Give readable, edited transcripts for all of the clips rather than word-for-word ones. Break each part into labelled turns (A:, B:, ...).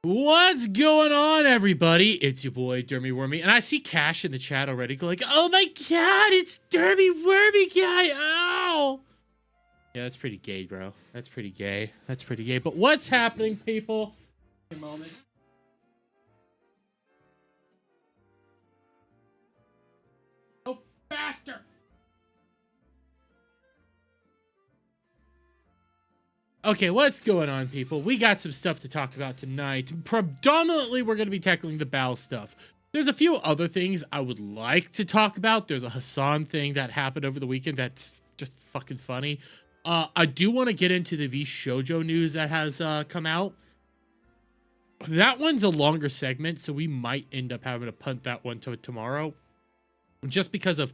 A: What's going on, everybody? It's your boy Dermy Wormy, and I see Cash in the chat already go like, "Oh my god, it's Dermy Wormy guy!" Oh, yeah, that's pretty gay, bro. That's pretty gay. That's pretty gay. But what's happening, people? A moment. Oh, faster! Okay, what's going on, people? We got some stuff to talk about tonight. Predominantly, we're going to be tackling the Battle stuff. There's a few other things I would like to talk about. There's a Hassan thing that happened over the weekend that's just fucking funny. I do want to get into the VShojo news that has come out. That one's a longer segment, so we might end up having to punt that one to tomorrow. Just because of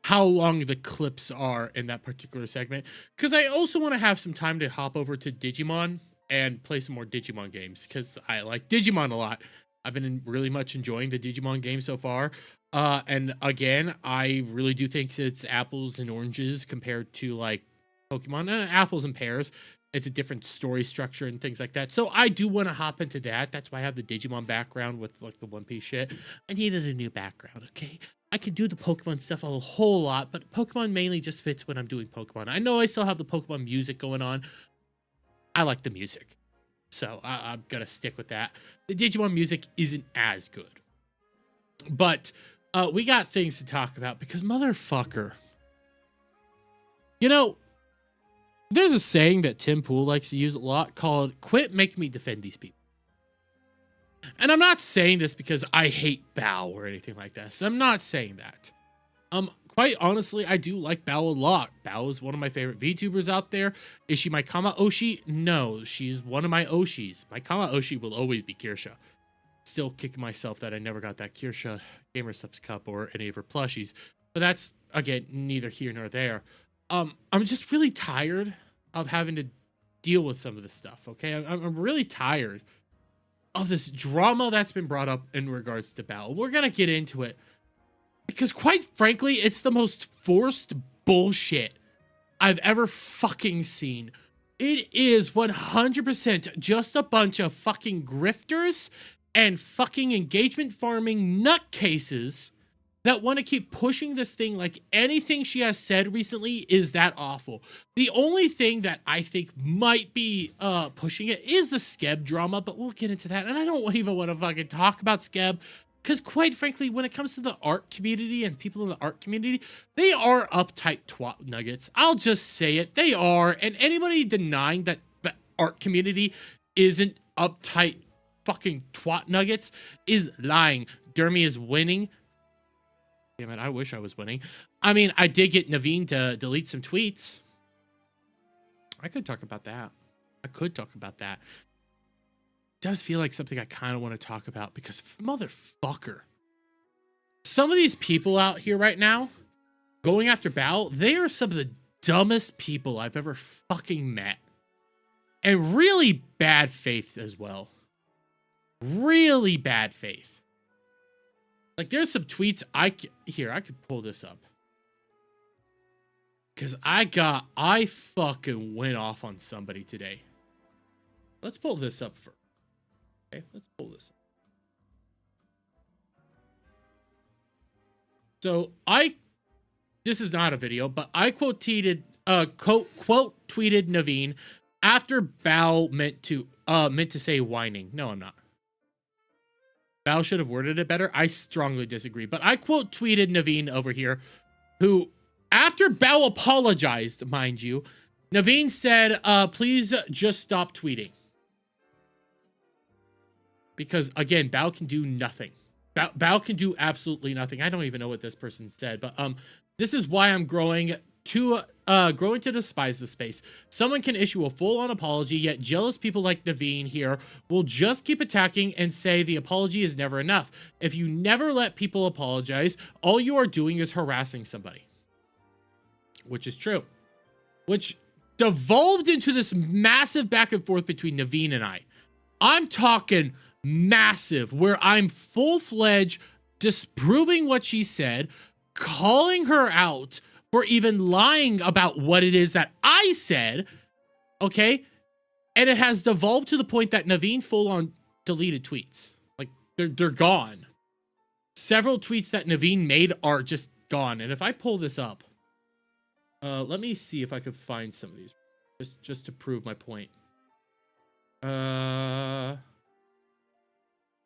A: how long the clips are in that particular segment, because I also want to have some time to hop over to Digimon and play some more Digimon games, because I like Digimon a lot. I've been really much enjoying the Digimon game so far, and again, I really do think it's apples and oranges compared to like Pokemon. Apples and pears. It's a different story structure and things like that, so I do want to hop into that. That's why I have the Digimon background with like the One Piece shit. I needed a new background, okay? I could do the Pokemon stuff a whole lot, but Pokemon mainly just fits when I'm doing Pokemon. I know I still have the Pokemon music going on. I like the music. So I'm gonna stick with that. The Digimon music isn't as good. But we got things to talk about because motherfucker. You know, there's a saying that Tim Pool likes to use a lot called "Quit making me defend these people." And I'm not saying this because I hate Bao or anything like this. I'm not saying that. Quite honestly, I do like Bao a lot. Bao is one of my favorite VTubers out there. Is she my Kama Oshi? No, she's one of my Oshis. My Kama Oshi will always be Kirsha. Still kicking myself that I never got that Kirsha Gamer Subs Cup or any of her plushies. But that's, again, neither here nor there. I'm just really tired of having to deal with some of this stuff, okay? I'm really tired of this drama that's been brought up in regards to Bao. We're gonna get into it. Because quite frankly, it's the most forced bullshit I've ever fucking seen. It is 100% just a bunch of fucking grifters and fucking engagement farming nutcases that want to keep pushing this thing like anything she has said recently is that awful. The only thing that I think might be pushing it is the Skeb drama, but we'll get into that. And I don't even want to fucking talk about Skeb. Because quite frankly, when it comes to the art community and people in the art community, they are uptight twat nuggets. I'll just say it. They are. And anybody denying that the art community isn't uptight fucking twat nuggets is lying. Dermy is winning. Damn it, I wish I was winning. I mean, I did get Naveen to delete some tweets. I could talk about that. Does feel like something I kind of want to talk about because motherfucker, some of these people out here right now going after Bao, they are some of the dumbest people I've ever fucking met, and really bad faith as well. Really bad faith. Like there's some tweets I could pull this up because I fucking went off on somebody today. Let's pull this up first. Okay, let's pull this up. So this is not a video, but I quote tweeted Naveen after Bao meant to say whining. No, I'm not. Bao should have worded it better. I strongly disagree, but I quote tweeted Naveen over here, who after Bao apologized, mind you, Naveen said, please just stop tweeting. Because, again, Bao can do nothing. Bao can do absolutely nothing. I don't even know what this person said, but this is why I'm growing to despise the space. Someone can issue a full-on apology, yet jealous people like Naveen here will just keep attacking and say the apology is never enough. If you never let people apologize, all you are doing is harassing somebody. Which is true. Which devolved into this massive back and forth between Naveen and I. I'm talking massive, where I'm full-fledged disproving what she said, calling her out for even lying about what it is that I said, okay? And it has devolved to the point that Naveen full-on deleted tweets. Like, they're gone. Several tweets that Naveen made are just gone. And if I pull this up, let me see if I could find some of these, just to prove my point.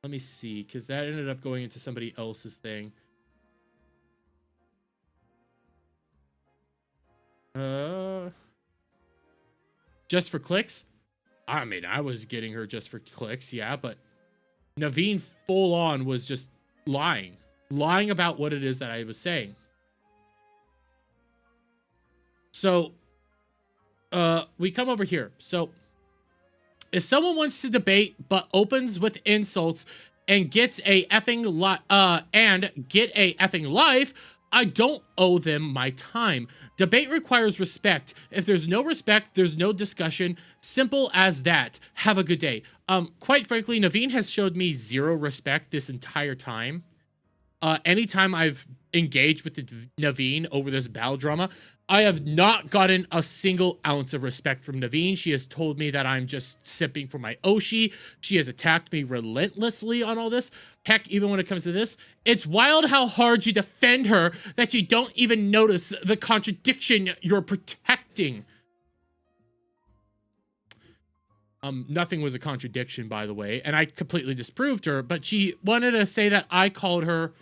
A: Let me see, because that ended up going into somebody else's thing. Just for clicks? I mean, I was getting her just for clicks, yeah, but Naveen full on was just lying about what it is that I was saying. So, we come over here. So, if someone wants to debate but opens with insults and gets a effing life, I don't owe them my time. Debate requires respect. If there's no respect, there's no discussion. Simple as that. Have a good day. Quite frankly, Naveen has showed me zero respect this entire time. Anytime I've engaged with Naveen over this Bao drama, I have not gotten a single ounce of respect from Naveen. She has told me that I'm just sipping for my Oshi. She has attacked me relentlessly on all this. Heck, even when it comes to this, it's wild how hard you defend her that you don't even notice the contradiction you're protecting. Nothing was a contradiction, by the way, and I completely disproved her, but she wanted to say that I told her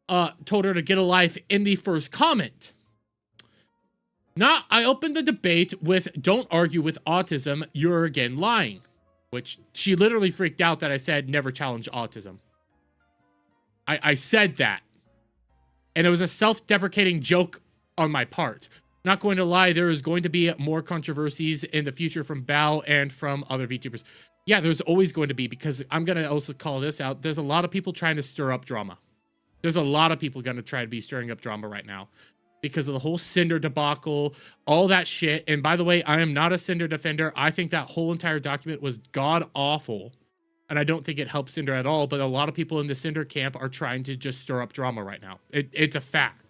A: to get a life in the first comment. I opened the debate with, don't argue with autism, you're again lying. Which she literally freaked out that I said never challenge autism. I said that. And it was a self-deprecating joke on my part. Not going to lie, there is going to be more controversies in the future from Bao and from other VTubers. Yeah, there's always going to be, because I'm going to also call this out. There's a lot of people trying to stir up drama. There's a lot of people going to try to be stirring up drama right now because of the whole Cinder debacle, all that shit. And by the way, I am not a Cinder defender. I think that whole entire document was god-awful. And I don't think it helps Cinder at all. But a lot of people in the Cinder camp are trying to just stir up drama right now. It's a fact.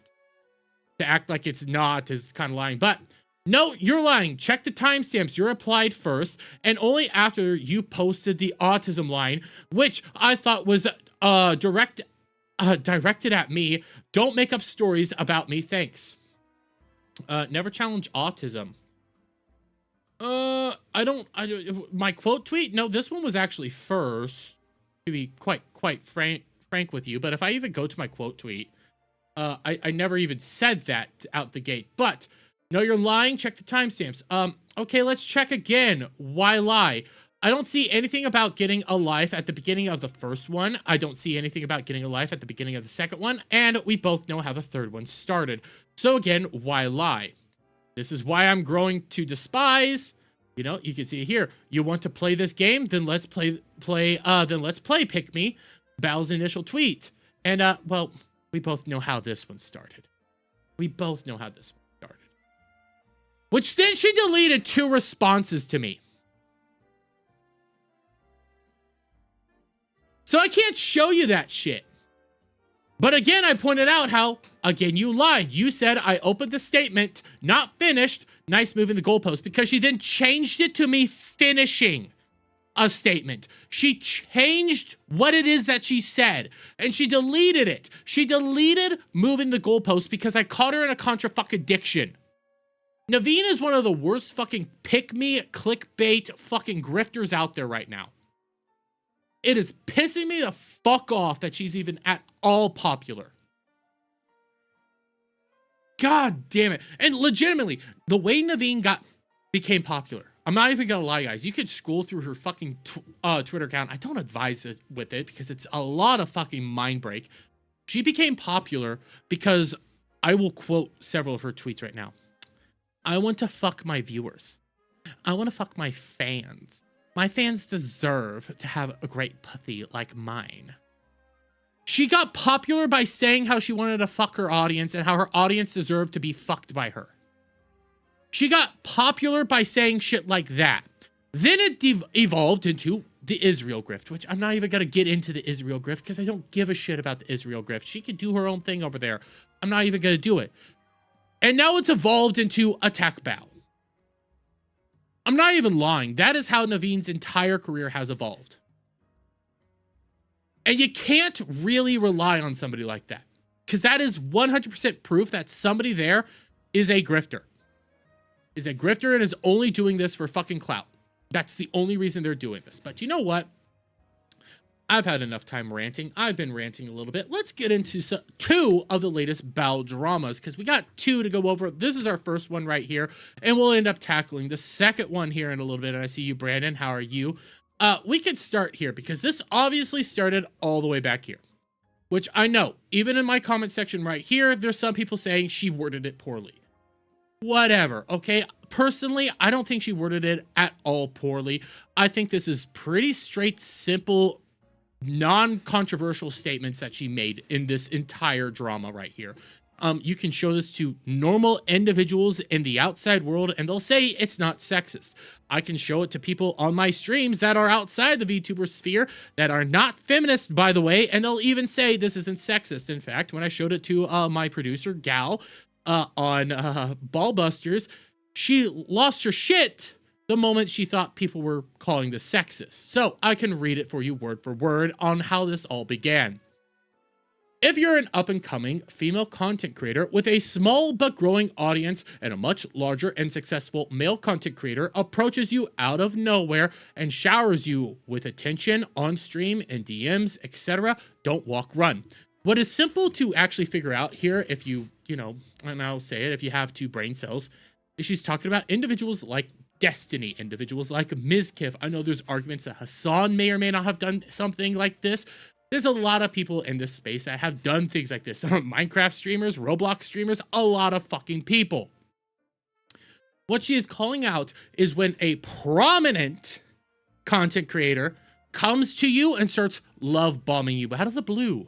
A: To act like it's not is kind of lying. But no, you're lying. Check the timestamps. You replied first, and only after you posted the autism line, which I thought was directed at me. Don't make up stories about me. Thanks. Never challenge autism. My quote tweet? No, this one was actually first, to be quite frank with you. But if I even go to my quote tweet, I never even said that out the gate. But no, you're lying. Check the timestamps. Okay, let's check again. Why lie? I don't see anything about getting a life at the beginning of the first one. I don't see anything about getting a life at the beginning of the second one. And we both know how the third one started. So again, why lie? This is why I'm growing to despise. You know, you can see it here. You want to play this game? Then let's play Pick Me. Bao's initial tweet. And, well, we both know how this one started. Which then she deleted 2 responses to me. So I can't show you that shit. But again, I pointed out how, again, you lied. You said I opened the statement, not finished. Nice moving the goalpost, because she then changed it to me finishing a statement. She changed what it is that she said, and she deleted it. She deleted moving the goalpost because I caught her in a contra-fuck-addiction. Naveen is one of the worst fucking pick-me, clickbait fucking grifters out there right now. It is pissing me the fuck off that she's even at all popular. God damn it. And legitimately, the way Naveen became popular, I'm not even gonna lie, guys. You could scroll through her fucking Twitter account. I don't advise it with it because it's a lot of fucking mind break. She became popular because I will quote several of her tweets right now. I want to fuck my viewers. I want to fuck my fans. My fans deserve to have a great pussy like mine. She got popular by saying how she wanted to fuck her audience and how her audience deserved to be fucked by her. She got popular by saying shit like that. Then it evolved into the Israel grift, which I'm not even going to get into the Israel grift because I don't give a shit about the Israel grift. She can do her own thing over there. I'm not even going to do it. And now it's evolved into Attack Bao. I'm not even lying. That is how Naveen's entire career has evolved. And you can't really rely on somebody like that. Because that is 100% proof that somebody there is a grifter. Is a grifter and is only doing this for fucking clout. That's the only reason they're doing this. But you know what? I've had enough time ranting. I've been ranting a little bit. Let's get into 2 of the latest Bao dramas, because we got 2 to go over. This is our first one right here, and we'll end up tackling the second one here in a little bit. And I see you, Brandon. How are you? We could start here, because this obviously started all the way back here, which I know, even in my comment section right here, there's some people saying she worded it poorly. Whatever, okay? Personally, I don't think she worded it at all poorly. I think this is pretty straight, simple, non-controversial statements that she made in this entire drama right here. You can show this to normal individuals in the outside world and they'll say it's not sexist. I can show it to people on my streams that are outside the VTuber sphere that are not feminist, by the way, and they'll even say this isn't sexist. In fact, when I showed it to my producer, Gal, on Ballbusters, she lost her shit the moment she thought people were calling this sexist. So I can read it for you word for word on how this all began. If you're an up-and-coming female content creator with a small but growing audience and a much larger and successful male content creator approaches you out of nowhere and showers you with attention on stream and DMs, etc., don't walk, run. What is simple to actually figure out here, if you know, and I'll say it, if you have 2 brain cells, is she's talking about individuals like Destiny, individuals like Mizkif. I know there's arguments that Hassan may or may not have done something like this. There's a lot of people in this space that have done things like this. Minecraft streamers, Roblox streamers, a lot of fucking people. What she is calling out is when a prominent content creator comes to you and starts love bombing you out of the blue.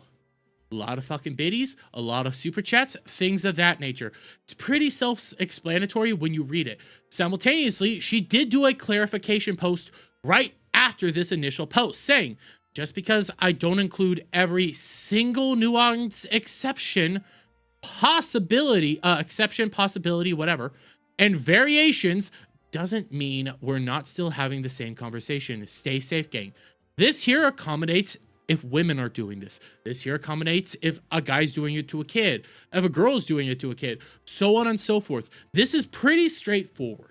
A: A lot of fucking biddies, a lot of super chats, things of that nature. It's pretty self-explanatory when you read it. Simultaneously, she did do a clarification post right after this initial post saying, just because I don't include every single nuance, exception, possibility, whatever, and variations doesn't mean we're not still having the same conversation. Stay safe, gang. This here accommodates if women are doing this. This here accommodates if a guy's doing it to a kid, if a girl's doing it to a kid, so on and so forth. This is pretty straightforward.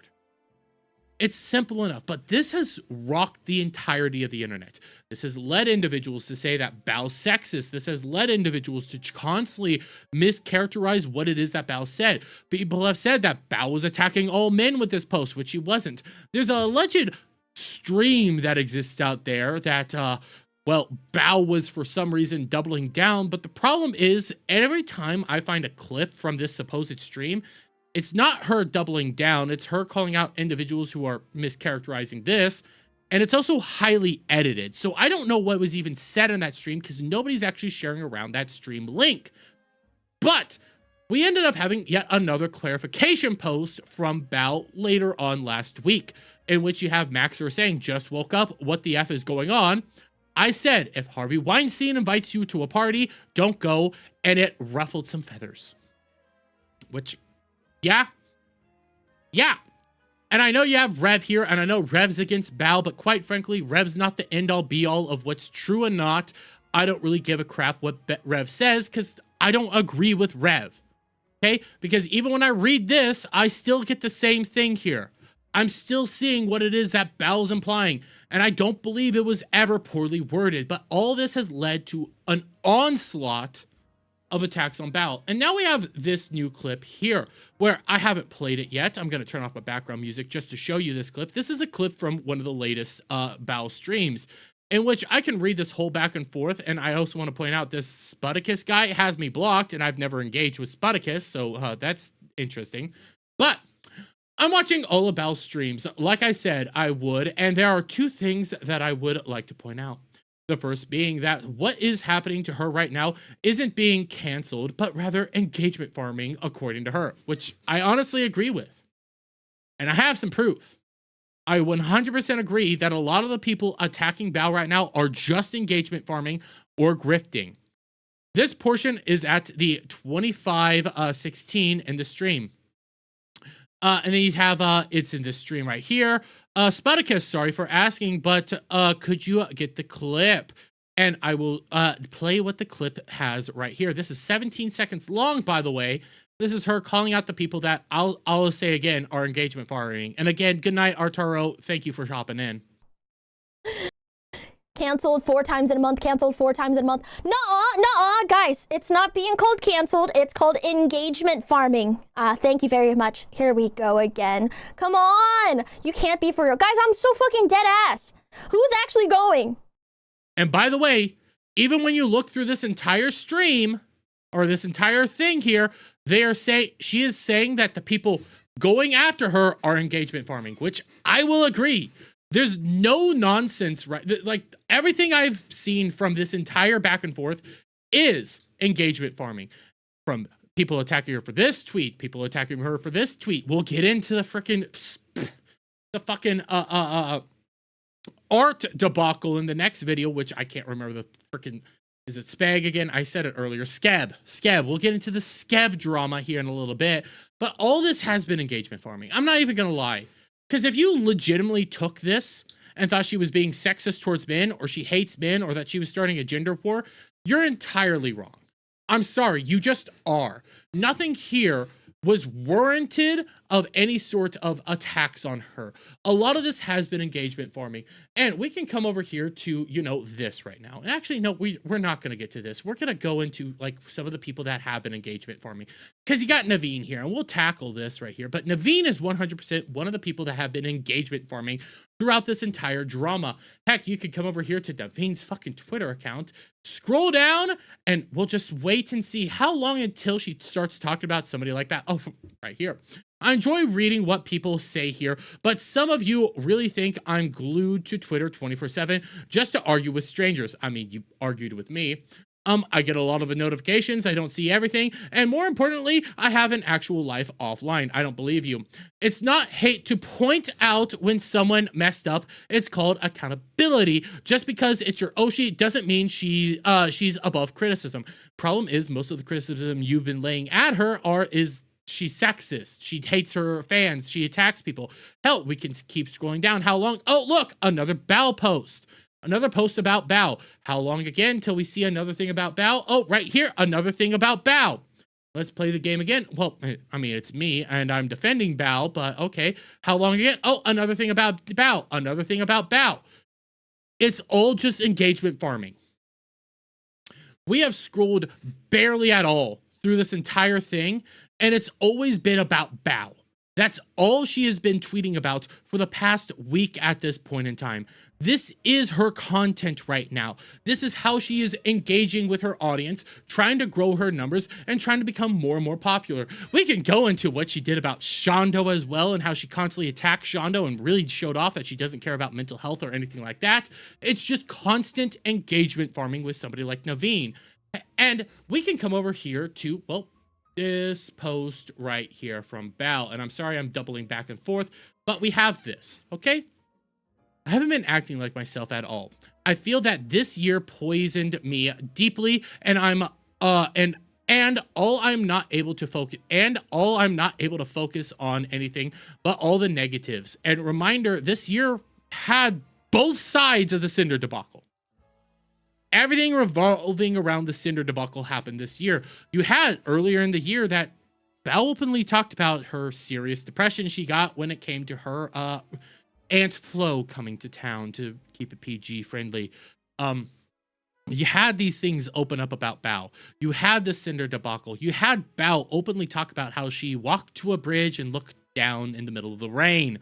A: It's simple enough, but this has rocked the entirety of the internet. This has led individuals to say that Bao's sexist. This has led individuals to constantly mischaracterize what it is that Bao said. People have said that Bao was attacking all men with this post, which he wasn't. There's a alleged stream that exists out there that, well, Bao was for some reason doubling down, but the problem is every time I find a clip from this supposed stream, it's not her doubling down, it's her calling out individuals who are mischaracterizing this, and it's also highly edited. So I don't know what was even said in that stream because nobody's actually sharing around that stream link. But we ended up having yet another clarification post from Bao later on last week, in which you have Maxer saying, just woke up, what the F is going on? I said, if Harvey Weinstein invites you to a party, don't go, and it ruffled some feathers. Which, yeah. And I know you have Rev here, and I know Rev's against Bao, but quite frankly, Rev's not the end-all be-all of what's true and not. I don't really give a crap what Rev says, because I don't agree with Rev. Okay? Because even when I read this, I still get the same thing here. I'm still seeing what it is that Bao's implying, and I don't believe it was ever poorly worded, but all this has led to an onslaught of attacks on Bao. And now we have this new clip here, where I haven't played it yet. I'm going to turn off my background music just to show you this clip. This is a clip from one of the latest Bao streams, in which I can read this whole back and forth, and I also want to point out this Sputicus guy has me blocked, and I've never engaged with Sputicus, so that's interesting. But I'm watching all of Bao's streams, like I said I would, and there are 2 things that I would like to point out. The first being that what is happening to her right now isn't being canceled, but rather engagement farming, according to her, which I honestly agree with. And I have some proof. I 100% agree that a lot of the people attacking Bao right now are just engagement farming or grifting. This portion is at the 25:16 in the stream. And then you have, it's in this stream right here. Sputicus, sorry for asking, but could you get the clip? And I will play what the clip has right here. This is 17 seconds long, by the way. This is her calling out the people that I'll say again are engagement farming. And again, good night, Arturo. Thank you for hopping in.
B: Canceled 4 times in a month, canceled 4 times in a month. Nuh-uh, guys, it's not being called canceled, it's called engagement farming. Thank you very much. Here we go again. Come on, you can't be for real. Guys, I'm so fucking dead ass. Who's actually going?
A: And by the way, even when you look through this entire stream, or this entire thing here, she is saying that the people going after her are engagement farming, which I will agree. There's no nonsense, right? Like, everything I've seen from this entire back and forth is engagement farming. From people attacking her for this tweet, people attacking her for this tweet. We'll get into the fucking art debacle in the next video, which I can't remember the freaking, is it Spag again? I said it earlier. Scab. We'll get into the Scab drama here in a little bit. But all this has been engagement farming. I'm not even going to lie. Because if you legitimately took this and thought she was being sexist towards men, or she hates men, or that she was starting a gender war, you're entirely wrong. I'm sorry, you just are. Nothing here was warranted of any sort of attacks on her. A lot of this has been engagement farming. And we can come over here to, you know, this right now. And actually, no, we're not going to get to this. We're going to go into, like, some of the people that have been engagement farming. Because you got Naveen here, and we'll tackle this right here. But Naveen is 100% one of the people that have been engagement farming throughout this entire drama. Heck, you could come over here to Naveen's fucking Twitter account, scroll down, and we'll just wait and see how long until she starts talking about somebody like that. Oh, right here. I enjoy reading what people say here, but some of you really think I'm glued to Twitter 24/7 just to argue with strangers. I mean, you argued with me. I get a lot of notifications, I don't see everything, and more importantly, I have an actual life offline. I don't believe you. It's not hate to point out when someone messed up, it's called accountability. Just because it's your Oshi doesn't mean she's above criticism. Problem is, most of the criticism you've been laying at her is she's sexist, she hates her fans, she attacks people. Hell, we can keep scrolling down. How long? Oh, look, another Bao post. Another post about Bao. How long again till we see another thing about Bao? Oh, right here, another thing about Bao. Let's play the game again. Well, I mean, it's me, and I'm defending Bao, but okay. How long again? Oh, another thing about Bao. Another thing about Bao. It's all just engagement farming. We have scrolled barely at all through this entire thing, and it's always been about Bao. That's all she has been tweeting about for the past week at this point in time. This is her content right now. This is how she is engaging with her audience, trying to grow her numbers and trying to become more and more popular. We can go into what she did about Shondo as well and how she constantly attacked Shondo and really showed off that she doesn't care about mental health or anything like that. It's just constant engagement farming with somebody like Naveen. And we can come over here to, well, this post right here from Bao, and I'm sorry I'm doubling back and forth, but we have this, okay? I haven't been acting like myself at all. I feel that this year poisoned me deeply, and I'm all I'm not able to focus on anything but all the negatives. And reminder, this year had both sides of the Cinder debacle. Everything revolving around the Cinder debacle happened this year. You had earlier in the year that Bao openly talked about her serious depression she got when it came to her Aunt Flo coming to town, to keep it PG friendly. You had these things open up about Bao. You had the Cinder debacle. You had Bao openly talk about how she walked to a bridge and looked down in the middle of the rain.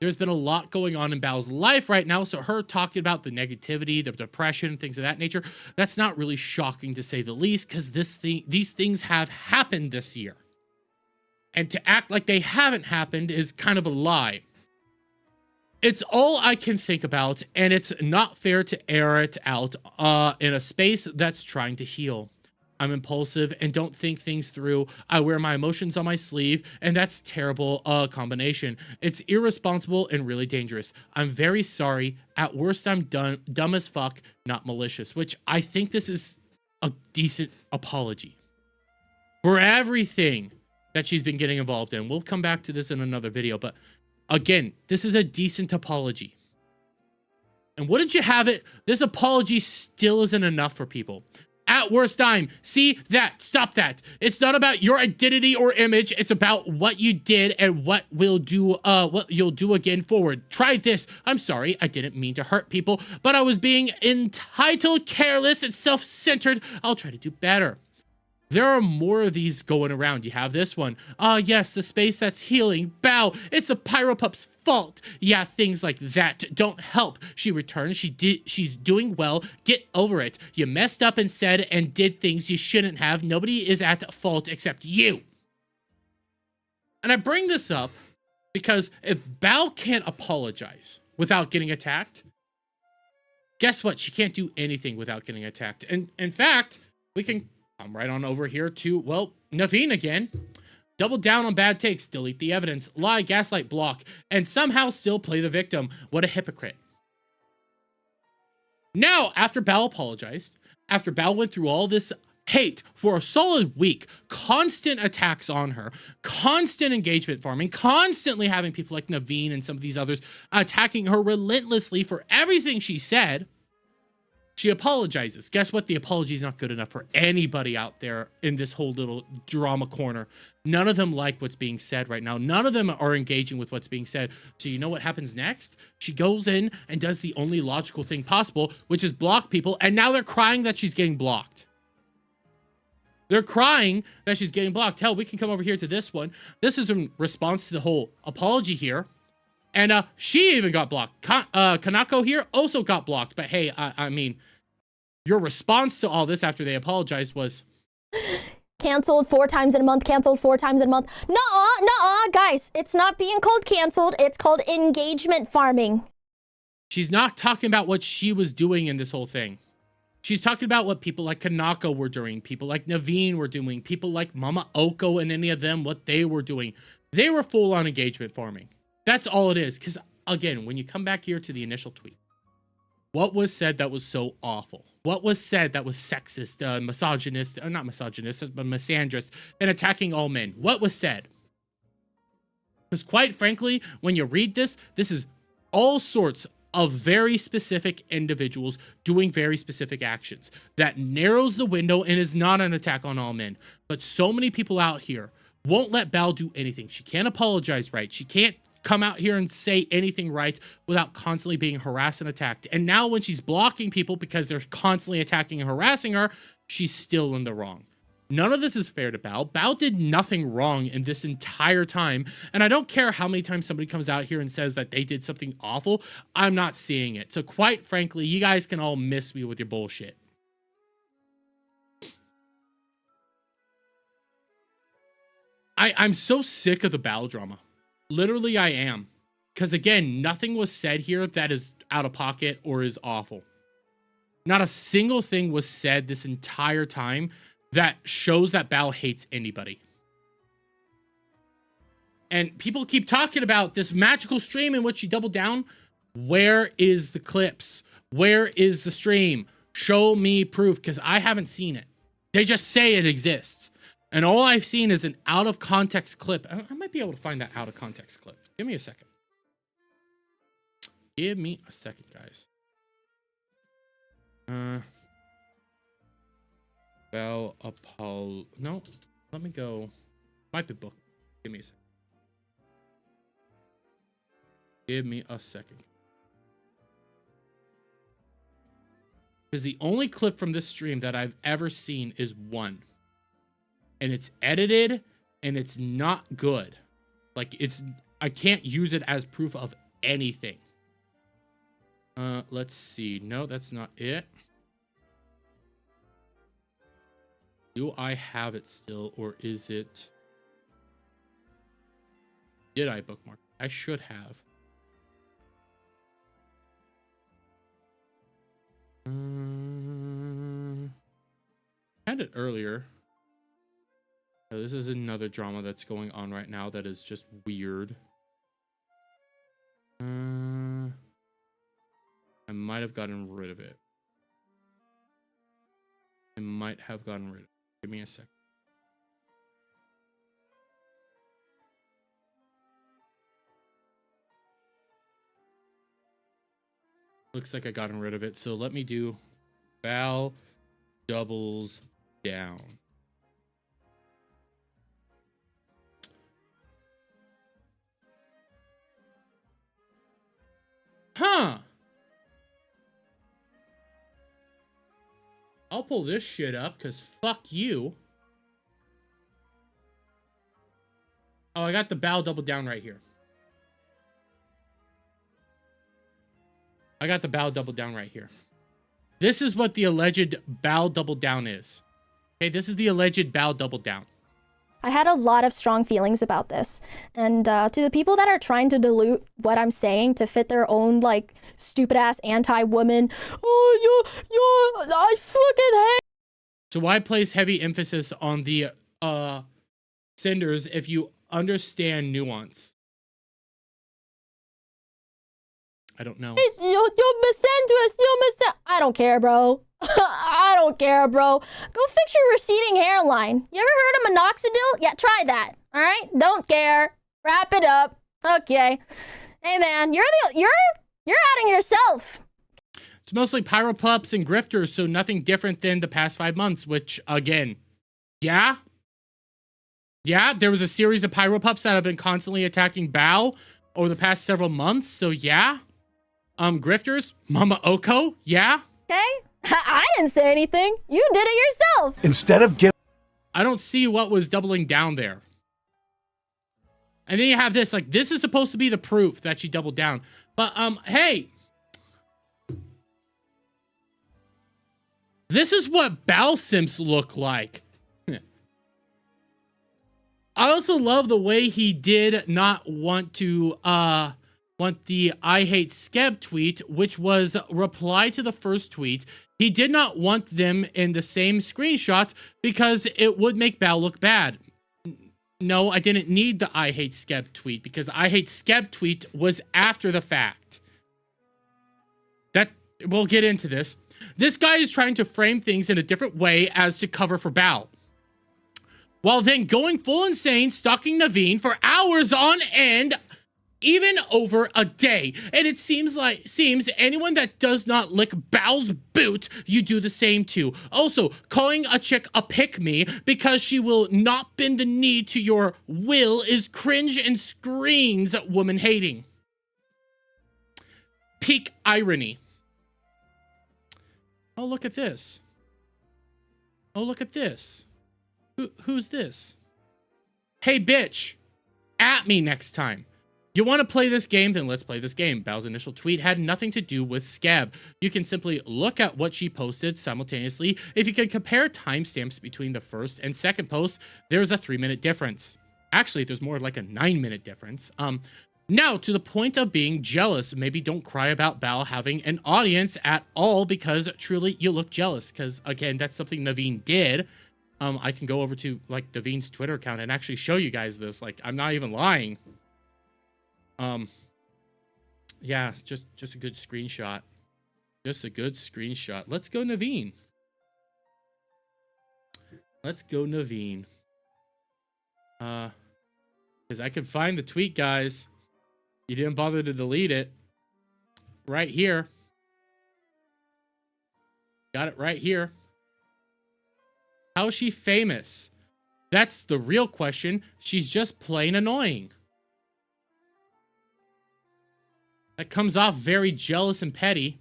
A: There's been a lot going on in Bao's life right now, so her talking about the negativity, the depression, things of that nature, that's not really shocking to say the least, because these things have happened this year. And to act like they haven't happened is kind of a lie. It's all I can think about, and it's not fair to air it out in a space that's trying to heal. I'm impulsive and don't think things through. I wear my emotions on my sleeve, and that's terrible combination. It's irresponsible and really dangerous. I'm very sorry. At worst, I'm dumb as fuck, not malicious, which I think this is a decent apology for everything that she's been getting involved in. We'll come back to this in another video, but again, this is a decent apology. And wouldn't you have it, this apology still isn't enough for people. At worst time, see that, stop that. It's not about your identity or image. It's about what you did and what you'll do again forward. Try this. I'm sorry, I didn't mean to hurt people, but I was being entitled, careless, and self-centered. I'll try to do better. There are more of these going around. You have this one. Yes, the space that's healing. Bao, it's the Pyropup's fault. Yeah, things like that don't help. She returned. She's doing well. Get over it. You messed up and said and did things you shouldn't have. Nobody is at fault except you. And I bring this up because if Bao can't apologize without getting attacked, guess what? She can't do anything without getting attacked. And in fact, we can come right on over here to, well, Naveen again. Double down on bad takes, delete the evidence, lie, gaslight, block, and somehow still play the victim. What a hypocrite. Now, after Bao apologized, after Bao went through all this hate for a solid week, constant attacks on her, constant engagement farming, constantly having people like Naveen and some of these others attacking her relentlessly for everything she said, She apologizes. Guess what? The apology is not good enough for anybody out there in this whole little drama corner. None of them like what's being said right now. None of them are engaging with what's being said. So you know what happens next? She goes in and does the only logical thing possible, which is block people. And now they're crying that she's getting blocked. They're crying that she's getting blocked. Hell, we can come over here to this one. This is in response to the whole apology here. And she even got blocked. Kanako here also got blocked. But hey, I mean, your response to all this after they apologized was...
B: Canceled 4 times in a month, canceled 4 times in a month. Nuh-uh, guys. It's not being called canceled. It's called engagement farming.
A: She's not talking about what she was doing in this whole thing. She's talking about what people like Kanako were doing, people like Naveen were doing, people like Mama Oko and any of them, what they were doing. They were full-on engagement farming. That's all it is. Because, again, when you come back here to the initial tweet, what was said that was so awful? What was said that was sexist, misogynist, or not misogynist, but misandrist, and attacking all men? What was said? Because quite frankly, when you read this, this is all sorts of very specific individuals doing very specific actions. That narrows the window and is not an attack on all men. But so many people out here won't let Bal do anything. She can't apologize right. She can't come out here and say anything right without constantly being harassed and attacked. And now when she's blocking people because they're constantly attacking and harassing her, she's still in the wrong. None of this is fair to Bal. Bal did nothing wrong in this entire time. And I don't care how many times somebody comes out here and says that they did something awful. I'm not seeing it. So quite frankly, you guys can all miss me with your bullshit. I'm so sick of the Bal drama. Literally, I am. Because again, nothing was said here that is out of pocket or is awful. Not a single thing was said this entire time that shows that Bal hates anybody. And people keep talking about this magical stream in which she doubled down. Where is the clips? Where is the stream? Show me proof, because I haven't seen it. They just say it exists. And all I've seen is an out-of-context clip. I might be able to find that out-of-context clip. Give me a second. Give me a second, guys. Bal Apollo. No, let me go. Might be book. Give me a second. Give me a second. Because the only clip from this stream that I've ever seen is one. And it's edited and it's not good. Like, I can't use it as proof of anything. Let's see. No, that's not it. Do I have it still, or is it... Did I bookmark? I should have. I had it earlier. Oh, this is another drama that's going on right now that is just weird. I might have gotten rid of it. I might have gotten rid of it. Give me a sec. Looks like I gotten rid of it. So let me do Bal doubles down. Huh. I'll pull this shit up because fuck you. Oh, I got the Bal double down right here. I got the Bal double down right here. This is what the alleged Bal double down is. Okay, this is the alleged Bal double down.
B: I had a lot of strong feelings about this. And to the people that are trying to dilute what I'm saying to fit their own, like, stupid-ass anti-woman, oh, I fucking hate...
A: So why place heavy emphasis on the senders if you understand nuance? I don't know.
B: You're misandrous, I don't care, bro. I don't care, bro. Go fix your receding hairline. You ever heard of minoxidil? Yeah, try that. All right? Don't care. Wrap it up. Okay. Hey, man, you're outing yourself.
A: It's mostly pyropups and grifters, so nothing different than the past 5 months, which, again, yeah? Yeah, there was a series of pyropups that have been constantly attacking Bao over the past several months, so yeah. Grifters, Mama Oko, yeah?
B: Okay? I didn't say anything. You did it yourself.
C: Instead of giving...
A: I don't see what was doubling down there. And then you have this, like, this is supposed to be the proof that she doubled down. But, hey. This is what Bao simps look like. I also love the way he did not want to, want the I hate Skeb tweet, which was reply to the first tweet. He did not want them in the same screenshot because it would make Bao look bad. No, I didn't need the I hate Skeb tweet because I hate Skeb tweet was after the fact. That, we'll get into this. This guy is trying to frame things in a different way as to cover for Bao, while then going full insane, stalking Naveen for hours on end, even over a day. And it seems anyone that does not lick Bao's boot, you do the same too. Also, calling a chick a pick-me because she will not bend the knee to your will is cringe and screams woman hating. Peak irony. Oh, look at this. Oh, look at this. Who's this? Hey, bitch. At me next time. You want to play this game? Then let's play this game. Bao's initial tweet had nothing to do with Scab. You can simply look at what she posted simultaneously. If you can compare timestamps between the first and second post, there's a 3-minute difference. Actually, there's more like a 9-minute difference. Now, to the point of being jealous, maybe don't cry about Bao having an audience at all because truly you look jealous. Because, again, that's something Naveen did. I can go over to, like, Naveen's Twitter account and actually show you guys this. Like, I'm not even lying. Yeah, just a good screenshot. Just a good screenshot. Let's go Naveen. Let's go Naveen. Because I can find the tweet, guys. You didn't bother to delete it. Right here. Got it right here. How is she famous? That's the real question. She's just plain annoying. That comes off very jealous and petty.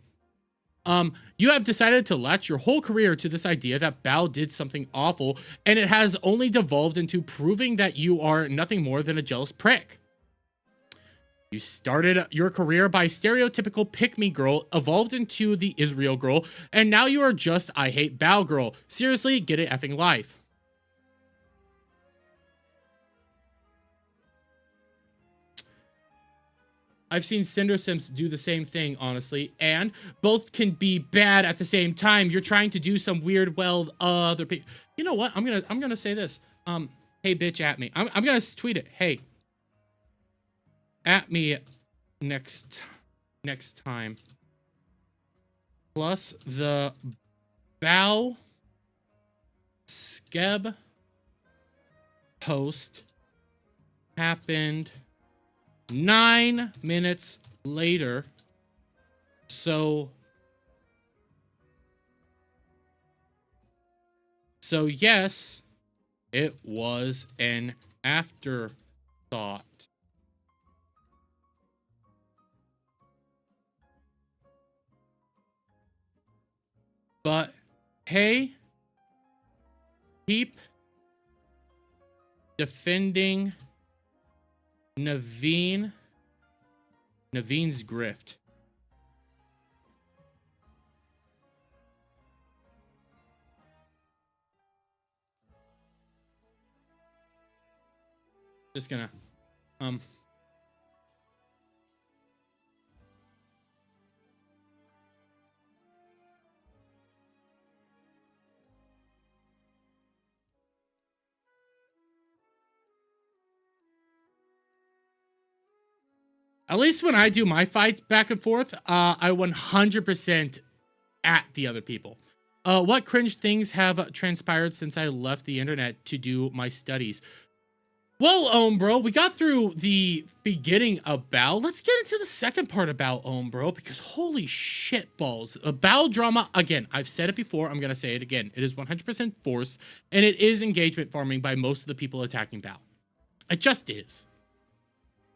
A: You have decided to latch your whole career to this idea that Bao did something awful, and it has only devolved into proving that you are nothing more than a jealous prick. You started your career by stereotypical pick-me girl, evolved into the Israel girl, and now you are just I hate Bao girl. Seriously, get a effing life. I've seen Cinder Sims do the same thing, honestly, and both can be bad at the same time. You're trying to do some weird, well, other people. You know what? I'm gonna say this. Hey, bitch, at me. I'm gonna tweet it. Hey, at me next time. Plus the Bao Skeb post happened 9 minutes later. So yes, it was an afterthought. But hey, keep defending Naveen's grift. Just gonna at least when I do my fights back and forth, I 100% at the other people. What cringe things have transpired since I left the internet to do my studies? Well, bro, we got through the beginning of Bao. Let's get into the second part about bro, because holy shit balls. A Bao drama, again, I've said it before, I'm going to say it again. It is 100% forced, and it is engagement farming by most of the people attacking Bao. It just is.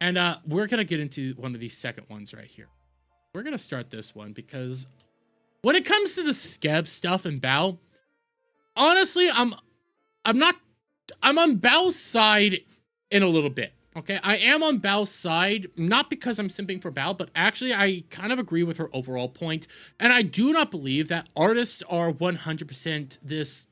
A: And we're going to get into one of these second ones right here. We're going to start this one because when it comes to the Skeb stuff and Bao, honestly, I'm on Bao's side in a little bit, okay? I am on Bao's side, not because I'm simping for Bao, but actually I kind of agree with her overall point, and I do not believe that artists are 100% this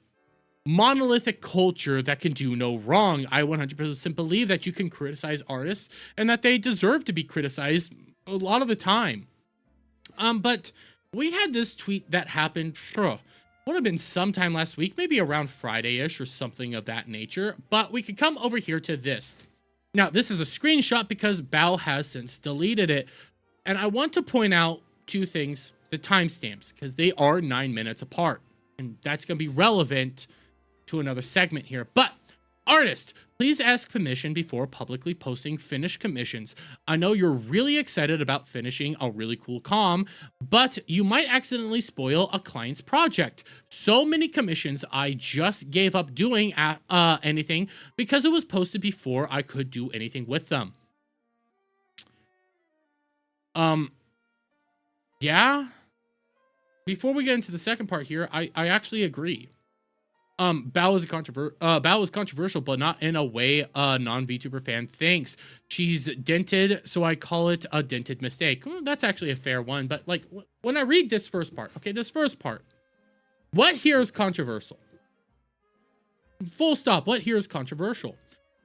A: monolithic culture that can do no wrong. I 100% believe that you can criticize artists and that they deserve to be criticized a lot of the time. But we had this tweet that happened, would have been sometime last week, maybe around Friday-ish or something of that nature, but we could come over here to this. Now, this is a screenshot because Bao has since deleted it, and I want to point out two things, the timestamps, because they are 9 minutes apart, and that's going to be relevant to another segment here. But, artist, please ask permission before publicly posting finished commissions. I know you're really excited about finishing a really cool comm, but you might accidentally spoil a client's project. So many commissions I just gave up doing anything because it was posted before I could do anything with them. Yeah. Before we get into the second part here, I actually agree. Bao is controversial, but not in a way a non-VTuber fan thinks. She's dented, so I call it a dented mistake. Well, that's actually a fair one, but like when I read this first part, okay, this first part, what here is controversial? Full stop, what here is controversial?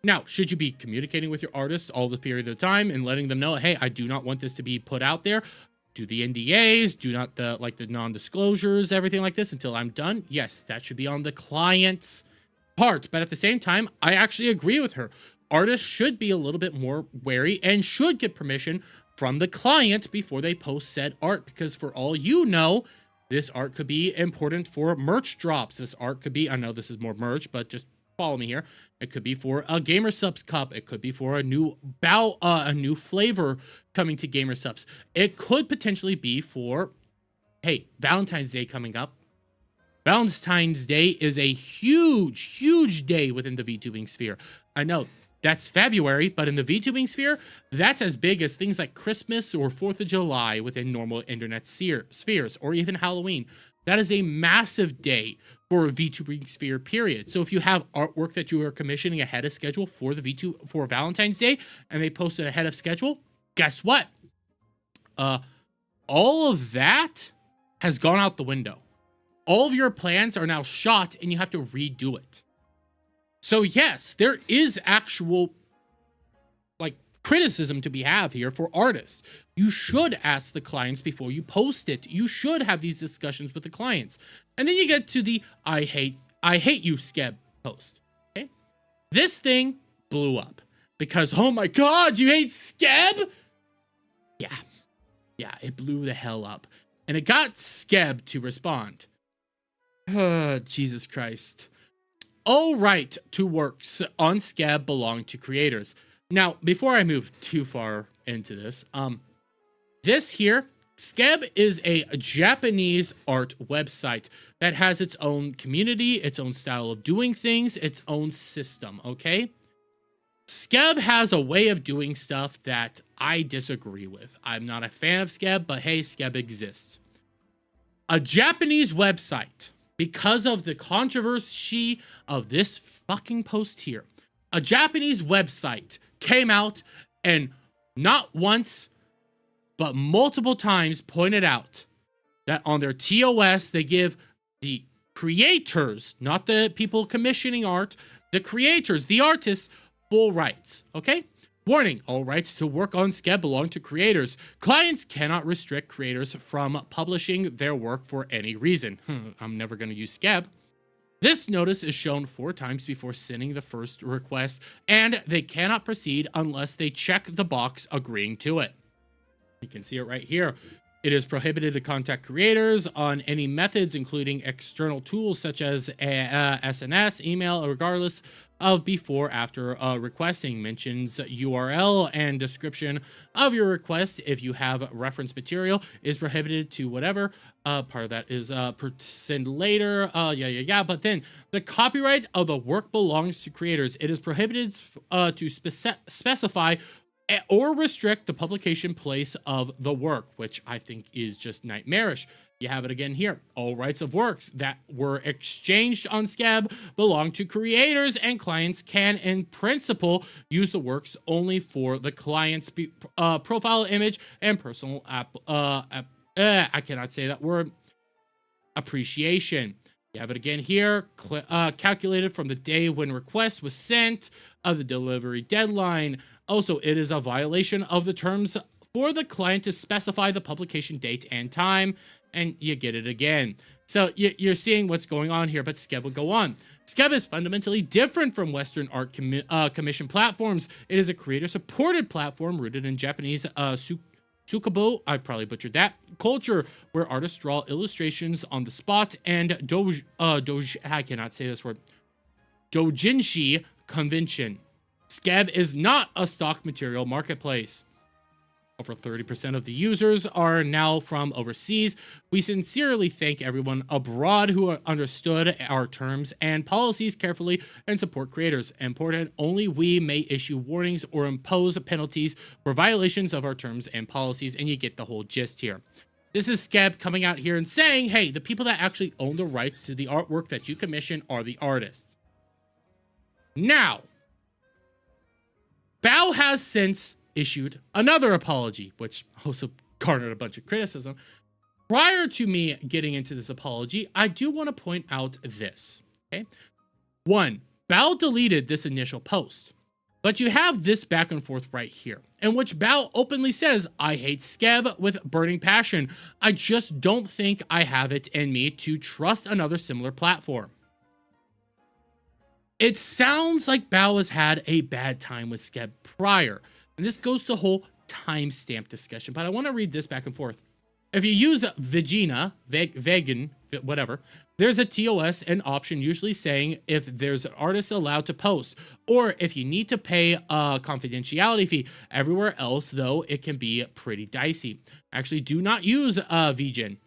A: Now, should you be communicating with your artists all the period of time and letting them know, hey, I do not want this to be put out there? Do the NDAs, do not the non-disclosures, everything like this until I'm done. Yes, that should be on the client's part. But at the same time, I actually agree with her. Artists should be a little bit more wary and should get permission from the client before they post said art. Because for all you know, this art could be important for merch drops. This art could be, I know this is more merch, but just follow me here. It could be for a Gamer Subs cup. It could be for a new Bao, a new flavor coming to Gamer Subs. It could potentially be for, hey, Valentine's Day coming up. Valentine's Day is a huge, huge day within the VTubing sphere. I know that's February, but in the VTubing sphere, that's as big as things like Christmas or 4th of July within normal internet spheres, or even Halloween. That is a massive day for a VTubing sphere, period. So if you have artwork that you are commissioning ahead of schedule for the for Valentine's Day, and they post it ahead of schedule, guess what? All of that has gone out the window. All of your plans are now shot, and you have to redo it. So yes, there is actual criticism to be had here for artists. You should ask the clients before you post it. You should have these discussions with the clients. And then you get to the I hate you Skeb post. Okay? This thing blew up because, oh my god, you hate Skeb? Yeah, it blew the hell up. And it got Skeb to respond. Jesus Christ. All right to works on Skeb belong to creators. Now, before I move too far into this, this here, Skeb is a Japanese art website that has its own community, its own style of doing things, its own system, okay? Skeb has a way of doing stuff that I disagree with. I'm not a fan of Skeb, but hey, Skeb exists. A Japanese website, because of the controversy of this fucking post here, a Japanese website came out and not once, but multiple times pointed out that on their TOS, they give the creators, not the people commissioning art, the creators, the artists, full rights, okay? Warning, all rights to work on Skeb belong to creators. Clients cannot restrict creators from publishing their work for any reason. I'm never going to use Skeb. This notice is shown 4 times before sending the first request, and they cannot proceed unless they check the box agreeing to it. You can see it right here. It is prohibited to contact creators on any methods, including external tools such as SNS, email, regardless of before, after requesting. Mentions URL and description of your request, if you have reference material, is prohibited to whatever. Part of that is send later. But then the copyright of the work belongs to creators. It is prohibited to specify or restrict the publication place of the work, which I think is just nightmarish. You have it again here. All rights of works that were exchanged on Scab belong to creators, and clients can, in principle, use the works only for the client's profile image and personal I cannot say that word, appreciation. You have it again here, calculated from the day when request was sent of the delivery deadline. Also, it is a violation of the terms for the client to specify the publication date and time, and you get it again. So you're seeing what's going on here, but Scab will go on. Scab is fundamentally different from Western art commission platforms. It is a creator-supported platform rooted in Japanese Tsukabo, I probably butchered that, culture, where artists draw illustrations on the spot, and I cannot say this word, doujinshi convention. Scab is not a stock material marketplace. Over 30% of the users are now from overseas. We sincerely thank everyone abroad who understood our terms and policies carefully and support creators. Important, only we may issue warnings or impose penalties for violations of our terms and policies, and you get the whole gist here. This is Scab coming out here and saying, hey, the people that actually own the rights to the artwork that you commission are the artists. Now, Bao has since issued another apology, which also garnered a bunch of criticism. Prior to me getting into this apology, I do want to point out this, okay? One, Bao deleted this initial post, but you have this back and forth right here, in which Bao openly says, I hate Scab with burning passion. I just don't think I have it in me to trust another similar platform. It sounds like Bao has had a bad time with Scab prior, and this goes to the whole timestamp discussion, but I want to read this back and forth. If you use vegan, whatever, there's a TOS and option usually saying if there's an artist allowed to post, or if you need to pay a confidentiality fee. Everywhere else, though, it can be pretty dicey. Actually, do not use VGen.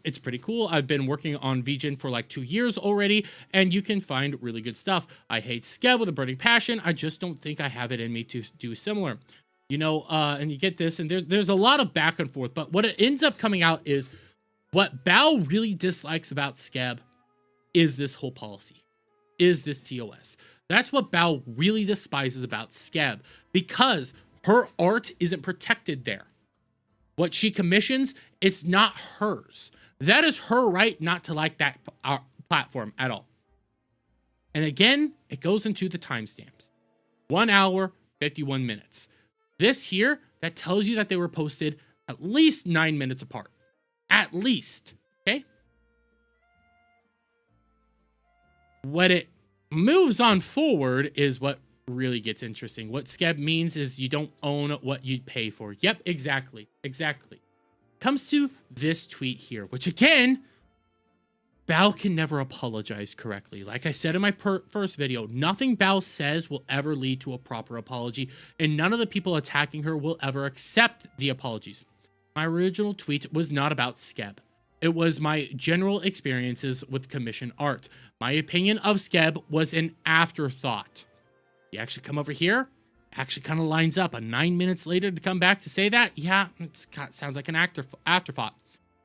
A: It's pretty cool. I've been working on VGen for like 2 years already, and you can find really good stuff. I hate Scab with a burning passion. I just don't think I have it in me to do similar. You know, and you get this, and there's a lot of back and forth, but what it ends up coming out is what Bao really dislikes about Scab is this whole policy, is this TOS. That's what Bao really despises about Scab, because her art isn't protected there. What she commissions, it's not hers. That is her right not to like that platform at all. And again, it goes into the timestamps. 1 hour, 51 minutes. This here, that tells you that they were posted at least 9 minutes apart. At least, okay? What it moves on forward is what really gets interesting. What Scab means is you don't own what you pay for. Yep, exactly. Comes to this tweet here, which again, Bao can never apologize correctly. Like I said in my first video, nothing Bao says will ever lead to a proper apology, and none of the people attacking her will ever accept the apologies. My original tweet was not about Scab. It was my general experiences with commission art. My opinion of Scab was an afterthought. You actually come over here, actually kind of lines up. 9 minutes later to come back to say that, yeah, it sounds like an afterthought.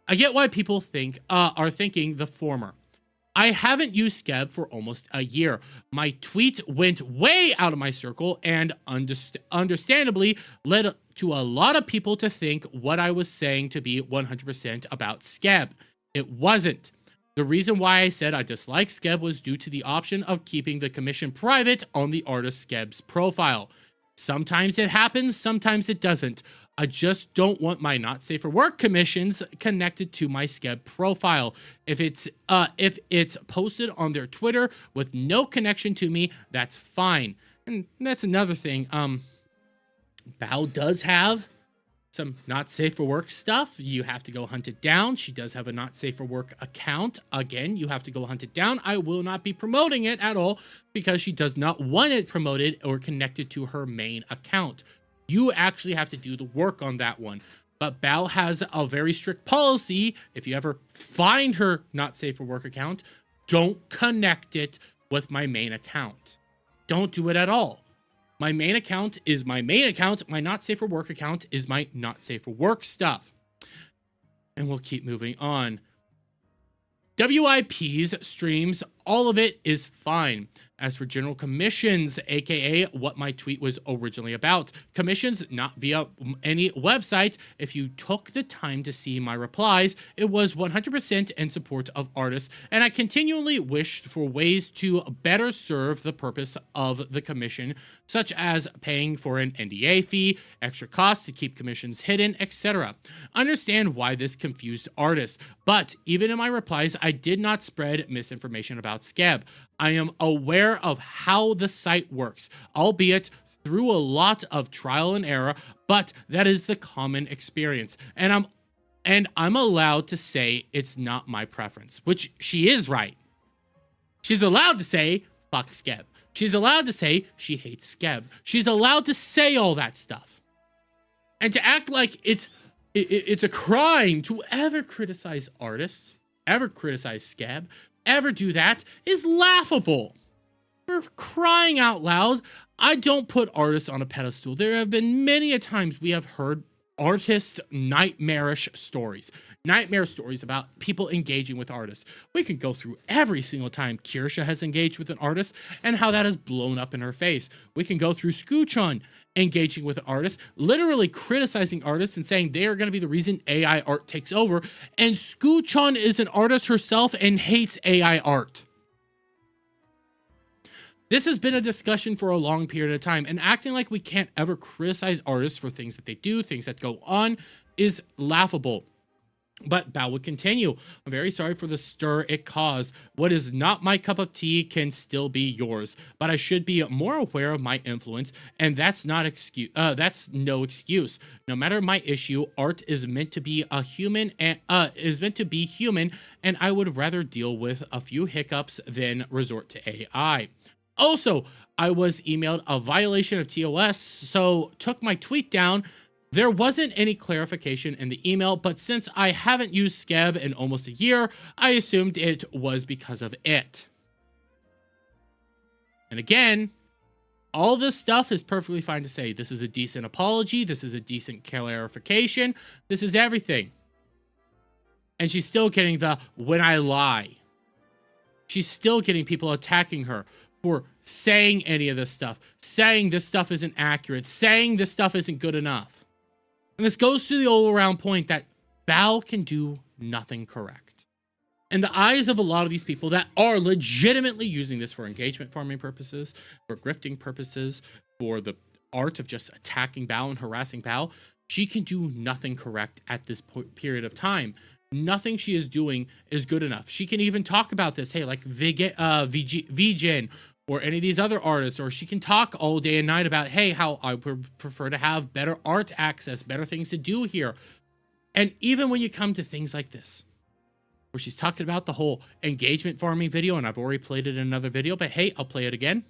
A: I get why people are thinking the former. I haven't used Scab for almost a year. My tweet went way out of my circle and understandably led to a lot of people to think what I was saying to be 100% about Scab. It wasn't. The reason why I said I dislike Scab was due to the option of keeping the commission private on the artist Scab's profile. Sometimes it happens, sometimes it doesn't. I just don't want my not safe for work commissions connected to my Scab profile. If it's posted on their Twitter with no connection to me, that's fine. And that's another thing. Bao does have some not safe for work stuff. You have to go hunt it down. She does have a not safe for work account. Again, you have to go hunt it down. I will not be promoting it at all because she does not want it promoted or connected to her main account. You actually have to do the work on that one. But Bao has a very strict policy. If you ever find her not safe for work account, don't connect it with my main account. Don't do it at all. My main account is my main account. My not safe for work account is my not safe for work stuff. And we'll keep moving on. WIPs, streams, all of it is fine. As for general commissions, aka what my tweet was originally about, commissions not via any website. If you took the time to see my replies, it was 100% in support of artists, and I continually wished for ways to better serve the purpose of the commission, such as paying for an NDA fee, extra costs to keep commissions hidden, etc. Understand why this confused artists, but even in my replies, I did not spread misinformation about Skeb. I am aware of how the site works, albeit through a lot of trial and error, but that is the common experience. And I'm allowed to say it's not my preference, which she is right. She's allowed to say, fuck Skeb. She's allowed to say she hates Skeb. She's allowed to say all that stuff. And to act like it's a crime to ever criticize artists, ever criticize Skeb, ever do that is laughable. For crying out loud, I don't put artists on a pedestal. There have been many a times we have heard artist nightmarish stories. Nightmare stories about people engaging with artists. We can go through every single time Kirsha has engaged with an artist and how that has blown up in her face. We can go through Scoochon engaging with an artist, literally criticizing artists and saying they are going to be the reason AI art takes over. And Scoochon is an artist herself and hates AI art. This has been a discussion for a long period of time, and acting like we can't ever criticize artists for things that they do, things that go on, is laughable. But Bao would continue. I'm very sorry for the stir it caused. What is not my cup of tea can still be yours, but I should be more aware of my influence, and that's no excuse. No matter my issue, art is meant to be human, and I would rather deal with a few hiccups than resort to AI. Also, I was emailed a violation of TOS, so took my tweet down. There wasn't any clarification in the email, but since I haven't used Skeb in almost a year, I assumed it was because of it. And again, all this stuff is perfectly fine to say. This is a decent apology. This is a decent clarification. This is everything. And she's still getting the when I lie. She's still getting people attacking her for saying any of this stuff, saying this stuff isn't accurate, saying this stuff isn't good enough. And this goes to the all-around point that Bao can do nothing correct. In the eyes of a lot of these people that are legitimately using this for engagement farming purposes, for grifting purposes, for the art of just attacking Bao and harassing Bao, she can do nothing correct at this period of time. Nothing she is doing is good enough. She can even talk about this, hey, like VGen, or any of these other artists, or she can talk all day and night about, hey, how I would prefer to have better art access, better things to do here. And even when you come to things like this, where she's talking about the whole engagement farming video, and I've already played it in another video, but hey, I'll play it again.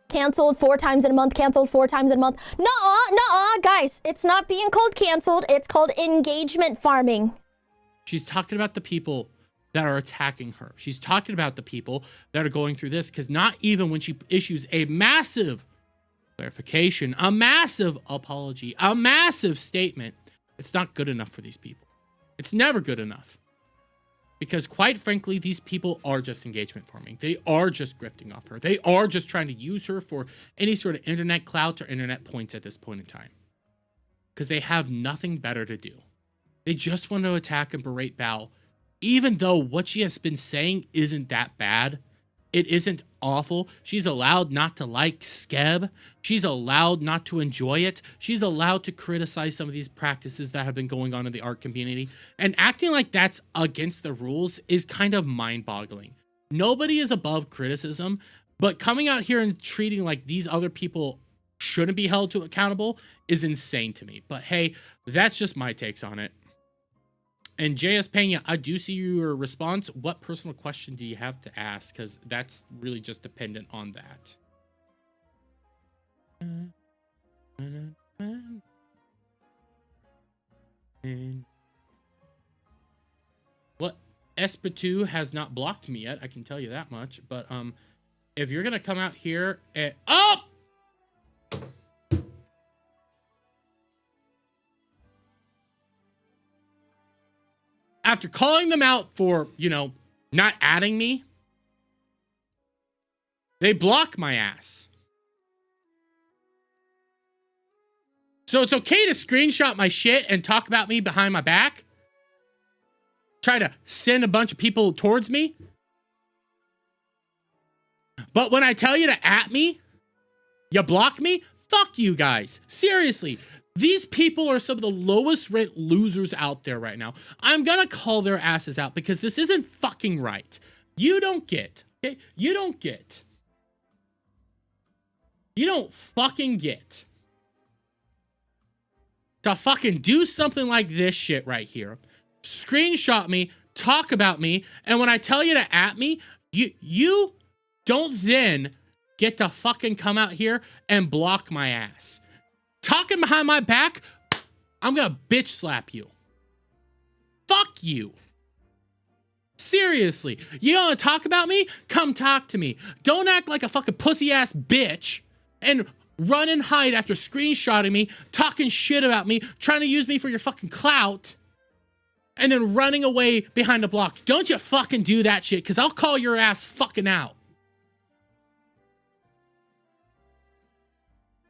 B: Canceled 4 times in a month, canceled 4 times in a month. Nuh-uh, guys, it's not being called canceled, it's called engagement farming.
A: She's talking about the people that are attacking her. She's talking about the people that are going through this, because not even when she issues a massive clarification, a massive apology, a massive statement, it's not good enough for these people. It's never good enough. Because quite frankly, these people are just engagement farming. They are just grifting off her. They are just trying to use her for any sort of internet clout or internet points at this point in time. Because they have nothing better to do. They just want to attack and berate Bao, even though what she has been saying isn't that bad. It isn't awful. She's allowed not to like Skeb. She's allowed not to enjoy it. She's allowed to criticize some of these practices that have been going on in the art community. And acting like that's against the rules is kind of mind-boggling. Nobody is above criticism, but coming out here and treating like these other people shouldn't be held to accountable is insane to me. But hey, that's just my takes on it. And JS Pena, I do see your response. What personal question do you have to ask? Because that's really just dependent on that. What? Espa2 has not blocked me yet. I can tell you that much. But if you're gonna come out here and after calling them out for, you know, not adding me, they block my ass. So it's okay to screenshot my shit and talk about me behind my back? Try to send a bunch of people towards me? But when I tell you to at me, you block me? Fuck you guys. Seriously. These people are some of the lowest rent losers out there right now. I'm gonna call their asses out because this isn't fucking right. You don't get, okay? You don't get. You don't fucking get to fucking do something like this shit right here. Screenshot me, talk about me, and when I tell you to at me, you don't then get to fucking come out here and block my ass. Talking behind my back, I'm gonna bitch slap you. Fuck you. Seriously, you wanna talk about me? Come talk to me. Don't act like a fucking pussy ass bitch and run and hide after screenshotting me, talking shit about me, trying to use me for your fucking clout, and then running away behind a block. Don't you fucking do that shit, because I'll call your ass fucking out.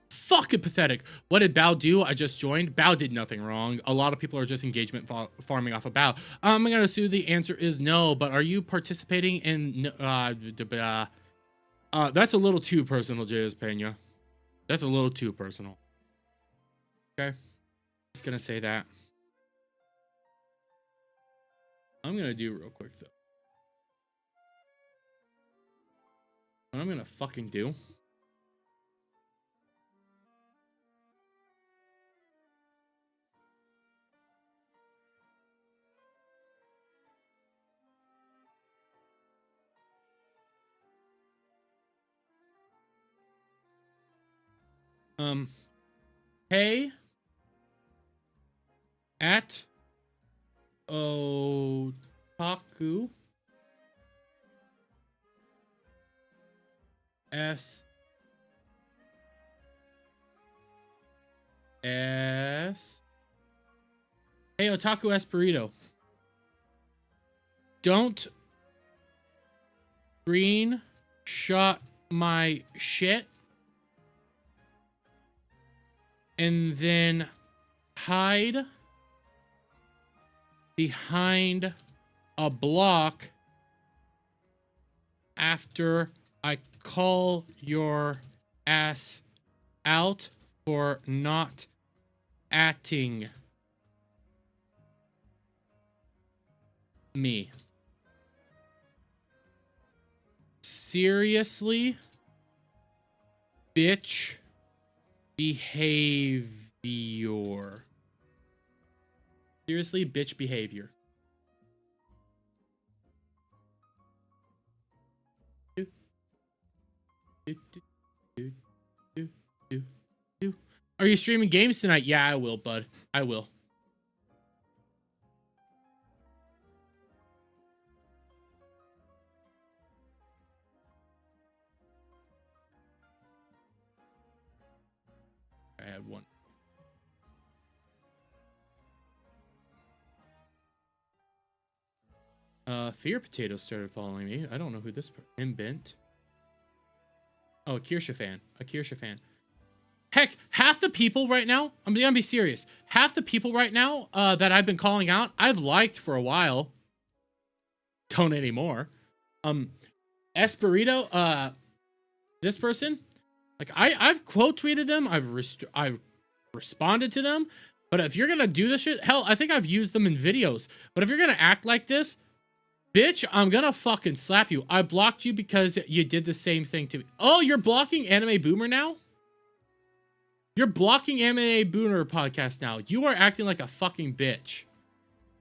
A: Fucking pathetic. What did Bao do? I just joined. Bao did nothing wrong. A lot of people are just engagement farming off of Bao. I'm gonna assume the answer is no, but are you participating in... that's a little too personal, JS Pena. That's a little too personal. Okay? Just gonna say that. I'm gonna do real quick, though. What I'm gonna fucking do... hey, at otaku s hey otaku Esperito, don't screenshot my shit and then hide behind a block after I call your ass out for not atting me. Seriously? Bitch behavior. Seriously, bitch behavior. Are you streaming games tonight? Yeah, I will, bud. I will. I had one. Fear Potato started following me. I don't know who this Imbent. Oh, a Kirsha fan. A Kirsha fan. Heck, half the people right now, I'm gonna be serious. Half the people right now that I've been calling out, I've liked for a while. Don't anymore. Esperito, this person, like I've quote tweeted them, I've responded to them, but if you're gonna do this shit, hell, I think I've used them in videos. But if you're gonna act like this, bitch, I'm gonna fucking slap you. I blocked you because you did the same thing to me. Oh, you're blocking Anime Boomer now? You're blocking MMA Booner podcast now. You are acting like a fucking bitch.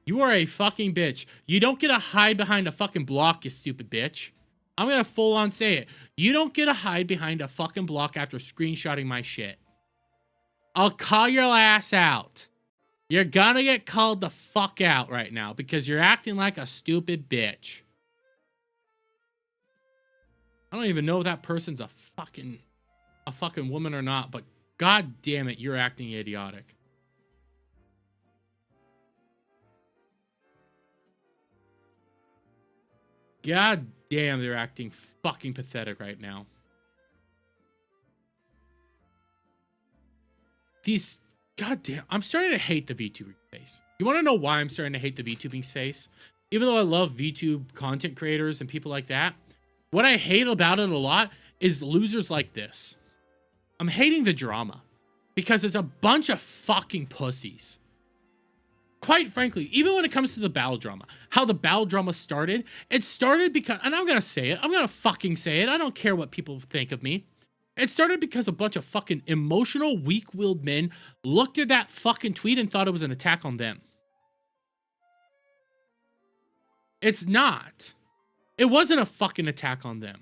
A: You are a fucking bitch. You don't get to hide behind a fucking block, you stupid bitch. I'm gonna full on say it. You don't get to hide behind a fucking block after screenshotting my shit. I'll call your ass out. You're gonna get called the fuck out right now because you're acting like a stupid bitch. I don't even know if that person's a fucking woman or not, but god damn it, you're acting idiotic. God damn, they're acting fucking pathetic right now. These, god damn, I'm starting to hate the VTuber space. You want to know why I'm starting to hate the VTubing space? Even though I love VTube content creators and people like that, what I hate about it a lot is losers like this. I'm hating the drama because it's a bunch of fucking pussies. Quite frankly, even when it comes to the battle drama, how the battle drama started, it started because, and I'm gonna say it, I'm gonna fucking say it, I don't care what people think of me. It started because a bunch of fucking emotional, weak-willed men looked at that fucking tweet and thought it was an attack on them. It's not. It wasn't a fucking attack on them.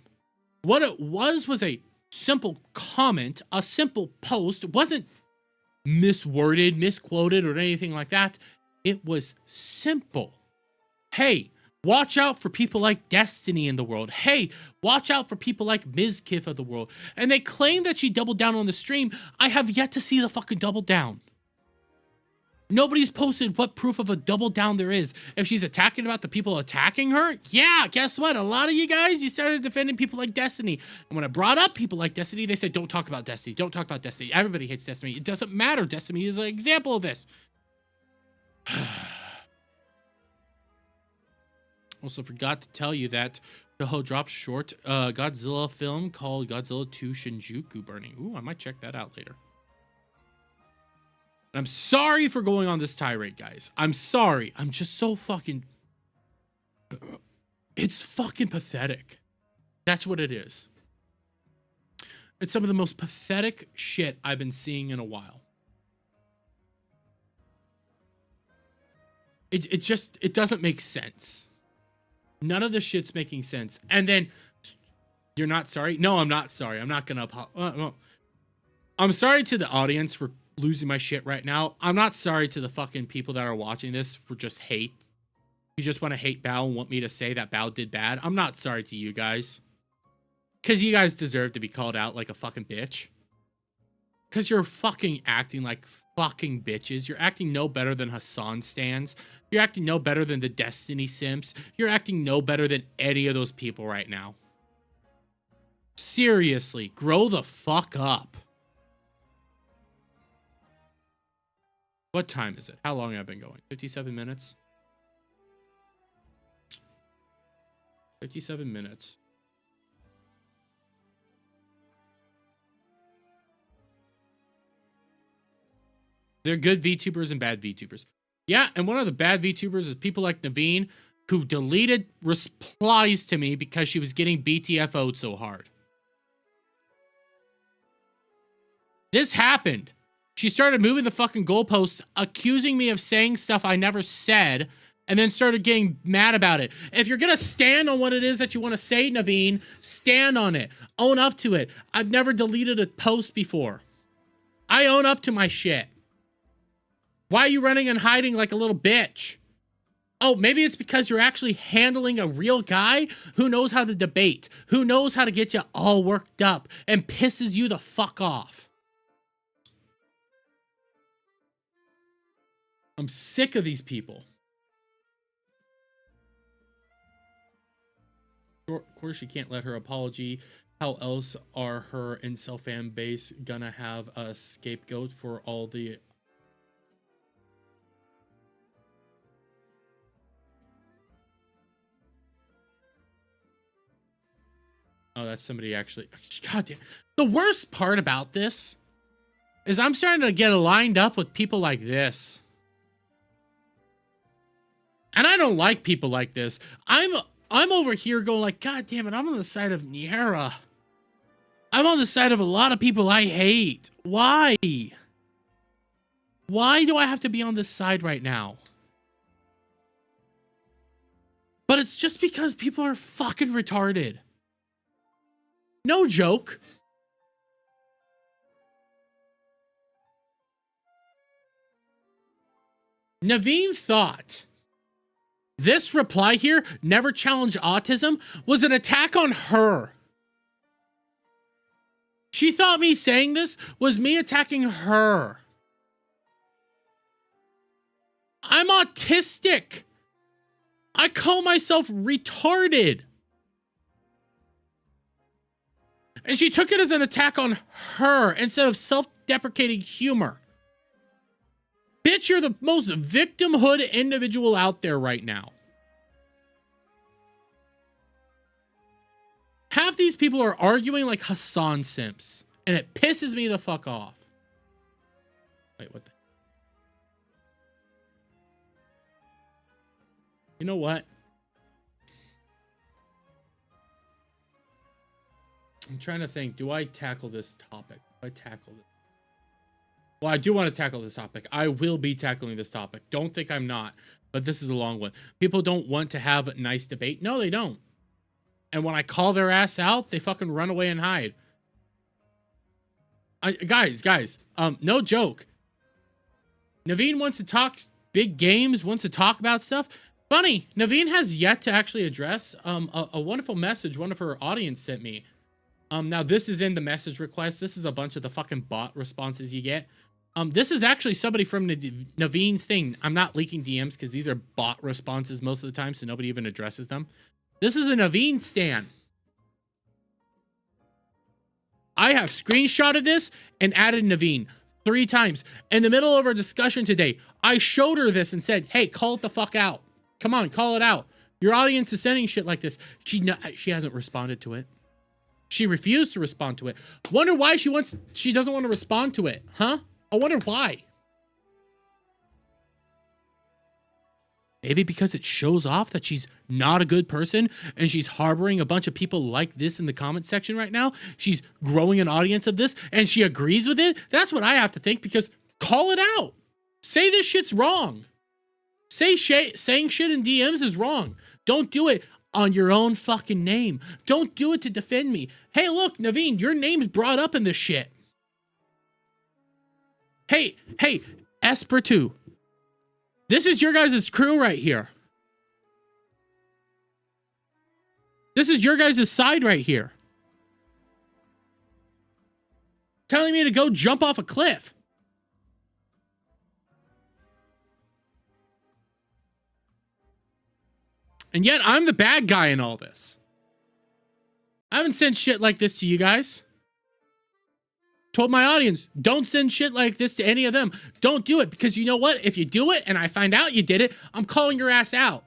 A: What it was a simple comment, a simple post. It wasn't misworded, misquoted, or anything like that. It was simple. Hey, watch out for people like Destiny in the world. Hey, watch out for people like Mizkif of the world. And they claim that she doubled down on the stream. I have yet to see the fucking double down. Nobody's posted what proof of a double down there is. If she's attacking about the people attacking her, yeah, guess what? A lot of you guys, you started defending people like Destiny. And when I brought up people like Destiny, they said, don't talk about Destiny. Don't talk about Destiny. Everybody hates Destiny. It doesn't matter. Destiny is an example of this. Also forgot to tell you that Toho dropped short Godzilla film called Godzilla 2 Shinjuku Burning. Ooh, I might check that out later. And I'm sorry for going on this tirade, guys. I'm sorry. I'm just so fucking... It's fucking pathetic. That's what it is. It's some of the most pathetic shit I've been seeing in a while. It doesn't make sense. None of the shit's making sense. And then, you're not sorry? No, I'm not sorry. I'm not gonna I'm sorry to the audience for losing my shit right now. I'm not sorry to the fucking people that are watching this for just hate. You just want to hate Bao and want me to say that Bao did bad. I'm not sorry to you guys. Because you guys deserve to be called out like a fucking bitch. Because you're fucking acting like fucking bitches. You're acting no better than Hassan stands. You're acting no better than the Destiny simps. You're acting no better than any of those people right now. Seriously, grow the fuck up. What time is it? How long have I been going? 57 minutes? 57 minutes. They're good VTubers and bad VTubers. Yeah, and one of the bad VTubers is people like Naveen, who deleted replies to me because she was getting BTFO'd so hard. This happened. She started moving the fucking goalposts, accusing me of saying stuff I never said, and then started getting mad about it. If you're gonna stand on what it is that you want to say, Naveen, stand on it. Own up to it. I've never deleted a post before. I own up to my shit. Why are you running and hiding like a little bitch? Oh, maybe it's because you're actually handling a real guy who knows how to debate, who knows how to get you all worked up and pisses you the fuck off. I'm sick of these people. Of course, she can't let her apology. How else are her incel fan base gonna have a scapegoat for all the... Oh, that's somebody actually... God damn. The worst part about this is I'm starting to get lined up with people like this. And I don't like people like this. I'm over here going like, God damn it, I'm on the side of Niera. I'm on the side of a lot of people I hate. Why? Why do I have to be on this side right now? But it's just because people are fucking retarded. No joke. Naveen thought this reply here, never challenge autism, was an attack on her. She thought me saying this was me attacking her. I'm autistic. I call myself retarded. And she took it as an attack on her instead of self-deprecating humor. Bitch, you're the most victimhood individual out there right now. Half these people are arguing like Hassan simps, and it pisses me the fuck off. Wait, what the? You know what? I'm trying to think. Do I tackle this topic? Do I tackle this? Well, I do want to tackle this topic. I will be tackling this topic. Don't think I'm not, but this is a long one. People don't want to have a nice debate. No, they don't. And when I call their ass out, they fucking run away and hide. Guys, no joke. Naveen wants to talk big games, wants to talk about stuff. Funny, Naveen has yet to actually address a wonderful message one of her audience sent me. Now this is in the message request. This is a bunch of the fucking bot responses you get. This is actually somebody from Naveen's thing. I'm not leaking DMs because these are bot responses most of the time, so nobody even addresses them. This is a Naveen stan. I have screenshotted this and added Naveen 3 times. In the middle of our discussion today, I showed her this and said, hey, call it the fuck out. Come on, call it out. Your audience is sending shit like this. She hasn't responded to it. She refused to respond to it. Wonder why she doesn't want to respond to it, huh? I wonder why. Maybe because it shows off that she's not a good person and she's harboring a bunch of people like this in the comment section right now. She's growing an audience of this and she agrees with it. That's what I have to think, because call it out. Say this shit's wrong. Saying shit in DMs is wrong. Don't do it on your own fucking name. Don't do it to defend me. Hey, look, Naveen, your name's brought up in this shit. Hey, Esper2. This is your guys' crew right here. This is your guys' side right here. Telling me to go jump off a cliff. And yet I'm the bad guy in all this. I haven't sent shit like this to you guys. Told my audience, don't send shit like this to any of them. Don't do it, because you know what? If you do it and I find out you did it, I'm calling your ass out.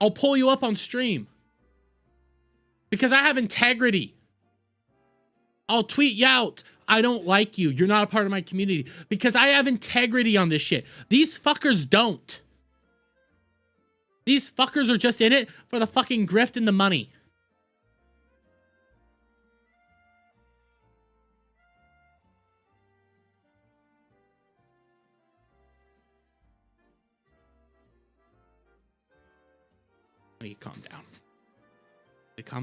A: I'll pull you up on stream. Because I have integrity. I'll tweet you out. I don't like you. You're not a part of my community. Because I have integrity on this shit. These fuckers don't. These fuckers are just in it for the fucking grift and the money. I need to calm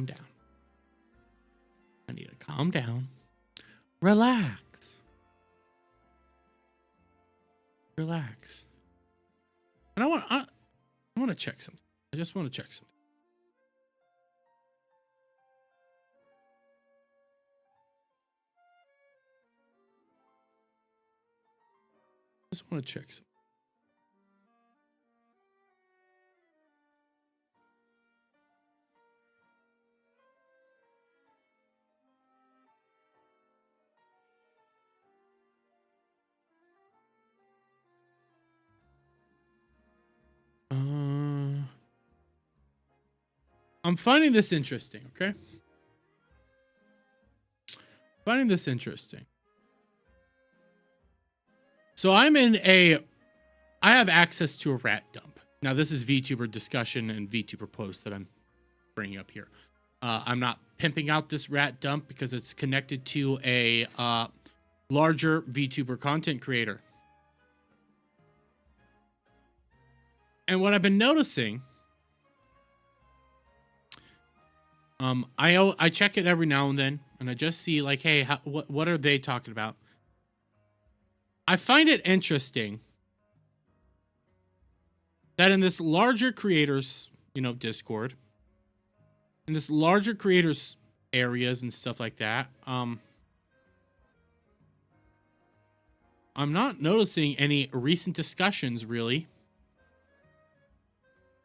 A: down. I need to calm down. Relax. And I want to check something. I just want to check something. I'm finding this interesting, okay? So I have access to a rat dump. Now this is VTuber discussion and VTuber post that I'm bringing up here. I'm not pimping out this rat dump because it's connected to a larger VTuber content creator. And what I've been noticing, I check it every now and then, and I just see like, hey, what are they talking about? I find it interesting that in this larger creators, Discord, in this larger creators areas and stuff like that, I'm not noticing any recent discussions really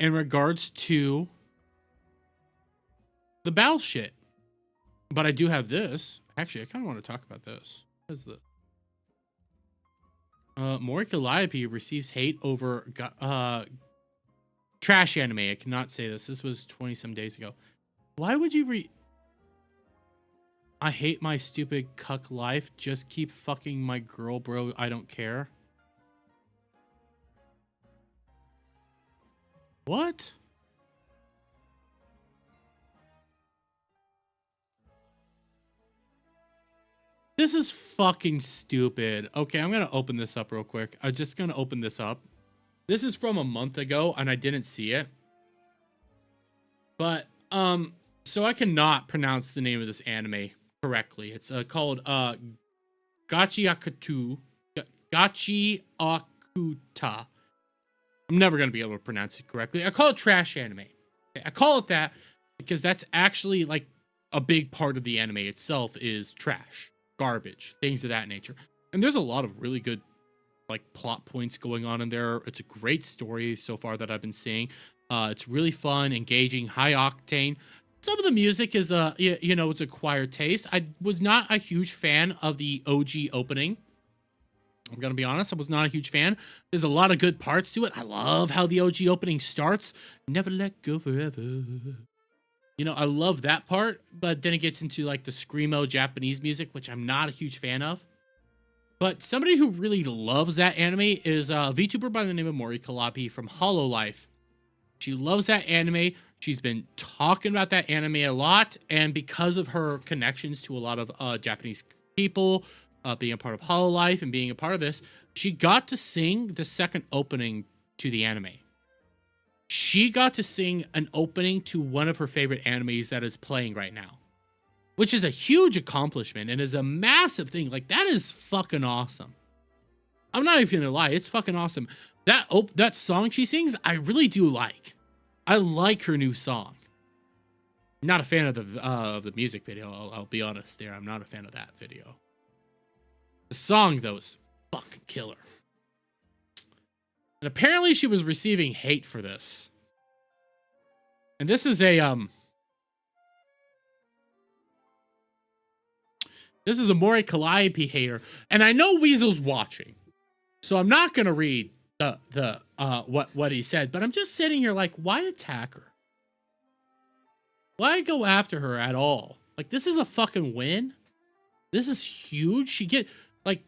A: in regards to the Bal shit. But I do have this. Actually, I kind of want to talk about this. What is this? Mori Calliope receives hate over trash anime. I cannot say this. This was 20-some days ago. Why would you I hate my stupid cuck life. Just keep fucking my girl, bro. I don't care. What? This is fucking stupid. Okay, I'm gonna open this up real quick. I'm just gonna open this up. This is from a month ago, and I didn't see it. But, so I cannot pronounce the name of this anime correctly. It's called, Gachiakuta. I'm never gonna be able to pronounce it correctly. I call it trash anime. Okay, I call it that because that's actually, like, a big part of the anime itself is trash. Garbage, things of that nature. And there's a lot of really good like plot points going on in there. It's a great story so far that I've been seeing. It's really fun, engaging, high octane. Some of the music is it's acquired taste. I was not a huge fan of the OG opening. I'm gonna be honest, I was not a huge fan. There's a lot of good parts to it. I love how the OG opening starts. Never let go forever. I love that part, but then it gets into like the screamo Japanese music, which I'm not a huge fan of. But somebody who really loves that anime is a VTuber by the name of Mori Calliope from Hololive. She loves that anime. She's been talking about that anime a lot, and because of her connections to a lot of Japanese people, being a part of Hololive and being a part of this, she got to sing the second opening to the anime. She got to sing an opening to one of her favorite animes that is playing right now, which is a huge accomplishment and is a massive thing. Like, that is fucking awesome. I'm not even gonna lie, it's fucking awesome. That song she sings, I really do like. I like her new song. Not a fan of the music video. I'll be honest there. I'm not a fan of that video. The song though is fucking killer. And apparently she was receiving hate for this. And this is a Mori Calliope hater. And I know Weasel's watching. So I'm not gonna read what he said, but I'm just sitting here like, why attack her? Why go after her at all? Like, this is a fucking win. This is huge. She get like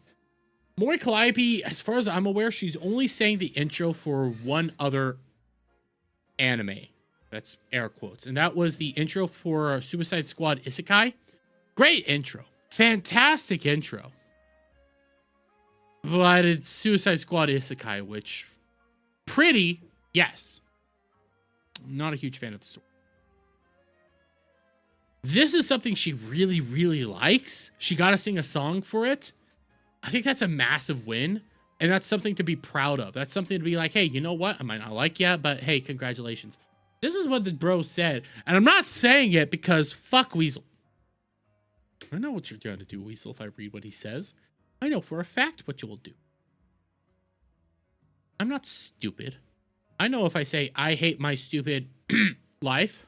A: Mori Calliope, as far as I'm aware, she's only saying the intro for one other anime. That's air quotes. And that was the intro for Suicide Squad Isekai. Great intro. Fantastic intro. But it's Suicide Squad Isekai, which pretty, yes. I'm not a huge fan of the story. This is something she really, really likes. She got to sing a song for it. I think that's a massive win, and that's something to be proud of. That's something to be like, hey, you know what? I might not like you, but hey, congratulations. This is what the bro said, and I'm not saying it because fuck Weasel. I know what you're going to do, Weasel, if I read what he says. I know for a fact what you will do. I'm not stupid. I know if I say, I hate my stupid life,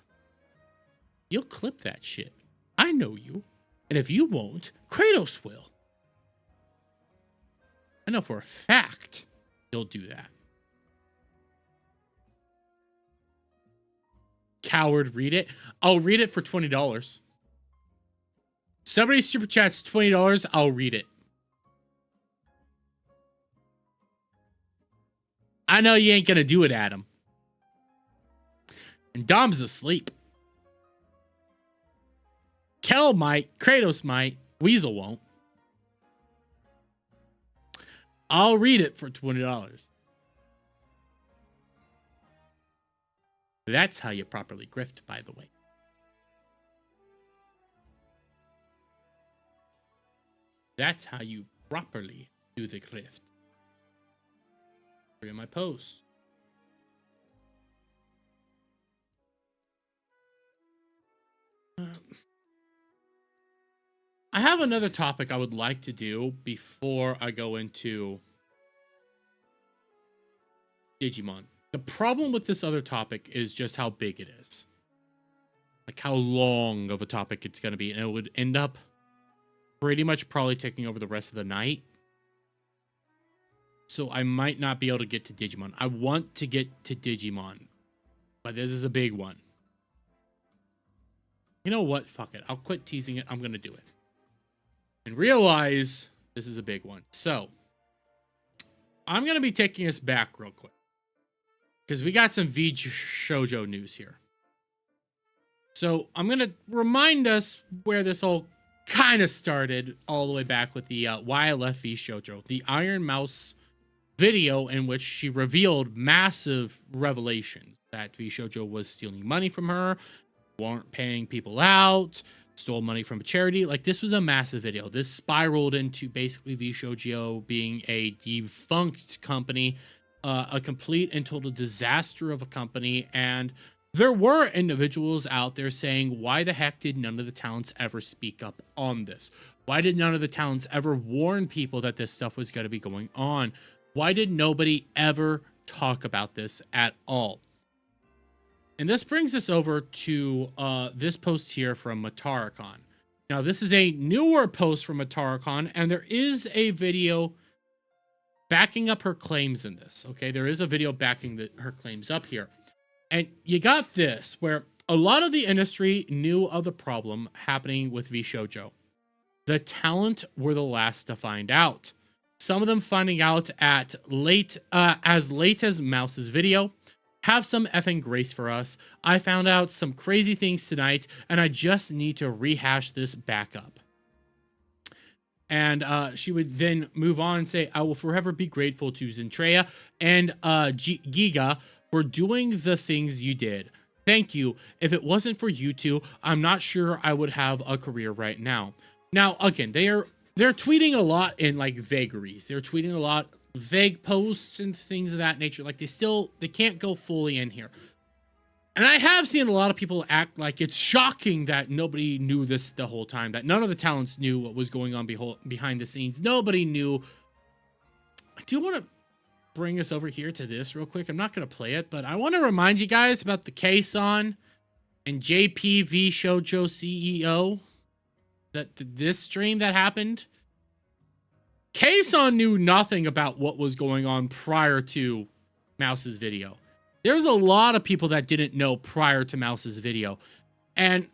A: you'll clip that shit. I know you. And if you won't, Kratos will. I know for a fact you'll do that. Coward, read it. I'll read it for $20. Somebody super chats $20, I'll read it. I know you ain't gonna do it, Adam. And Dom's asleep. Kel might, Kratos might, Weasel won't. I'll read it for $20. That's how you properly grift, by the way. That's how you properly do the grift. Read my post. I have another topic I would like to do before I go into Digimon. The problem with this other topic is just how big it is. Like how long of a topic it's going to be. And it would end up pretty much probably taking over the rest of the night. So I might not be able to get to Digimon. I want to get to Digimon. But this is a big one. You know what? Fuck it. I'll quit teasing it. I'm going to do it. And realize this is a big one. So, I'm going to be taking us back real quick. Because we got some VShojo news here. So, I'm going to remind us where this all kind of started all the way back with the Why I Left VShojo. The Iron Mouse video in which she revealed massive revelations. That VShojo was stealing money from her, weren't paying people out, stole money from a charity. Like, this was a massive video. This spiraled into basically VShojo being a defunct company, a complete and total disaster of a company. And there were individuals out there saying, why the heck did none of the talents ever speak up on this? Why did none of the talents ever warn people that this stuff was going to be going on? Why did nobody ever talk about this at all? And this brings us over to this post here from Matara-con. Now, this is a newer post from Matara-con, and there is a video backing up her claims in this, okay? There is a video backing her claims up here. And you got this, where a lot of the industry knew of the problem happening with VShojo. The talent were the last to find out. Some of them finding out at as late as Mouse's video. Have some effing grace for us. I found out some crazy things tonight, and I just need to rehash this back up. And she would then move on and say, I will forever be grateful to Zentreya and Giga for doing the things you did. Thank you. If it wasn't for you two, I'm not sure I would have a career right now. Now, again, they're tweeting a lot in like vagaries. They're tweeting a lot vague posts and things of that nature. Like they can't go fully in here. And I have seen a lot of people act like it's shocking that nobody knew this the whole time, that none of the talents knew what was going on behind the scenes. Nobody knew. I do want to bring us over here to this real quick. I'm not going to play it, but I want to remind you guys about the Kason and JP VShojo CEO, that this stream that happened. Kason knew nothing about what was going on prior to Mouse's video. There's a lot of people that didn't know prior to Mouse's video. And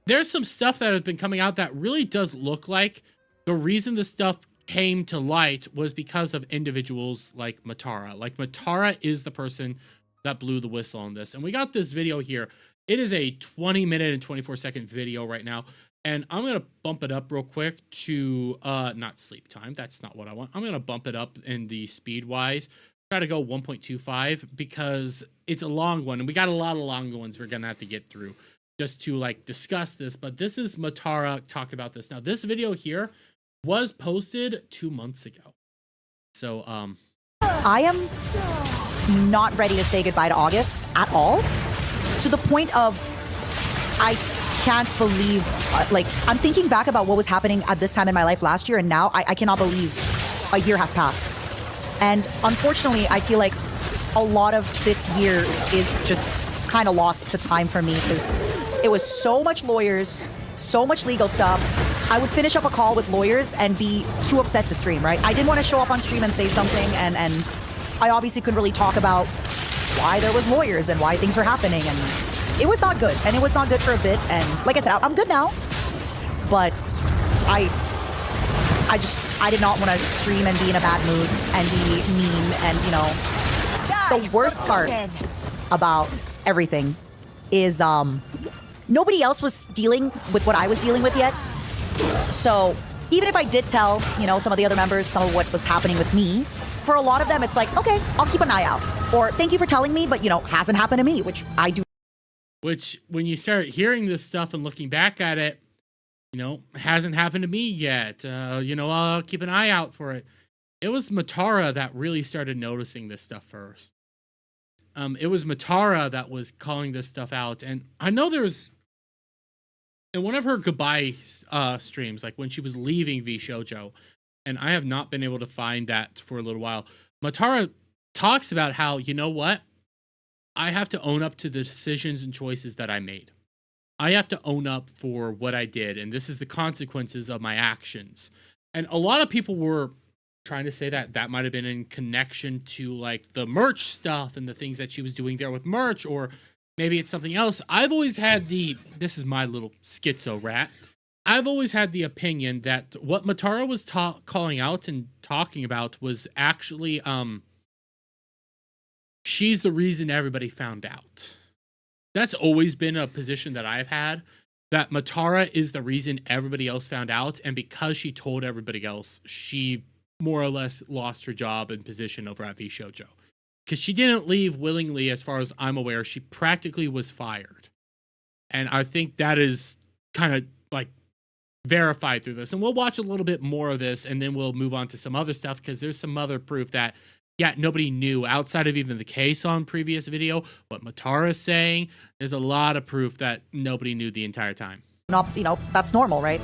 A: there's some stuff that has been coming out that really does look like the reason this stuff came to light was because of individuals like Matara. Like, Matara is the person that blew the whistle on this. And we got this video here. It is a 20-minute and 24-second video right now. And I'm going to bump it up real quick to, not sleep time. That's not what I want. I'm going to bump it up in the speed-wise. Try to go 1.25 because it's a long one. And we got a lot of long ones we're going to have to get through just to, like, discuss this. But this is Matara talking about this. Now, this video here was posted 2 months ago. So,
C: I am not ready to say goodbye to August at all. To the point of, I can't believe, like, I'm thinking back about what was happening at this time in my life last year, and now I cannot believe a year has passed. And unfortunately, I feel like a lot of this year is just kind of lost to time for me because it was so much lawyers, so much legal stuff. I would finish up a call with lawyers and be too upset to stream, right? I didn't want to show up on stream and say something, and I obviously couldn't really talk about why there was lawyers and why things were happening, and it was not good. And it was not good for a bit, and like I said, I'm good now, but I did not want to stream and be in a bad mood and be mean, and, you know, the worst part about everything is, nobody else was dealing with what I was dealing with yet. So even if I did tell, you know, some of the other members some of what was happening with me, for a lot of them, it's like, okay, I'll keep an eye out. Or thank you for telling me, but, you know, hasn't happened to me, which I do.
A: Which, when you start hearing this stuff and looking back at it, you know, hasn't happened to me yet. You know, I'll keep an eye out for it. It was Matara that really started noticing this stuff first. It was Matara that was calling this stuff out. And I know there was, in one of her goodbye streams, like when she was leaving VShojo, and I have not been able to find that for a little while, Matara talks about how, you know what? I have to own up to the decisions and choices that I made. I have to own up for what I did, and this is the consequences of my actions. And a lot of people were trying to say that that might have been in connection to like the merch stuff and the things that she was doing there with merch, or maybe it's something else. I've always had this is my little schizo rat. I've always had the opinion that what Matara was calling out and talking about was actually, she's the reason everybody found out. That's always been a position that I've had, that Matara is the reason everybody else found out, and because she told everybody else, she more or less lost her job and position over at VShojo. Because she didn't leave willingly, as far as I'm aware. She practically was fired. And I think that is kind of like verified through this. And we'll watch a little bit more of this, and then we'll move on to some other stuff, because there's some other proof that, yeah, nobody knew outside of even the case on previous video, what Matara is saying. There's a lot of proof that nobody knew the entire time.
C: Not, you know, that's normal, right?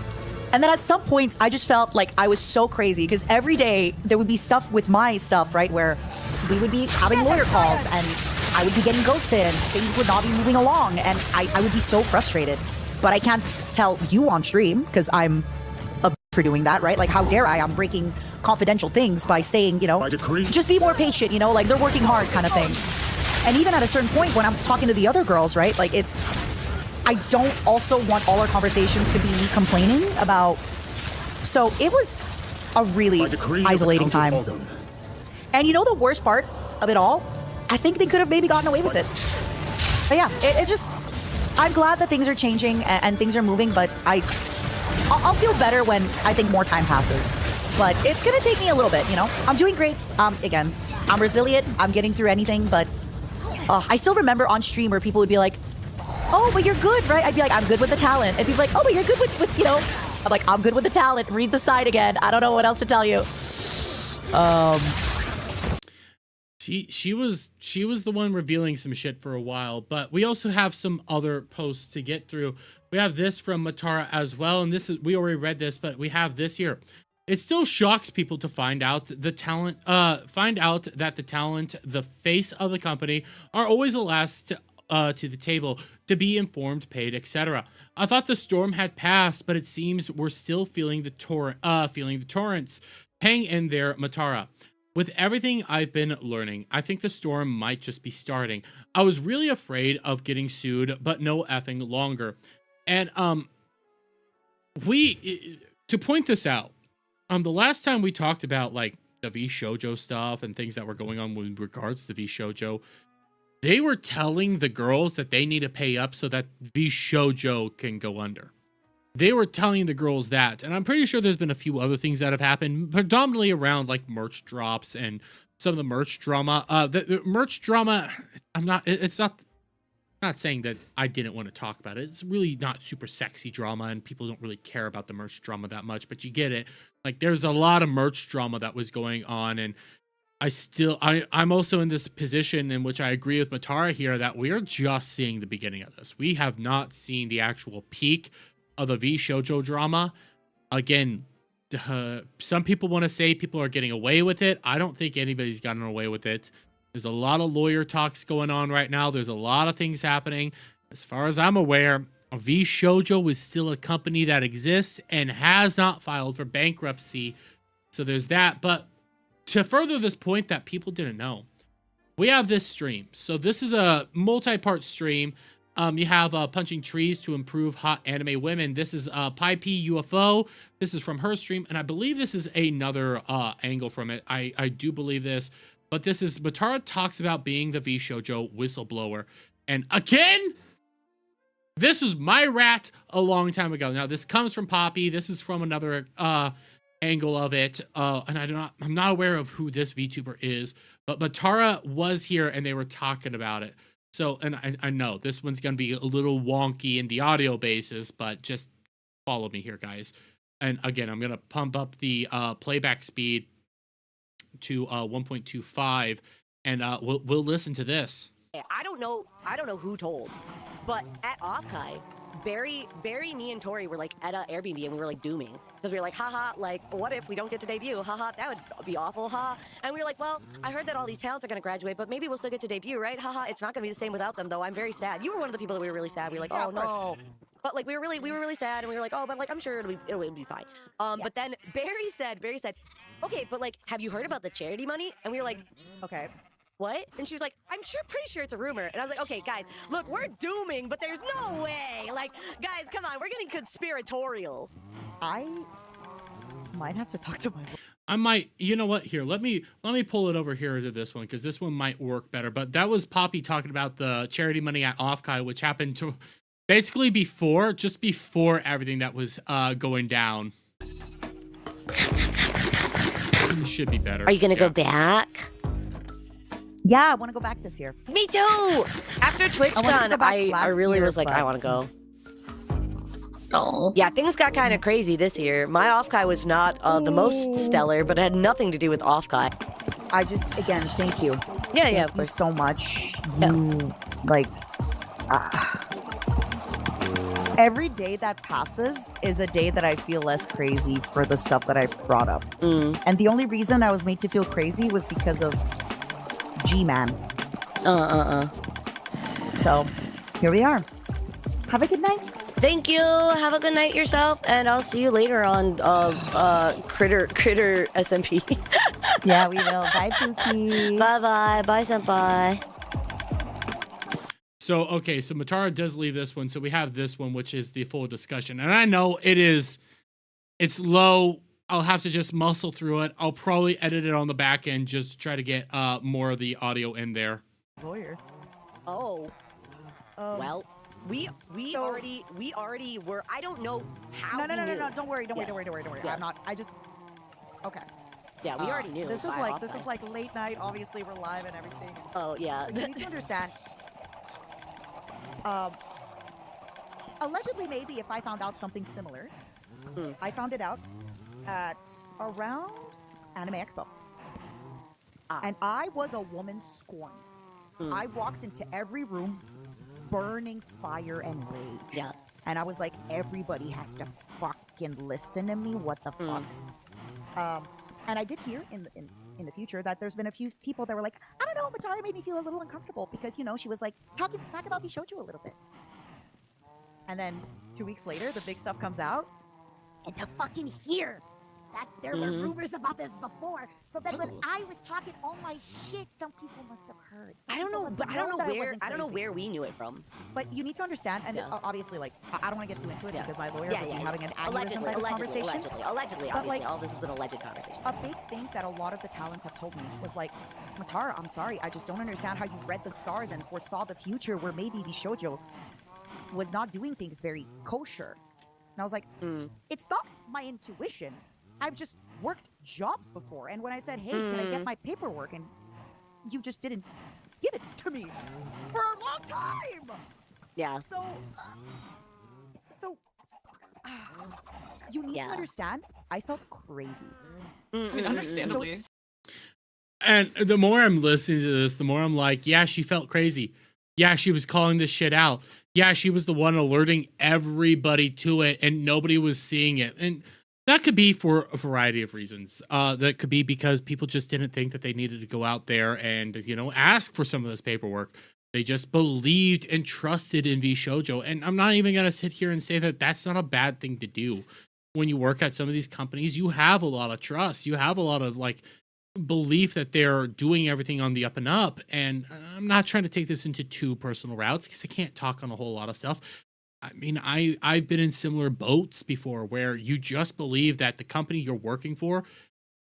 C: And then at some points, I just felt like I was so crazy, because every day there would be stuff with my stuff, right, where we would be having lawyer calls and I would be getting ghosted and things would not be moving along, and I would be so frustrated. But I can't tell you on stream, because I'm a for doing that, right? Like, how dare I? I'm breaking confidential things by saying, you know, just be more patient, you know, like they're working hard kind of thing. And even at a certain point when I'm talking to the other girls, right, like I don't also want all our conversations to be me complaining about. So it was a really isolating time. And you know the worst part of it all? I think they could have maybe gotten away with it. But yeah, it's just, I'm glad that things are changing and things are moving, but I'll feel better when I think more time passes. But it's gonna take me a little bit, you know? I'm doing great. Again, I'm resilient. I'm getting through anything, but I still remember on stream where people would be like, oh, but you're good, right? I'd be like, I'm good with the talent. And people like, oh, but you're good with, you know? I'm like, I'm good with the talent. Read the side again. I don't know what else to tell you.
A: She was the one revealing some shit for a while, but we also have some other posts to get through. We have this from Matara as well, and this is, we already read this, but we have this here. It still shocks people to find out that the talent, the face of the company, are always the last to the table to be informed, paid, etc. I thought the storm had passed, but it seems we're still feeling the torrents hang in there, Matara. With everything I've been learning, I think the storm might just be starting. I was really afraid of getting sued, but no effing longer. And to point this out, the last time we talked about like the VShojo stuff and things that were going on with regards to VShojo, they were telling the girls that they need to pay up so that VShojo can go under. They were telling the girls that, and I'm pretty sure there's been a few other things that have happened, predominantly around like merch drops and some of the merch drama. The merch drama, I'm not saying that I didn't want to talk about it. It's really not super sexy drama, and people don't really care about the merch drama that much, but you get it. Like, there's a lot of merch drama that was going on, and I'm also in this position in which I agree with Matara here that we're just seeing the beginning of this. We have not seen the actual peak of the VShojo drama. Again, some people want to say people are getting away with it. I don't think anybody's gotten away with it. There's a lot of lawyer talks going on right now. There's a lot of things happening. As far as I'm aware, VShojo is still a company that exists and has not filed for bankruptcy. So there's that. But to further this point that people didn't know, we have this stream. So this is a multi-part stream. You have Punching Trees to Improve Hot Anime Women. This is Pi-P UFO. This is from her stream, and I believe this is another angle from it. I do believe this, but this is Matara talks about being the VShojo whistleblower. And again, This was my rat a long time ago. Now this comes from Poppy. This is from another angle of it. And I'm not aware of who this VTuber is, but Matara was here and they were talking about it. So, and I know this one's gonna be a little wonky in the audio basis, but just follow me here, guys. And again, I'm gonna pump up the playback speed to 1.25, and we'll listen to this.
D: I don't know who told, but at Offkai, Barry, me, and Tori were like at a Airbnb and we were like dooming because we were like, haha, like what if we don't get to debut? Haha, that would be awful, haha. And we were like, well, I heard that all these talents are gonna graduate, but maybe we'll still get to debut, right? Haha, it's not gonna be the same without them, though. I'm very sad. You were one of the people that we were really sad. We were like, oh no. But like we were really sad, and we were like, oh, but like I'm sure it'll be fine. But then Barry said, okay, but like, have you heard about the charity money? And we were like,
C: Okay.
D: what? And she was like, pretty sure it's a rumor. And I was like, okay, guys, look, we're dooming, but there's no way. Like, guys, come on, we're getting conspiratorial.
C: I might have to talk to my.
A: I might, you know what? Here, let me pull it over here to this one because this one might work better. But that was Poppy talking about the charity money at Offkai, which happened to basically just before everything that was going down. It should be better.
D: Are you gonna go back?
C: Yeah, I want to go back this year.
D: Me too. After TwitchCon, I really was like, I want to go.
B: Oh.
D: Yeah, things got kind of crazy this year. My Offkai was not the most stellar, but it had nothing to do with Offkai.
C: I just, again, thank you.
D: Yeah, of
C: Thank you
D: course.
C: so much.
D: Yeah.
C: You, like, every day that passes is a day that I feel less crazy for the stuff that I brought up. And the only reason I was made to feel crazy was because of G-Man. So, here we are. Have a good night.
D: Thank you. Have a good night yourself, and I'll see you later on Critter SMP.
C: Yeah, we will. Bye, Pookie.
D: Bye, senpai.
A: So, okay, so Matara does leave this one. So we have this one, which is the full discussion. And I know it's low. I'll have to just muscle through it. I'll probably edit it on the back end, just try to get more of the audio in there.
C: Lawyer.
D: Oh. Well, we already were. I don't know how.
C: No.
D: we knew.
C: Don't worry.
D: Yeah.
C: I'm not. I just. Okay.
D: Yeah, we already knew.
C: This is like late night. Obviously, we're live and everything.
D: Oh yeah.
C: So you need to understand. Allegedly, maybe if I found out something similar, I found it out at around Anime Expo, and I was a woman scorned. I walked into every room, burning fire and rage.
D: Yeah.
C: And I was like, everybody has to fucking listen to me. What the fuck? And I did hear in the future that there's been a few people that were like, I don't know, Matara made me feel a little uncomfortable because, you know, she was like talking smack about VShojo a little bit. And then 2 weeks later, the big stuff comes out.
E: And to fucking hear that there were rumors about this before, so that when I was talking all my shit, some people must have heard.
D: I don't know where we knew it from.
C: But you need to understand, and obviously, like, I don't want to get too into it because my lawyer would be having an aneurysm
D: Allegedly,
C: by this conversation.
D: Allegedly,
C: But,
D: obviously,
C: like,
D: all this is an alleged conversation.
C: A big thing that a lot of the talents have told me was like, Matara, I'm sorry, I just don't understand how you read the stars and foresaw the future where maybe VShojo was not doing things very kosher. And I was like, it's not my intuition. I've just worked jobs before. And when I said, hey, can I get my paperwork? And you just didn't give it to me for a long time.
D: Yeah.
C: So you need to understand, I felt crazy.
F: I mean, understandably.
A: And the more I'm listening to this, the more I'm like, yeah, she felt crazy. Yeah, she was calling this shit out. Yeah, she was the one alerting everybody to it and nobody was seeing it. And that could be for a variety of reasons. That could be because people just didn't think that they needed to go out there and, you know, ask for some of this paperwork. They just believed and trusted in VShojo. And I'm not even going to sit here and say that that's not a bad thing to do. When you work at some of these companies, you have a lot of trust. You have a lot of, like, belief that they're doing everything on the up and up. And I'm not trying to take this into too personal routes because I can't talk on a whole lot of stuff. I mean, I've been in similar boats before where you just believe that the company you're working for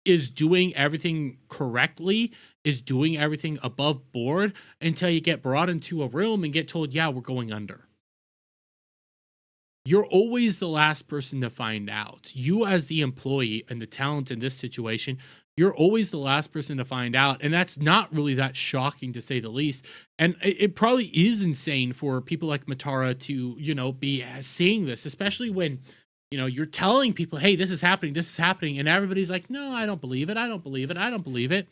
A: is doing everything correctly, is doing everything above board until you get brought into a room and get told, yeah, we're going under. you're always the last person to find out. You as the employee and the talent in this situation, you're always the last person to find out. And that's not really that shocking, to say the least. And it probably is insane for people like Matara to, you know, be seeing this, especially when, you know, you're telling people, hey, this is happening. And everybody's like, no, I don't believe it. I don't believe it. I don't believe it.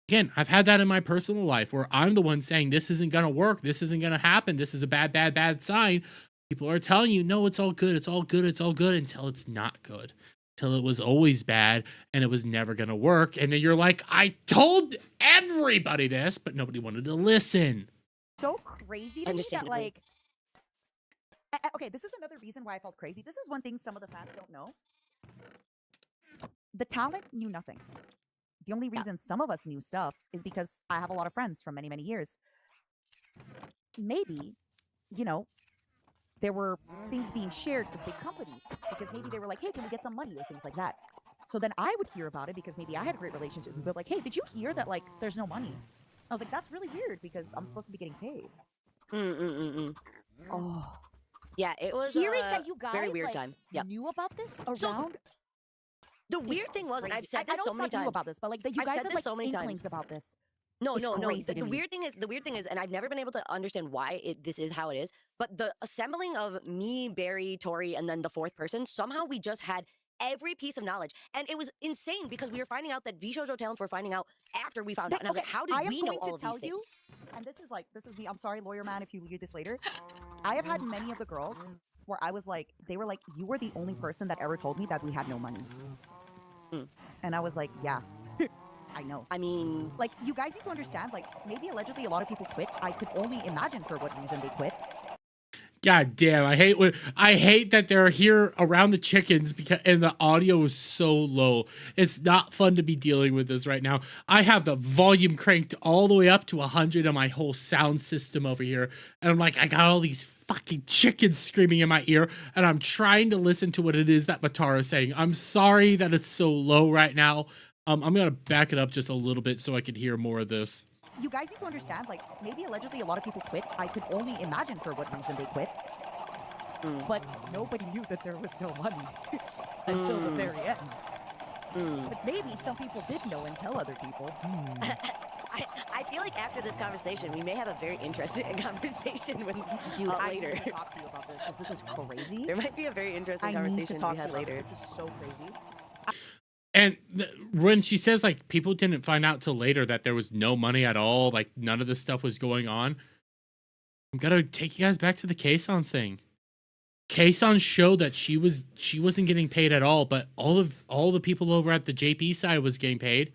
A: Again, I've had that in my personal life where I'm the one saying this isn't going to work. This isn't going to happen. This is a bad sign. People are telling you, no, it's all good. It's all good. It's all good, until it's not good. Until it was always bad and it was never going to work. And then you're like, I told everybody this, but nobody wanted to listen.
C: So crazy to me that,
D: Understandably.
C: like, okay, this is another reason why I felt crazy. This is one thing some of the fans don't know. The talent knew nothing. The only reason some of us knew stuff is because I have a lot of friends from many, many years. Maybe, you know, there were things being shared to big companies because maybe they were like, hey, can we get some money or things like that. So then I would hear about it because maybe I had great relationships with people like, hey, did you hear that, like, there's no money? I was like, that's really weird because I'm supposed to be getting paid. Oh.
D: Yeah, it was
E: Hearing that you guys
D: very weird
E: like,
D: time. Yep.
E: knew about this around.
D: So, the weird thing was, and I've said this so many
C: I know
D: times.
C: about this, but like that you
D: I've
C: guys
D: said
C: had
D: this
C: like
D: so many
C: inklings
D: times.
C: about this.
D: No,
C: It's
D: no, no.
C: crazy to
D: The
C: me.
D: weird thing is, and I've never been able to understand why this is how it is. But the assembling of me, Barry, Tori, and then the fourth person, somehow we just had every piece of knowledge, and it was insane because we were finding out that VShojo talents were finding out after we found out, and I was like, how did we know all of these things?
C: And this is me. I'm sorry, lawyer man, if you read this later. I have had many of the girls where I was like, they were like, you were the only person that ever told me that we had no money. And I was like, yeah. I know.
D: I mean,
C: Like, you guys need to understand, like, maybe allegedly a lot of people quit. I could only imagine for what reason they quit.
A: God damn, I hate that they're here around the chickens because and the audio is so low. It's not fun to be dealing with this right now. I have the volume cranked all the way up to 100 on my whole sound system over here, and I'm like, I got all these fucking chickens screaming in my ear, and I'm trying to listen to what it is that Matara is saying. I'm sorry that it's so low right now. I'm gonna back it up just a little bit so I can hear more of this.
C: You guys need to understand, like, maybe allegedly a lot of people quit. I could only imagine for what reason they quit. But nobody knew that there was no money until the very end. But maybe some people did know and tell other people.
D: I feel like after this conversation, we may have a very interesting conversation with
C: Dude, I
D: later.
C: need to talk to you about this because this is crazy.
D: There might be a very interesting
C: I need
D: conversation
C: to talk
D: we had
C: to you about
D: later.
C: this. This is so crazy.
A: And when she says, like, people didn't find out till later that there was no money at all, like, none of this stuff was going on, I'm gonna take you guys back to the Kason thing. Kason showed that she wasn't getting paid at all, but all the people over at the JP side was getting paid.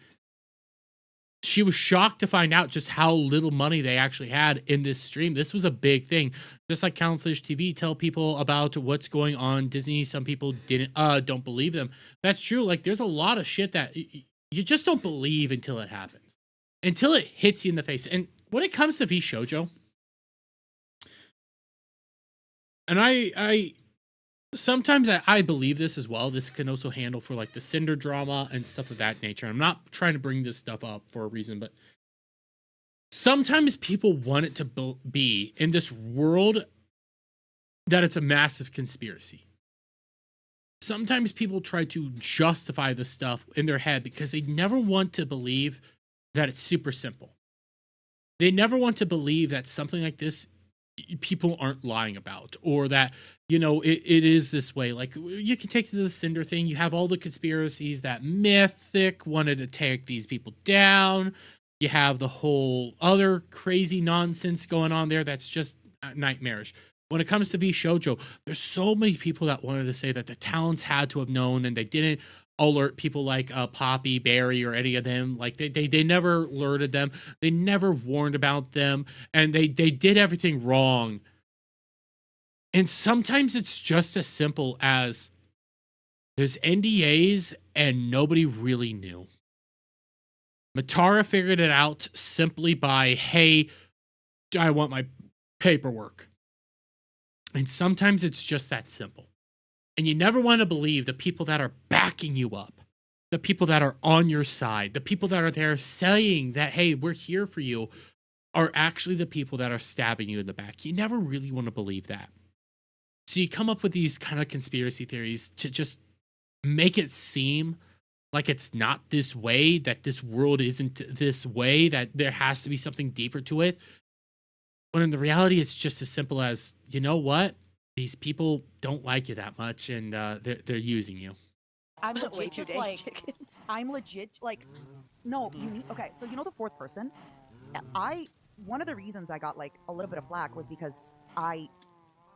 A: She was shocked to find out just how little money they actually had in this stream. This was a big thing. Just like Clownfish TV tell people about what's going on Disney, some people don't believe them. That's true. Like, there's a lot of shit that you just don't believe until it happens, until it hits you in the face. And when it comes to VShojo, and I sometimes I believe this as well. This can also handle for like the Cinder drama and stuff of that nature. I'm not trying to bring this stuff up for a reason, but sometimes people want it to be in this world that it's a massive conspiracy. Sometimes people try to justify the stuff in their head because they never want to believe that it's super simple. They never want to believe that something like this people aren't lying about, or that, you know, it is this way. Like, you can take the Cinder thing. You have all the conspiracies that Mythic wanted to take these people down. You have the whole other crazy nonsense going on there that's just nightmarish. When it comes to VShojo, there's so many people that wanted to say that the talents had to have known and they didn't alert people like Poppy, Barry, or any of them. Like, they never alerted them. They never warned about them, and they did everything wrong. And sometimes it's just as simple as there's NDAs and nobody really knew. Matara figured it out simply by, hey, I want my paperwork. And sometimes it's just that simple. And you never want to believe the people that are backing you up, the people that are on your side, the people that are there saying that, hey, we're here for you, are actually the people that are stabbing you in the back. You never really want to believe that. So you come up with these kind of conspiracy theories to just make it seem like it's not this way, that this world isn't this way, that there has to be something deeper to it. When in the reality, it's just as simple as, you know what? These people don't like you that much, and they're using you.
C: I'm
D: Way
C: legit
D: too
C: just
D: dang
C: like,
D: chickens.
C: I'm legit like, no, you need, okay, so you know the fourth person?
D: Yeah.
C: One of the reasons I got like a little bit of flack was because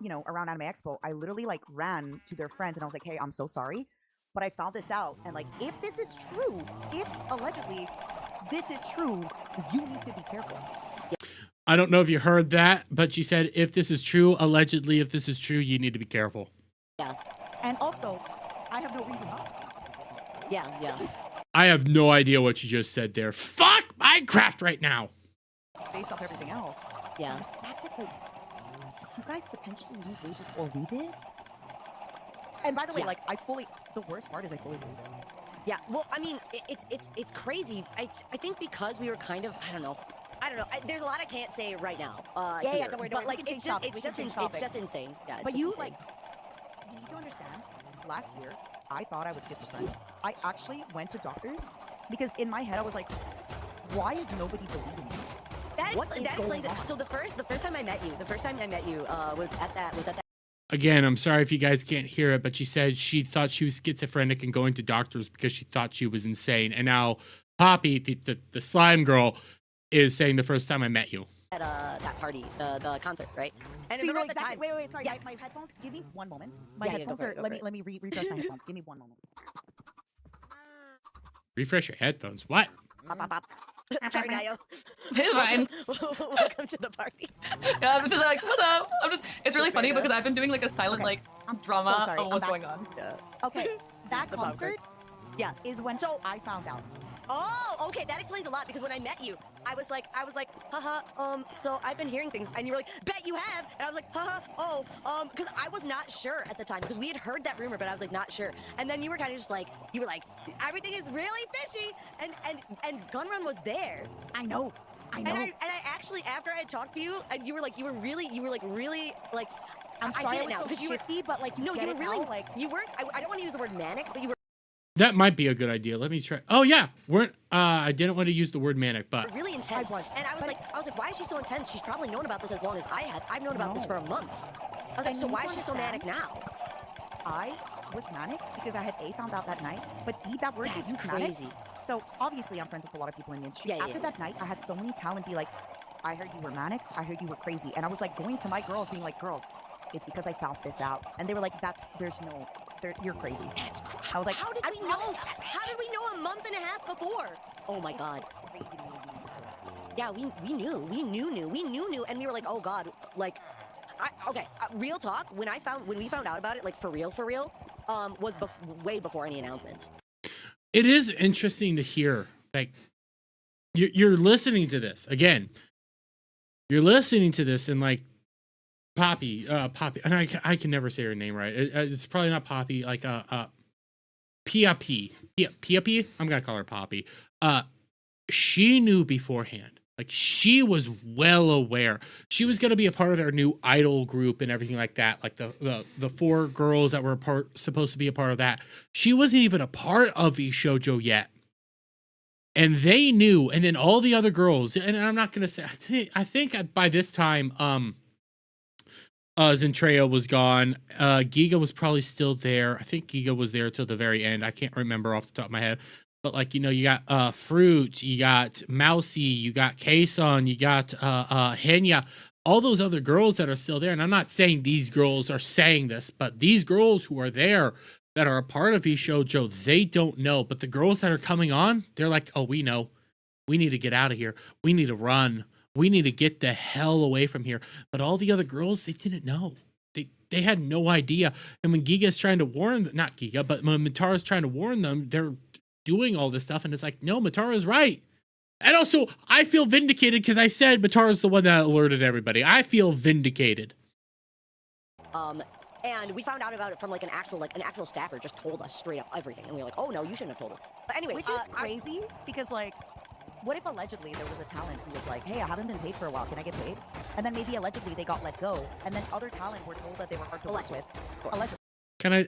C: you know, around Anime Expo, I literally like ran to their friends and I was like, hey, I'm so sorry, but I found this out. And like, if this is true, if allegedly this is true, you need to be careful.
A: I don't know if you heard that, but she said, if this is true, allegedly, if this is true, you need to be careful.
D: Yeah.
C: And also, I have no reason not.
D: Yeah.
A: I have no idea what you just said there. Fuck Minecraft right now.
C: Based off everything else.
D: Yeah.
E: That's like, you guys potentially knew way before we did?
C: And by the way,
D: Yeah.
C: like, the worst part is I fully believe it.
D: Yeah. Well, I mean, it's crazy. I think because we were kind of, I don't know. There's a lot I can't say right now.
E: Yeah,
D: here,
E: don't worry,
D: but
E: we
D: like
E: can change
D: it's just
E: topic, we can change
D: it's
E: topic.
D: just insane. Yeah. It's
C: But
D: just
C: you,
D: insane.
C: like, you need to understand, last year, I thought I was schizophrenic. I actually went to doctors because in my head I was like, why is nobody believing me?
D: That
C: What is
D: explains
C: going
D: it.
C: on?
D: So the first time I met you, was at that.
A: Again, I'm sorry if you guys can't hear it, but she said she thought she was schizophrenic and going to doctors because she thought she was insane. And now Poppy, the slime girl, is saying the first time I met you.
D: At that party, the concert, right? And
C: So you know
D: remember at the
C: exactly,
D: time.
C: wait, sorry,
D: Yes.
C: guys, my headphones, give me one moment. My
D: Yeah, go
C: headphones
D: for
C: are,
D: it, go
C: let
D: for
C: me refresh my headphones, give me one moment.
A: Refresh your headphones. What?
D: Pop, pop, pop. Sorry, Nayo.
F: It's fine.
D: Welcome to the party.
F: Yeah, I'm just like, what's up? It's really funny because I've been doing like a silent
C: Okay.
F: like
C: I'm
F: drama
C: so sorry,
F: of what's
C: I'm back.
F: going on.
D: Yeah.
C: Okay, that
D: The popcorn.
C: concert
D: Yeah.
C: is when
D: So-
C: I found out.
D: Oh, okay, that explains a lot because when I met you, I was like, haha, so I've been hearing things, and you were like, bet you have, and I was like, haha, because I was not sure at the time because we had heard that rumor, but I was like not sure, and then you were kind of just like, everything is really fishy, and Gunrun was there,
C: I know.
D: and I actually after I had talked to you, and you were really like,
C: I'm
D: I
C: sorry
D: get
C: I
D: it
C: was
D: now
C: so
D: because you were.
C: shifty, but like,
D: No,
C: get
D: you were
C: it
D: really
C: now, like,
D: you weren't. I don't want to use the word manic, but you were
A: That might be a good idea. Let me try. Oh yeah, I didn't want to use the word manic, but
D: really intense.
C: I was.
D: And I was like, why is she so intense? She's probably known about this as long as I had. I've known about this for a month. I was like,
C: And
D: so
C: you
D: why is she so manic
C: understand?
D: now?
C: I was manic because I had found out that night, but B, that word
D: That's
C: used manic.
D: crazy.
C: So obviously I'm friends with a lot of people in the industry.
D: Yeah,
C: After that night, I had so many talent be like, I heard you were manic, I heard you were crazy. And I was like going to my girls being like, girls, it's because I found this out. And they were like, you're crazy.
D: That's
C: I was like,
D: how did we know? How did we know a month and a half before? Oh my god. Yeah, we knew, and we were like, oh god, like, real talk. When we found out about it, like for real, was way before any announcements.
A: it is interesting to hear. Like, you're listening to this again. You're listening to this and like Poppy, and I can never say her name right. It's probably not Poppy. Like Pia P. I'm gonna call her Poppy. She knew beforehand. Like she was well aware she was gonna be a part of their new idol group and everything like that. Like the four girls that were supposed to be a part of that. She wasn't even a part of VShojo yet. And they knew, and then all the other girls, and I'm not gonna say. I think by this time, Zentrea was gone. Giga was probably still there. I think Giga was there till the very end. I can't remember off the top of my head. But like, you know, you got Fruit, you got Mousy, you got Kason, you got Henya, all those other girls that are still there. And I'm not saying these girls are saying this, but these girls who are there that are a part of VShojo, they don't know. But the girls that are coming on, they're like, oh, we know. We need to get out of here. We need to run. We need to get the hell away from here. But all the other girls, they didn't know. They had no idea. And when Giga's trying to warn them, not Giga, but when Matara's trying to warn them, they're doing all this stuff. And it's like, no, Matara's right. And also, I feel vindicated because I said Matara's the one that alerted everybody. I feel vindicated.
D: And we found out about it from like an actual staffer just told us straight up everything, and we were like, oh no, you shouldn't have told us. But anyway,
C: Which is crazy because like, what if allegedly there was a talent who was like, hey, I haven't been paid for a while, can I get paid? And then maybe allegedly they got let go, and then other talent were told that they were hard to work with. Allegedly.
A: Can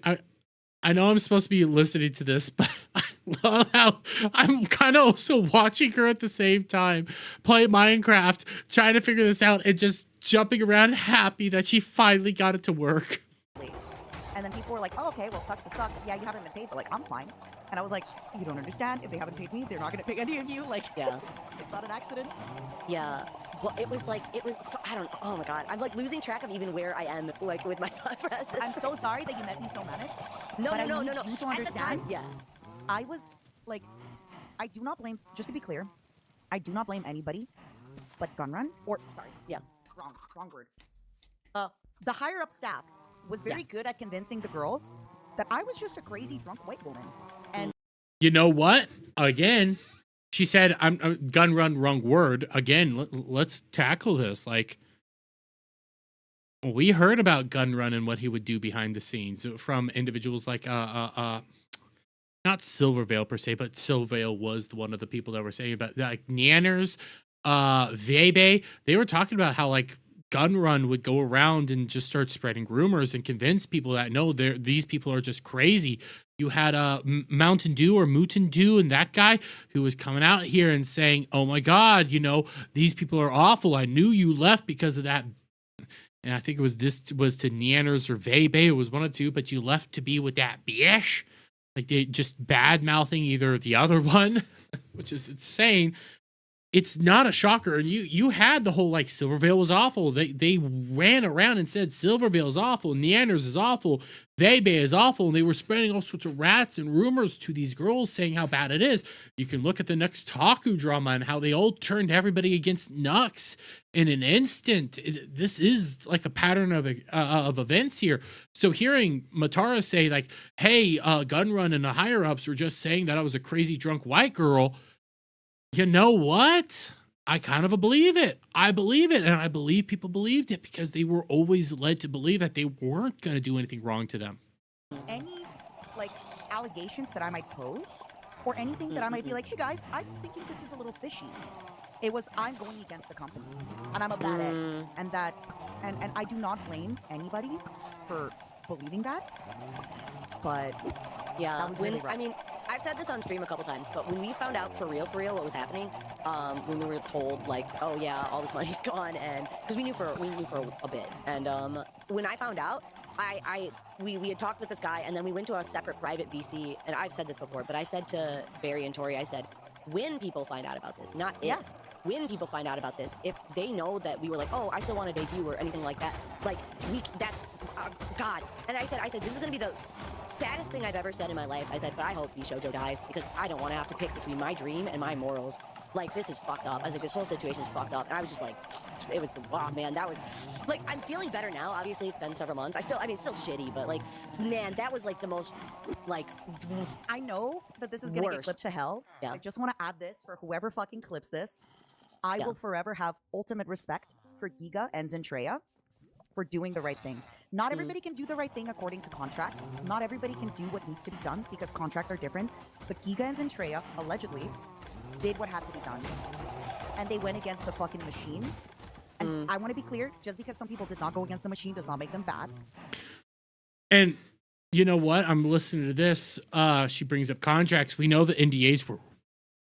A: I know I'm supposed to be listening to this, but I love how I'm kind of also watching her at the same time play Minecraft, trying to figure this out, and just jumping around happy that she finally got it to work.
C: And then people were like, oh, okay, well, sucks to suck. Yeah, you haven't been paid, but like, I'm fine. And I was like, you don't understand. If they haven't paid me, they're not going to pay any of you. Like,
D: Yeah.
C: it's not an accident.
D: Yeah. Well, it was so, I don't know. Oh my God. I'm like losing track of even where I am, like with my thought process.
C: I'm so sorry that you met me so manic.
D: No,
C: but
D: no,
C: I
D: no,
C: need
D: no, no.
C: you to
D: At the time,
C: understand.
D: yeah.
C: I was like, I do not blame, just to be clear, I do not blame anybody but Gunrun, or, sorry,
D: Yeah.
C: wrong word. The higher up staff was very good at convincing the girls that I was just a crazy drunk white woman. And
A: You know what? Again, she said, I'm gun run, wrong word. Again, let's tackle this. Like, we heard about Gun Run and what he would do behind the scenes from individuals like, not Silvervale per se, but Silvervale was one of the people that were saying about, like, Nanners, Vebe. They were talking about how, like, Gun Run would go around and just start spreading rumors and convince people that, no, these people are just crazy. You had Mountain Dew or Mootin Dew, and that guy who was coming out here and saying, oh my God, you know, these people are awful. I knew you left because of that. And I think this was to Neanners or Vebe. It was one of two, but you left to be with that bitch. Like, they just bad mouthing either the other one, which is insane. It's not a shocker. And you had the whole, like, Silvervale was awful. They ran around and said Silvervale is awful, Neanners is awful, Vebe is awful, and they were spreading all sorts of rats and rumors to these girls saying how bad it is. You can look at the next Taku drama and how they all turned everybody against Nux in an instant. This is like a pattern of events here. So hearing Matara say, like, hey, Gun Run and the higher ups were just saying that I was a crazy drunk white girl. You know what? I kind of believe it. I believe it. And I believe people believed it because they were always led to believe that they weren't going to do anything wrong to them.
C: any, like, allegations that I might pose, or anything that I might be like, hey guys, I'm thinking this is a little fishy. It was, I'm going against the company, and I'm a bad egg, and that, and I do not blame anybody for believing that, but
D: Yeah,
C: that was really rough.
D: I mean, I've said this on stream a couple times, but when we found out for real what was happening, when we were told, like, oh yeah, all this money's gone, and because we knew for a bit, and when I found out, we had talked with this guy, and then we went to a separate private VC, and I've said this before, but I said to Barry and Tori, I said, when people find out about this, not if.
C: Yeah.
D: When people find out about this, if they know that we were like, oh, I still want to debut or anything like that, like, that's, God. And I said, this is going to be the saddest thing I've ever said in my life. I said, but I hope VShojo dies because I don't want to have to pick between my dream and my morals. Like, this is fucked up. I was like, this whole situation is fucked up. And I was just like, it was, oh man, that was, like, I'm feeling better now. Obviously, it's been several months. I mean, it's still shitty, but like, man, that was like the most, like,
C: I know that this is going to get
D: Worst.
C: clipped to hell.
D: Yeah.
C: I just want to add this for whoever fucking clips this. I
D: Yeah.
C: will forever have ultimate respect for Giga and Zentreya for doing the right thing. Not everybody can do the right thing according to contracts. Not everybody can do what needs to be done because contracts are different. But Giga and Zentreya, allegedly, did what had to be done. And they went against the fucking machine. And I want to be clear, just because some people did not go against the machine does not make them bad.
A: And you know what? I'm listening to this. She brings up contracts. We know the NDAs were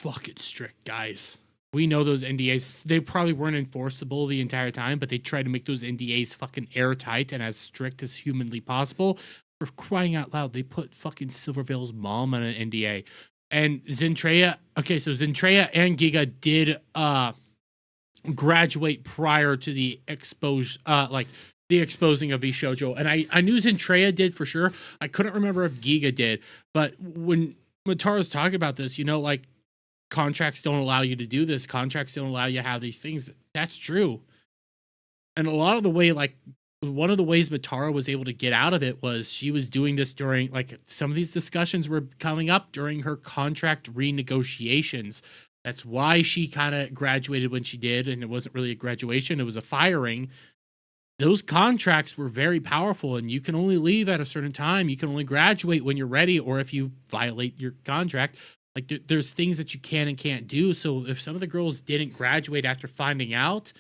A: fucking strict, guys. We know those NDAs, they probably weren't enforceable the entire time, but they tried to make those NDAs fucking airtight and as strict as humanly possible. For crying out loud, they put fucking Silvervale's mom on an NDA. And Zentreya, okay, so Zentreya and Giga did graduate prior to the the exposing of VShojo. And I knew Zentreya did for sure. I couldn't remember if Giga did. But when Matara's talking about this, you know, like, contracts don't allow you to do this. Contracts don't allow you to have these things. That's true. And a lot of the way, like, one of the ways Matara was able to get out of it was she was doing this during, like, some of these discussions were coming up during her contract renegotiations. That's why she kind of graduated when she did, and it wasn't really a graduation, it was a firing. Those contracts were very powerful, and you can only leave at a certain time. You can only graduate when you're ready, or if you violate your contract, Like there's things that you can and can't do. So if some of the girls didn't graduate after finding out,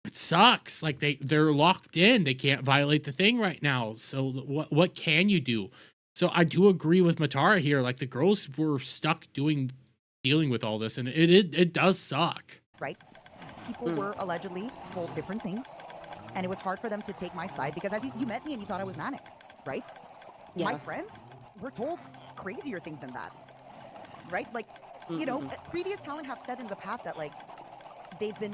A: it sucks. Like they're locked in. They can't violate the thing right now. So what can you do? So I do agree with Matara here. Like the girls were stuck dealing with all this, and it does suck.
C: Right? People were allegedly told different things, and it was hard for them to take my side because as you met me and you thought I was manic, right?
D: Yeah.
C: My friends were told crazier things than that, right? Like, you know, previous talent have said in the past that like they've been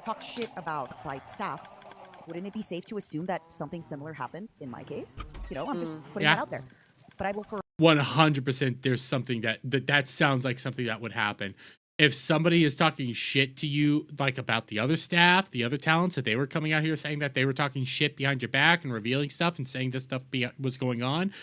C: talked shit about by staff. Wouldn't it be safe to assume that something similar happened in my case? You know, I'm just putting that out there. But I will for
A: 100%. There's something that sounds like something that would happen. If somebody is talking shit to you, like about the other staff, the other talents, that they were coming out here saying that they were talking shit behind your back and revealing stuff and saying this stuff was going on,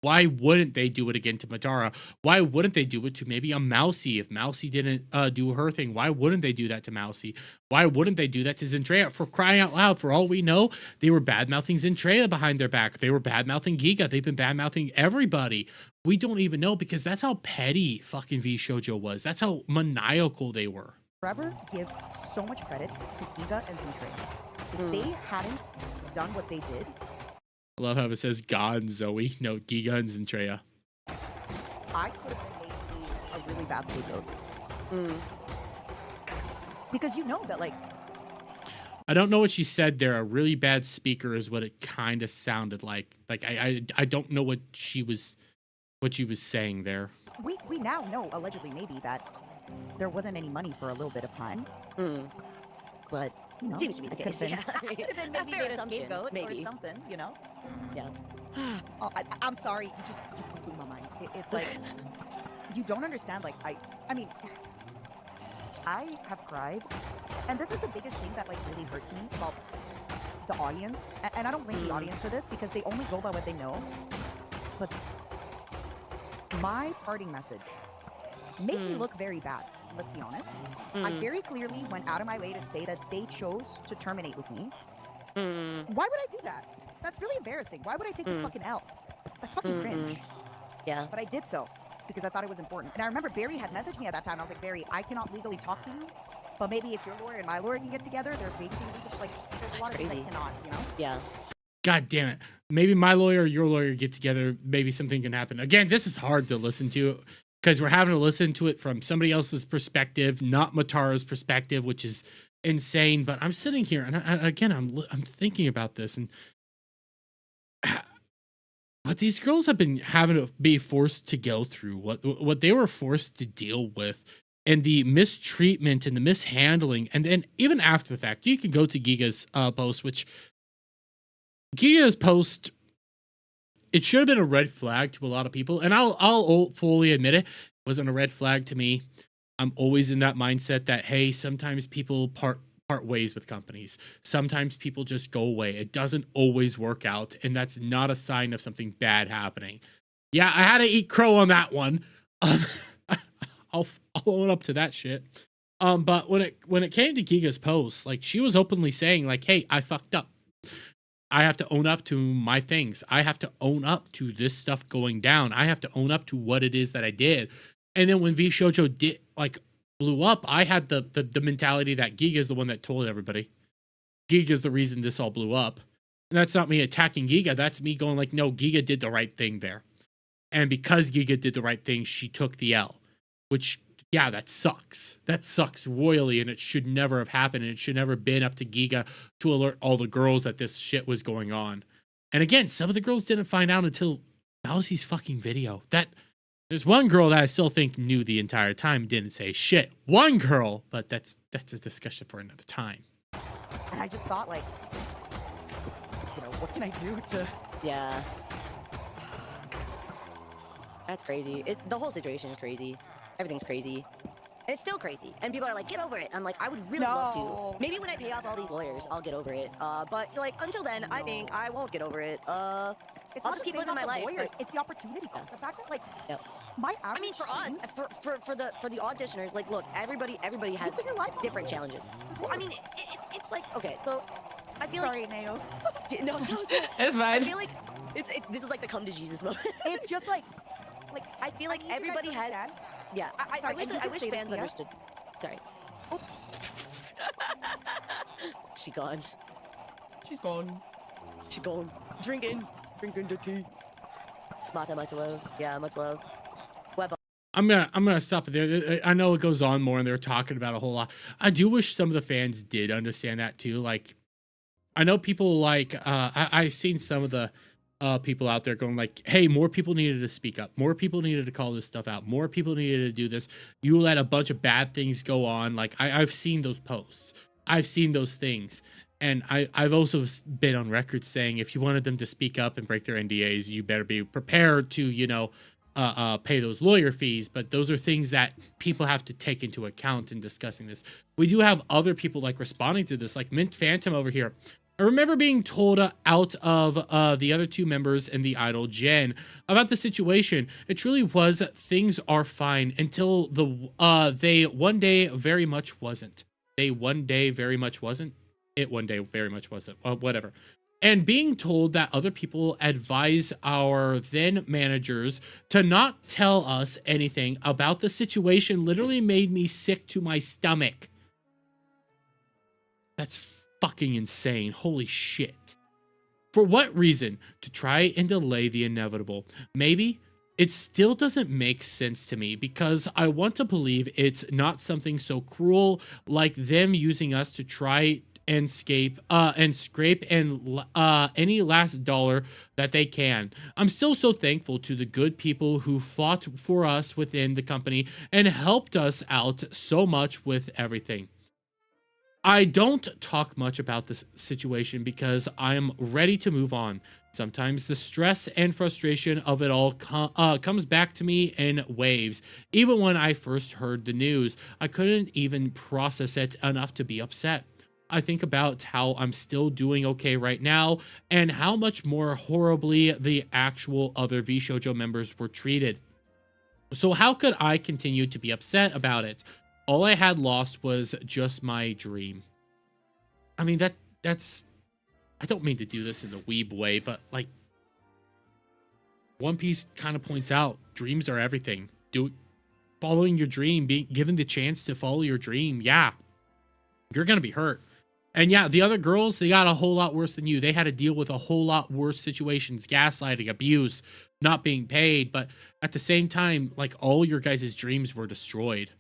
A: why wouldn't they do it again to Matara? Why wouldn't they do it to maybe a Mousy? If Mousy didn't do her thing, why wouldn't they do that to Mousy? Why wouldn't they do that to Zendrea? For crying out loud, for all we know, they were bad-mouthing Zendrea behind their back. They were bad-mouthing Giga. They've been bad-mouthing everybody. We don't even know because that's how petty fucking VShojo was. That's how maniacal they were.
C: forever give so much credit to Giga and Zendrea. If they hadn't done what they did,
A: I love how it says God and Zoe. No, Giga and Zendrea.
C: I could have made a really bad scapegoat. Because you know that, like...
A: I don't know what she said there. A really bad speaker is what it kind of sounded like. Like, I don't know what she was saying there.
C: We now know, allegedly maybe, that there wasn't any money for a little bit of time. But, you know...
D: Seems to be the case, yeah.
C: Could have been maybe
D: fair
C: made a
D: assumption,
C: scapegoat
D: maybe.
C: or something, you know?
D: Yeah.
C: Oh, I'm sorry. You blew my mind. It's like, you don't understand. Like, I mean, I have cried. And this is the biggest thing that, like, really hurts me about the audience. And I don't blame the audience for this because they only go by what they know. But my parting message made me look very bad. Let's be honest. I very clearly went out of my way to say that they chose to terminate with me. Why would I do that? That's really embarrassing. Why would I take this fucking L? That's fucking cringe.
D: Yeah.
C: But I did so because I thought it was important. And I remember Barry had messaged me at that time. I was like, Barry, I cannot legally talk to you, but maybe if your lawyer and my lawyer can get together, there's maybe things we could, like, there's a lot of things that cannot, you know?
D: Yeah.
A: God damn it. Maybe my lawyer or your lawyer get together. Maybe something can happen. Again, this is hard to listen to because we're having to listen to it from somebody else's perspective, not Matara's perspective, which is insane. But I'm sitting here and I'm thinking about this and what these girls have been having to be forced to go through, what they were forced to deal with, and the mistreatment and the mishandling. And then even after the fact, you can go to Giga's post, which Giga's post, it should have been a red flag to a lot of people. And I'll fully admit it wasn't a red flag to me. I'm always in that mindset that, hey, sometimes people part ways with companies. Sometimes people just go away. It doesn't always work out, and that's not a sign of something bad happening. Yeah, I had to eat crow on that one. I'll own up to that shit. But when it came to Giga's post, like, she was openly saying, like, hey, I fucked up. I have to own up to my things. I have to own up to this stuff going down. I have to own up to what it is that I did. And then when VShojo did, like, blew up, I had the mentality that Giga is the one that told everybody. Giga is the reason this all blew up. And that's not me attacking Giga. That's me going like, no, Giga did the right thing there. And because Giga did the right thing, she took the L. Which, yeah, that sucks. That sucks royally, and it should never have happened. And it should never have been up to Giga to alert all the girls that this shit was going on. And again, some of the girls didn't find out until Mousy's fucking video. There's one girl that I still think knew the entire time, didn't say shit. One girl, but that's a discussion for another time.
C: And I just thought, like, you know, what can I do to...
D: Yeah. That's crazy. The whole situation is crazy. Everything's crazy. And it's still crazy. And people are like, get over it. I'm like, I would really love to. Maybe when I pay off all these lawyers, I'll get over it. But, like, until then, I think I won't get over it.
C: It's
D: I'll just keep living my life.
C: Lawyers. It's the opportunity cost. The fact that, like, my average...
D: I mean, for us, for the auditioners, like, look, everybody has different challenges. Well, I mean, it's like, okay, so I feel
C: Sorry, Neo.
D: No,
F: It's fine.
D: I feel like this is like the come to Jesus moment.
C: It's just like,
E: Like,
D: I feel like
E: need you guys
D: everybody
E: to
D: has.
E: understand.
D: Yeah,
E: Sorry,
D: I wish,
E: and you
D: I
E: can
D: wish
E: say this,
D: fans
E: Tia.
D: understood. Sorry. Oh. She gone.
F: She's gone.
D: She gone. Drinking the tea. Mata, much love. Yeah, much love. Web.
A: I'm gonna stop it there. I know it goes on more and they're talking about a whole lot. I do wish some of the fans did understand that too. Like, I know people like I've seen some of the people out there going like, hey, more people needed to speak up, more people needed to call this stuff out, more people needed to do this. You let a bunch of bad things go on. Like, I've seen those posts, I've seen those things, and I've also been on record saying if you wanted them to speak up and break their NDAs, you better be prepared to, you know, pay those lawyer fees. But those are things that people have to take into account in discussing this. We do have other people like responding to this, like Mint Phantom over here. I remember being told out of the other two members in the Idol Gen about the situation. It truly was things are fine until they one day very much wasn't. They one day very much wasn't. It one day very much wasn't. Whatever. And being told that other people advise our then managers to not tell us anything about the situation literally made me sick to my stomach. That's fucking insane. Holy shit. For what reason? To try and delay the inevitable. Maybe it still doesn't make sense to me because I want to believe it's not something so cruel like them using us to try and scrape any last dollar that they can. I'm still so thankful to the good people who fought for us within the company and helped us out so much with everything. I don't talk much about this situation because I'm ready to move on. Sometimes the stress and frustration of it all comes back to me in waves. Even when I first heard the news, I couldn't even process it enough to be upset. I think about how I'm still doing okay right now and how much more horribly the actual other VShojo members were treated. So how could I continue to be upset about it? All I had lost was just my dream. I mean, that's... I don't mean to do this in a weeb way, but, like, One Piece kind of points out, dreams are everything. Following your dream, being given the chance to follow your dream, yeah, you're gonna be hurt. And yeah, the other girls, they got a whole lot worse than you. They had to deal with a whole lot worse situations, gaslighting, abuse, not being paid. But at the same time, like, all your guys' dreams were destroyed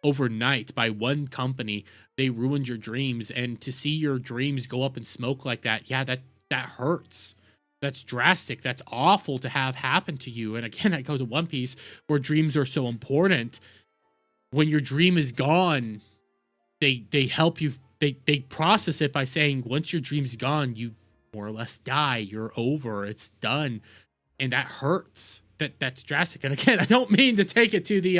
A: overnight by one company. They ruined your dreams, and to see your dreams go up in smoke like that, yeah, that hurts. That's drastic. That's awful to have happen to you. And again, I go to One Piece where dreams are so important. When your dream is gone, they help you. They process it by saying once your dream's gone, you more or less die. You're over. It's done, and that hurts. That's drastic. And again, I don't mean to take it to the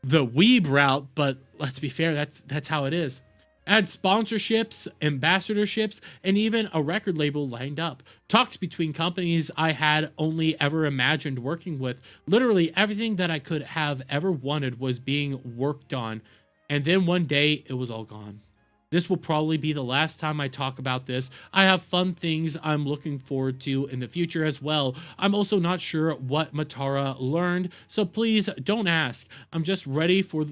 A: weeb route, but let's be fair. That's how it is. I had sponsorships, ambassadorships, and even a record label lined up. Talks between companies I had only ever imagined working with. Literally everything that I could have ever wanted was being worked on. And then one day, it was all gone. This will probably be the last time I talk about this. I have fun things I'm looking forward to in the future as well. I'm also not sure what Matara learned, so please don't ask. I'm just ready for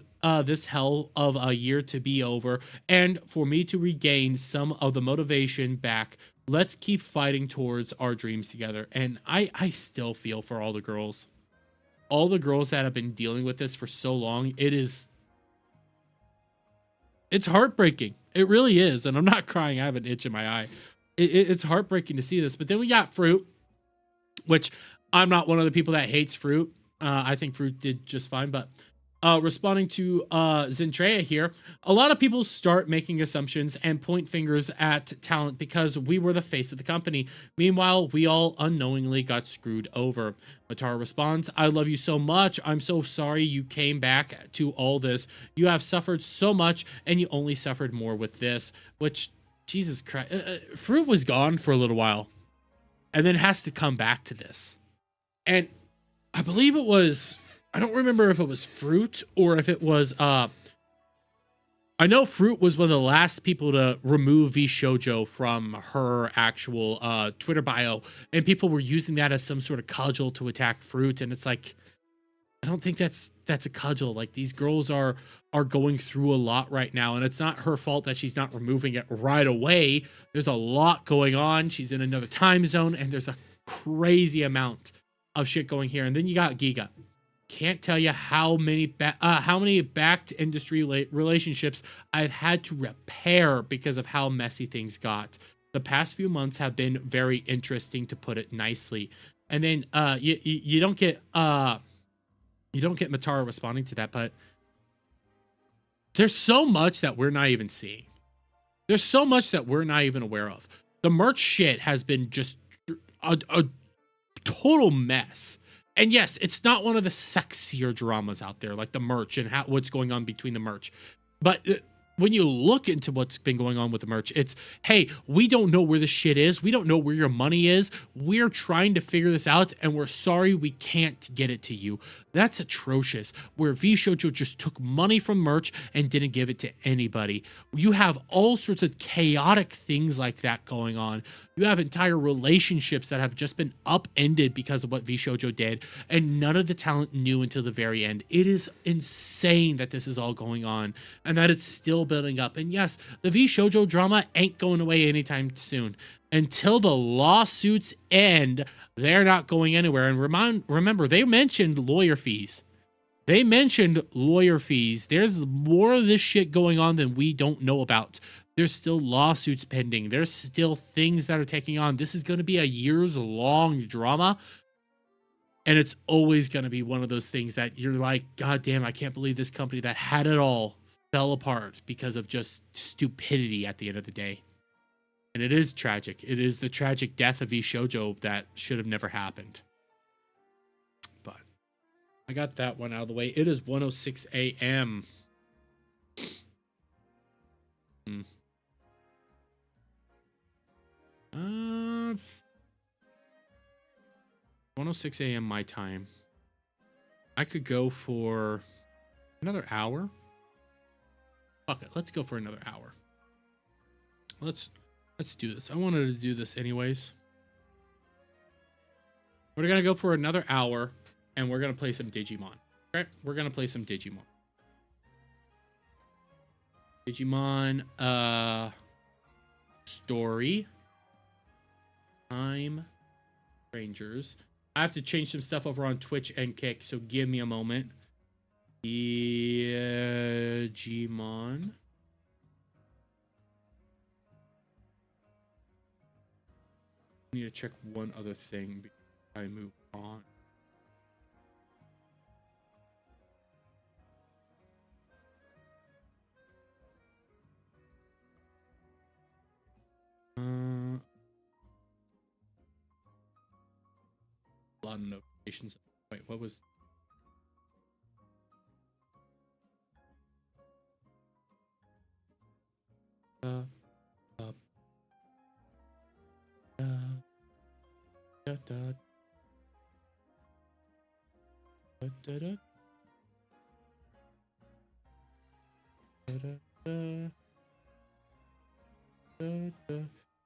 A: this hell of a year to be over and for me to regain some of the motivation back. Let's keep fighting towards our dreams together. And I still feel for all the girls. All the girls that have been dealing with this for so long, it's heartbreaking. It really is. And I'm not crying. I have an itch in my eye. It's heartbreaking to see this. But then we got Fruit, which I'm not one of the people that hates Fruit. I think Fruit did just fine. But responding to Zentrea here, a lot of people start making assumptions and point fingers at talent because we were the face of the company. Meanwhile, we all unknowingly got screwed over. Matara responds, I love you so much. I'm so sorry you came back to all this. You have suffered so much and you only suffered more with this, which, Jesus Christ, Fruit was gone for a little while and then has to come back to this. And I believe it was, I don't remember if it was Fruit or if it was, I I know Fruit was one of the last people to remove VShojo from her actual Twitter bio, and people were using that as some sort of cudgel to attack Fruit, and it's like, I don't think that's a cudgel. Like, these girls are going through a lot right now, and it's not her fault that she's not removing it right away. There's a lot going on. She's in another time zone, and there's a crazy amount of shit going here. And then you got Giga. Can't tell you how many backed industry relationships I've had to repair because of how messy things got. The past few months have been very interesting, to put it nicely. And then you don't get Matara responding to that, but there's so much that we're not even seeing. There's so much that we're not even aware of. The merch shit has been just a total mess. And yes, it's not one of the sexier dramas out there, like the merch and what's going on between the merch. But when you look into what's been going on with the merch, it's, hey, we don't know where the shit is. We don't know where your money is. We're trying to figure this out, and we're sorry we can't get it to you. That's atrocious, where VShojo just took money from merch and didn't give it to anybody. You have all sorts of chaotic things like that going on. You have entire relationships that have just been upended because of what VShojo did, and none of the talent knew until the very end. It is insane that this is all going on, and that it's still building up. And yes, the VShojo drama ain't going away anytime soon. Until the lawsuits end, they're not going anywhere. And remember, they mentioned lawyer fees. They mentioned lawyer fees. There's more of this shit going on than we don't know about. There's still lawsuits pending. There's still things that are taking on. This is going to be a years-long drama. And it's always going to be one of those things that you're like, God damn, I can't believe this company that had it all fell apart because of just stupidity at the end of the day. And it is tragic. It is the tragic death of VShojo that should have never happened. But I got that one out of the way. It is 1:06 a.m. 1:06 a.m. my time. I could go for another hour. Fuck it. Let's go for another hour. Let's do this. I wanted to do this anyways. We're gonna go for another hour, and we're gonna play some Digimon. Okay, we're gonna play some Digimon. Digimon story. Time Rangers. I have to change some stuff over on Twitch and Kick, so give me a moment. Digimon. I need to check one other thing before I move on. A lot of notifications. Wait, what was...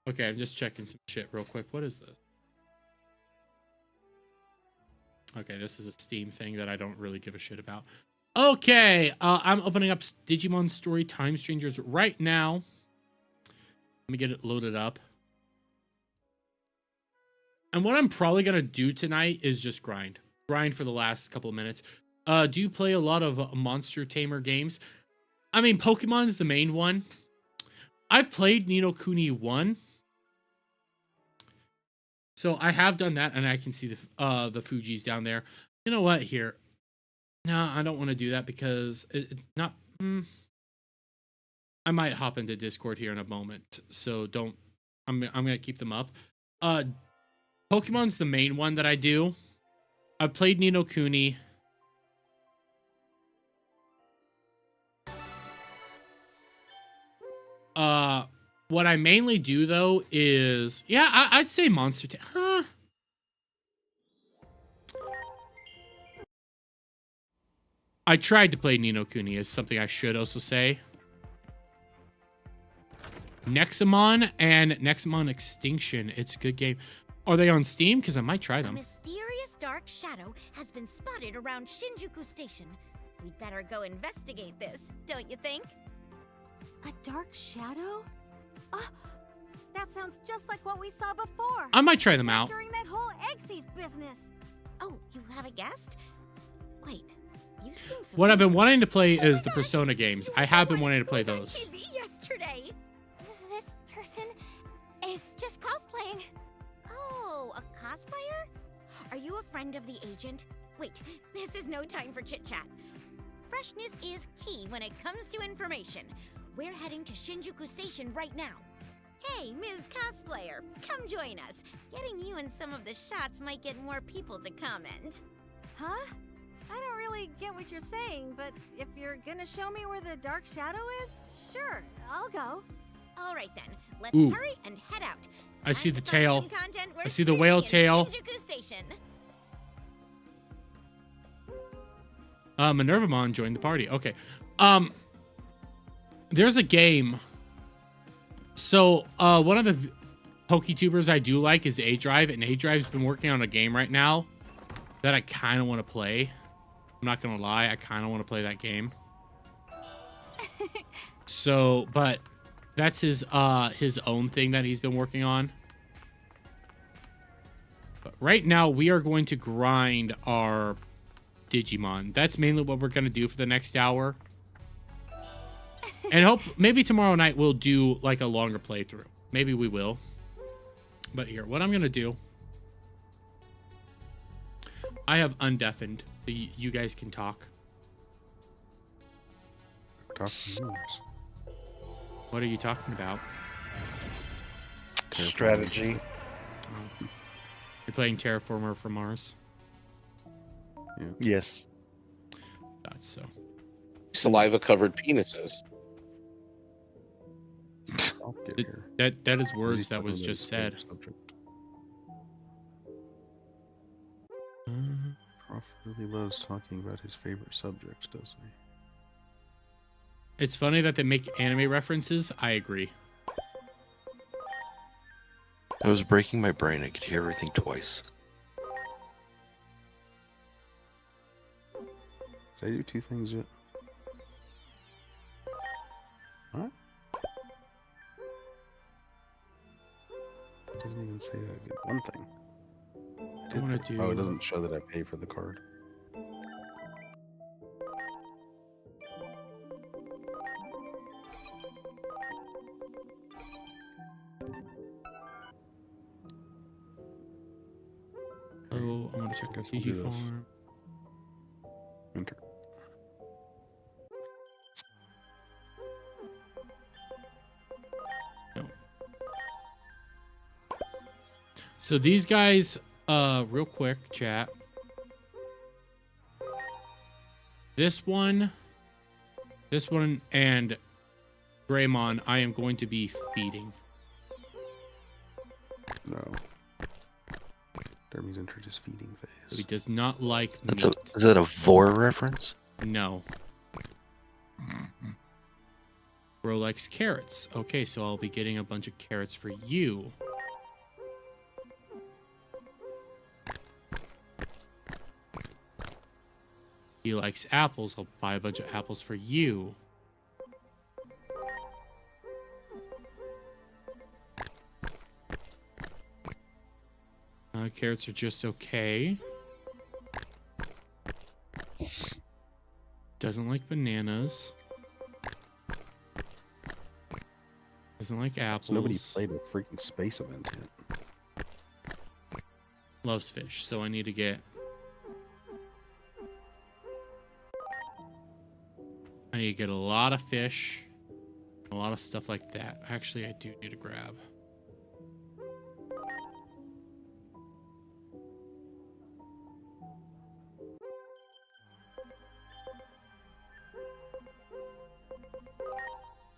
A: Okay, I'm just checking some shit real quick. What is this? Okay, this is a Steam thing that I don't really give a shit about. Okay, I'm opening up Digimon Story Time Strangers right now. Let me get it loaded up. And what I'm probably going to do tonight is just grind. Grind for the last couple of minutes. Do you play a lot of Monster Tamer games? I mean, Pokemon's the main one. I've played Ni no Kuni 1. So I have done that, and I can see the Fujis down there. You know what? Here. No, I don't want to do that because it's not... I might hop into Discord here in a moment. So don't... I'm going to keep them up. Pokemon's the main one that I do. I've played Ni no Kuni. What I mainly do, though, is... Yeah, I'd say Monster Tamer. Huh? I tried to play Ni no Kuni, is something I should also say. Nexamon and Nexamon Extinction. It's a good game. Are they on Steam? Because I might try
G: A
A: them.
G: mysterious dark shadow has been spotted around Shinjuku Station. We'd better go investigate this, don't you think?
E: A dark shadow? Oh, that sounds just like what we saw before.
A: I might try them out.
E: During that whole egg thief business.
G: Oh, you have a guest? Wait, you seem familiar.
A: What I've been wanting to play is the Persona games. I have been wanting to play those.
G: TV yesterday.
E: This person is just cosplaying.
G: Oh, a cosplayer? Are you a friend of the agent? Wait, this is no time for chit-chat. Freshness is key when it comes to information. We're heading to Shinjuku Station right now. Hey, Ms. Cosplayer, come join us. Getting you in some of the shots might get more people to comment.
E: Huh? I don't really get what you're saying, but if you're gonna show me where the dark shadow is, sure, I'll go.
G: All right then, let's
A: Ooh.
G: hurry and head out.
A: I see
G: Time
A: the
G: to find
A: tail.
G: some content
A: I
G: worth
A: see the whale
G: streaming in
A: tail.
G: Shinjuku Station.
A: Minervamon joined the party. Okay. There's a game. So, one of the PokeTubers I do like is A-Drive, and A-Drive's been working on a game right now that I kind of want to play. I'm not gonna lie, I kind of want to play that game. So, but that's his own thing that he's been working on. But right now, we are going to grind our Digimon. That's mainly what we're gonna do for the next hour. And hope maybe tomorrow night we'll do like a longer playthrough. Maybe we will. But here, what I'm gonna do, I have undeafened, so you guys can talk.
H: Talking news.
A: What are you talking about?
H: Strategy.
A: You're playing Terraformer for Mars.
H: Yeah. Yes.
A: Thought so.
I: Saliva-covered penises.
H: I'll get here.
A: That is
H: He's
A: words that
H: talking
A: was
H: about
A: just
H: his
A: said.
H: favorite subject.
A: Uh,
H: Prof really loves talking about his favorite subjects, doesn't he?
A: It's funny that they make anime references. I agree.
I: I was breaking my brain. I could hear everything twice.
H: Did I do two things yet? What? It doesn't even say that I did one thing.
A: I want to do.
H: Oh, it doesn't show that I pay for the card.
A: Oh, I want to check the
H: Guess we'll do
A: TG
H: this.
A: farm.
H: Enter.
A: So these guys, real quick, chat. This one, and Greymon, I am going to be feeding.
H: No. Derby's entered his feeding
A: He
H: phase.
A: does not like
I: That's
A: meat.
I: is that a vor reference?
A: No. Bro likes carrots. Okay, so I'll be getting a bunch of carrots for you. He likes apples. I'll buy a bunch of apples for you. Carrots are just okay. Doesn't like bananas. Doesn't like apples.
H: So nobody played a freaking space event yet.
A: Loves fish, so I need to get... I need to get a lot of fish. A lot of stuff like that. Actually, I do need to grab.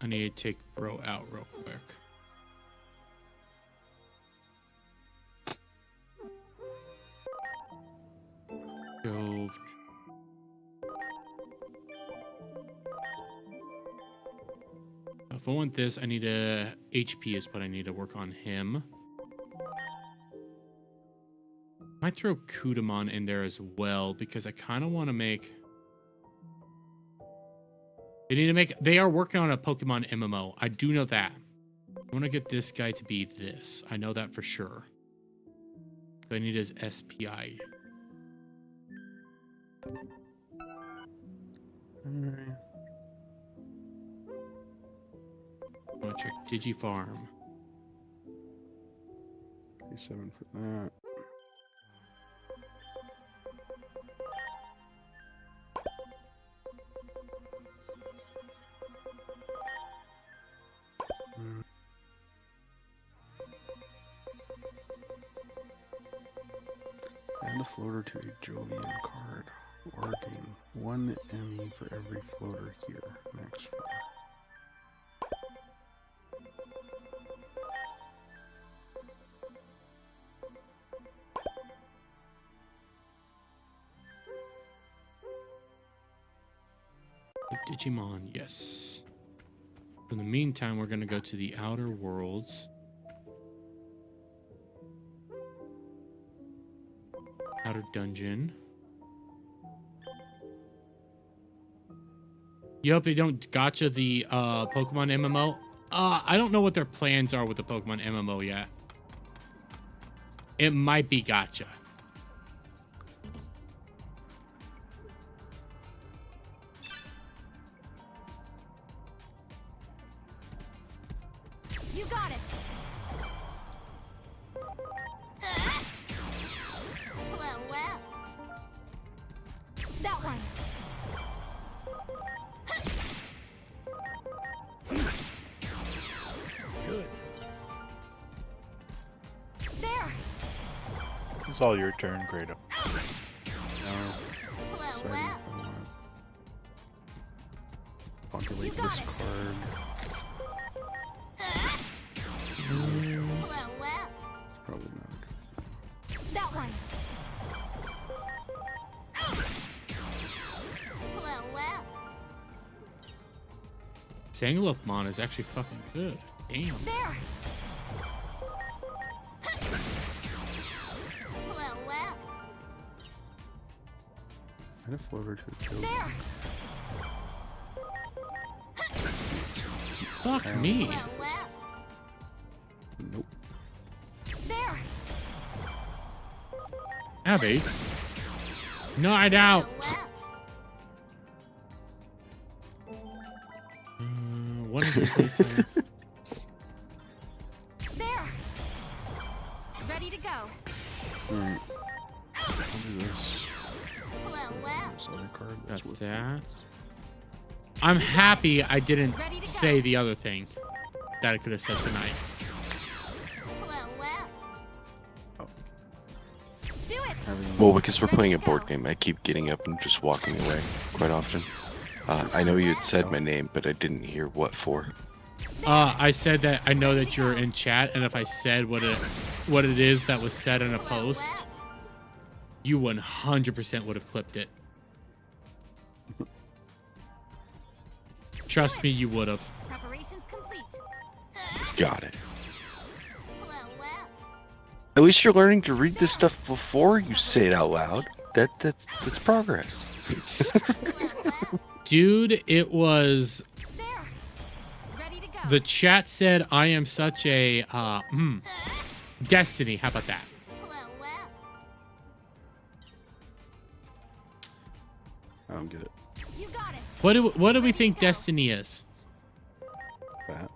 A: I need to take bro out real quick. Go. I want this, I need a HP is what I need to work on him. Might throw Kudamon in there as well because I kind of want to make. They are working on a Pokemon MMO. I do know that. I want to get this guy to be this. I know that for sure. So I need his SPI.
H: Alright.
A: I want to check Digifarm.
H: 37 for that. Add a floater to a Jovian card, or gain 1 ME for every floater here. Max 4.
A: Digimon, yes. In the meantime, we're going to go to the Outer Worlds. Outer Dungeon. You hope they don't gotcha the Pokemon MMO? I don't know what their plans are with the Pokemon MMO yet. It might be gotcha.
G: You got it. Well. That one.
H: Good.
G: There.
J: It's all your turn, Grado.
H: Now, deciding if I want to populate this card.
G: Well.
H: Probably not.
G: That one. Well.
A: Sangalopmon is actually fucking good. Damn.
G: There. Well.
H: Add a floater to a Jovian.
G: There.
A: Fuck me.
G: Well.
H: Nope.
G: There.
A: Abby. No, I doubt. What did he say?
G: There. Ready to go.
H: Alright. I'll do this. This other card that's
A: Got
H: with
A: that. I'm happy I didn't say the other thing that I could have said tonight.
G: Do it.
I: Well, because we're playing a board game, I keep getting up and just walking away quite often. I know you had said my name, but I didn't hear what for.
A: I said that I know that you're in chat, and if I said what it is that was said in a post, you 100% would have clipped it. Trust me, you would have.
G: Preparations complete.
I: Got it. At least you're learning to read this stuff before you say it out loud. That's progress.
A: Dude, it was.
G: There. Ready to go.
A: The chat said I am such a Destiny. How about that?
H: I don't get it.
G: You got it.
A: What do we think Destiny is?
H: That.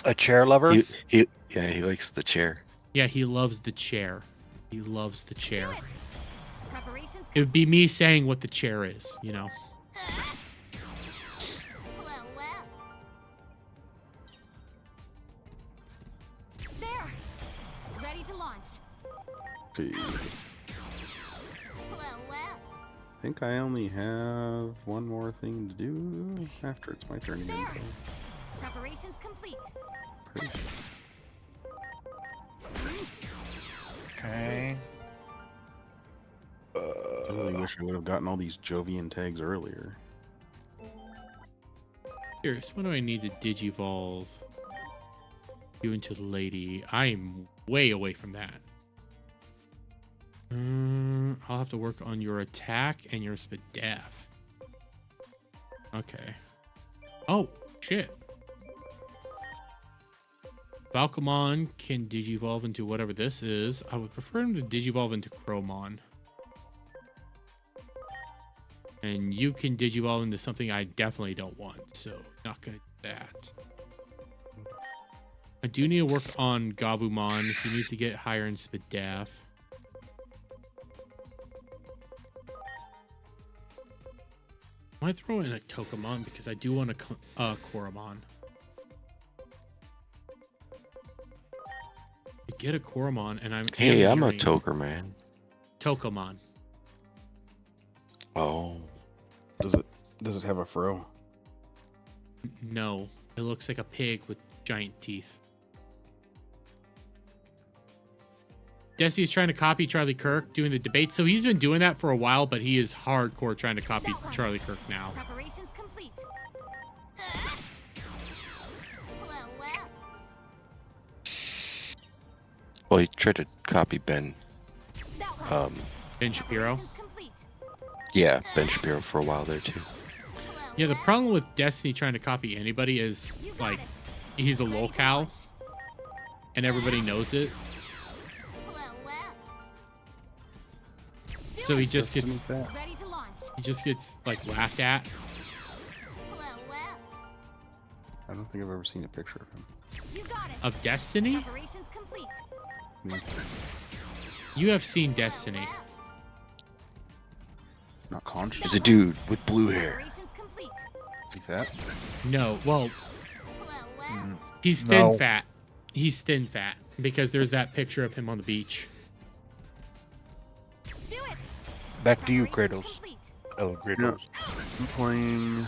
J: A chair lover?
I: He likes the chair.
A: Yeah, he loves the chair. He loves the chair.
G: Do it. Preparations
A: It would be me saying what the chair is, you know.
G: There. Ready to launch.
H: Okay. I think I only have one more thing to do after it's my turn again.
G: There. Preparations complete.
H: Pretty sure.
J: Okay.
H: I really wish I would have gotten all these Jovian tags earlier.
A: Curious, what do I need to digivolve you into lady? I am way away from that. I'll have to work on your attack and your spadaf. Okay. Oh, shit. Valkamon can digivolve into whatever this is. I would prefer him to digivolve into Chromon. And you can digivolve into something I definitely don't want, so not gonna do that. I do need to work on Gabumon. He needs to get higher in Spadaf. I might throw in a Tokamon because I do want a Koromon. I get a Koromon and I'm
I: Hey, I'm a Toker man.
A: Tokamon.
I: Oh.
H: Does it have a fro?
A: No, it looks like a pig with giant teeth. Desi's trying to copy Charlie Kirk doing the debate, so he's been doing that for a while, but he is hardcore trying to copy Charlie Kirk now.
G: Preparations complete.
I: Well, he tried to copy Ben.
A: Ben Shapiro.
I: Yeah, Ben Shapiro for a while there too.
A: Yeah, the problem with Destiny trying to copy anybody is, like, he's a lolcow, and everybody knows it. So he just gets, like, laughed at.
H: I don't think I've ever seen a picture of him.
A: Of Destiny? You have seen Destiny.
H: Not conscious.
I: He's a dude with blue hair.
H: Is he fat?
A: No, well, he's thin fat. He's thin fat because there's that picture of him on the beach.
J: Back to you, Kratos. Oh, Kratos.
H: No, I'm playing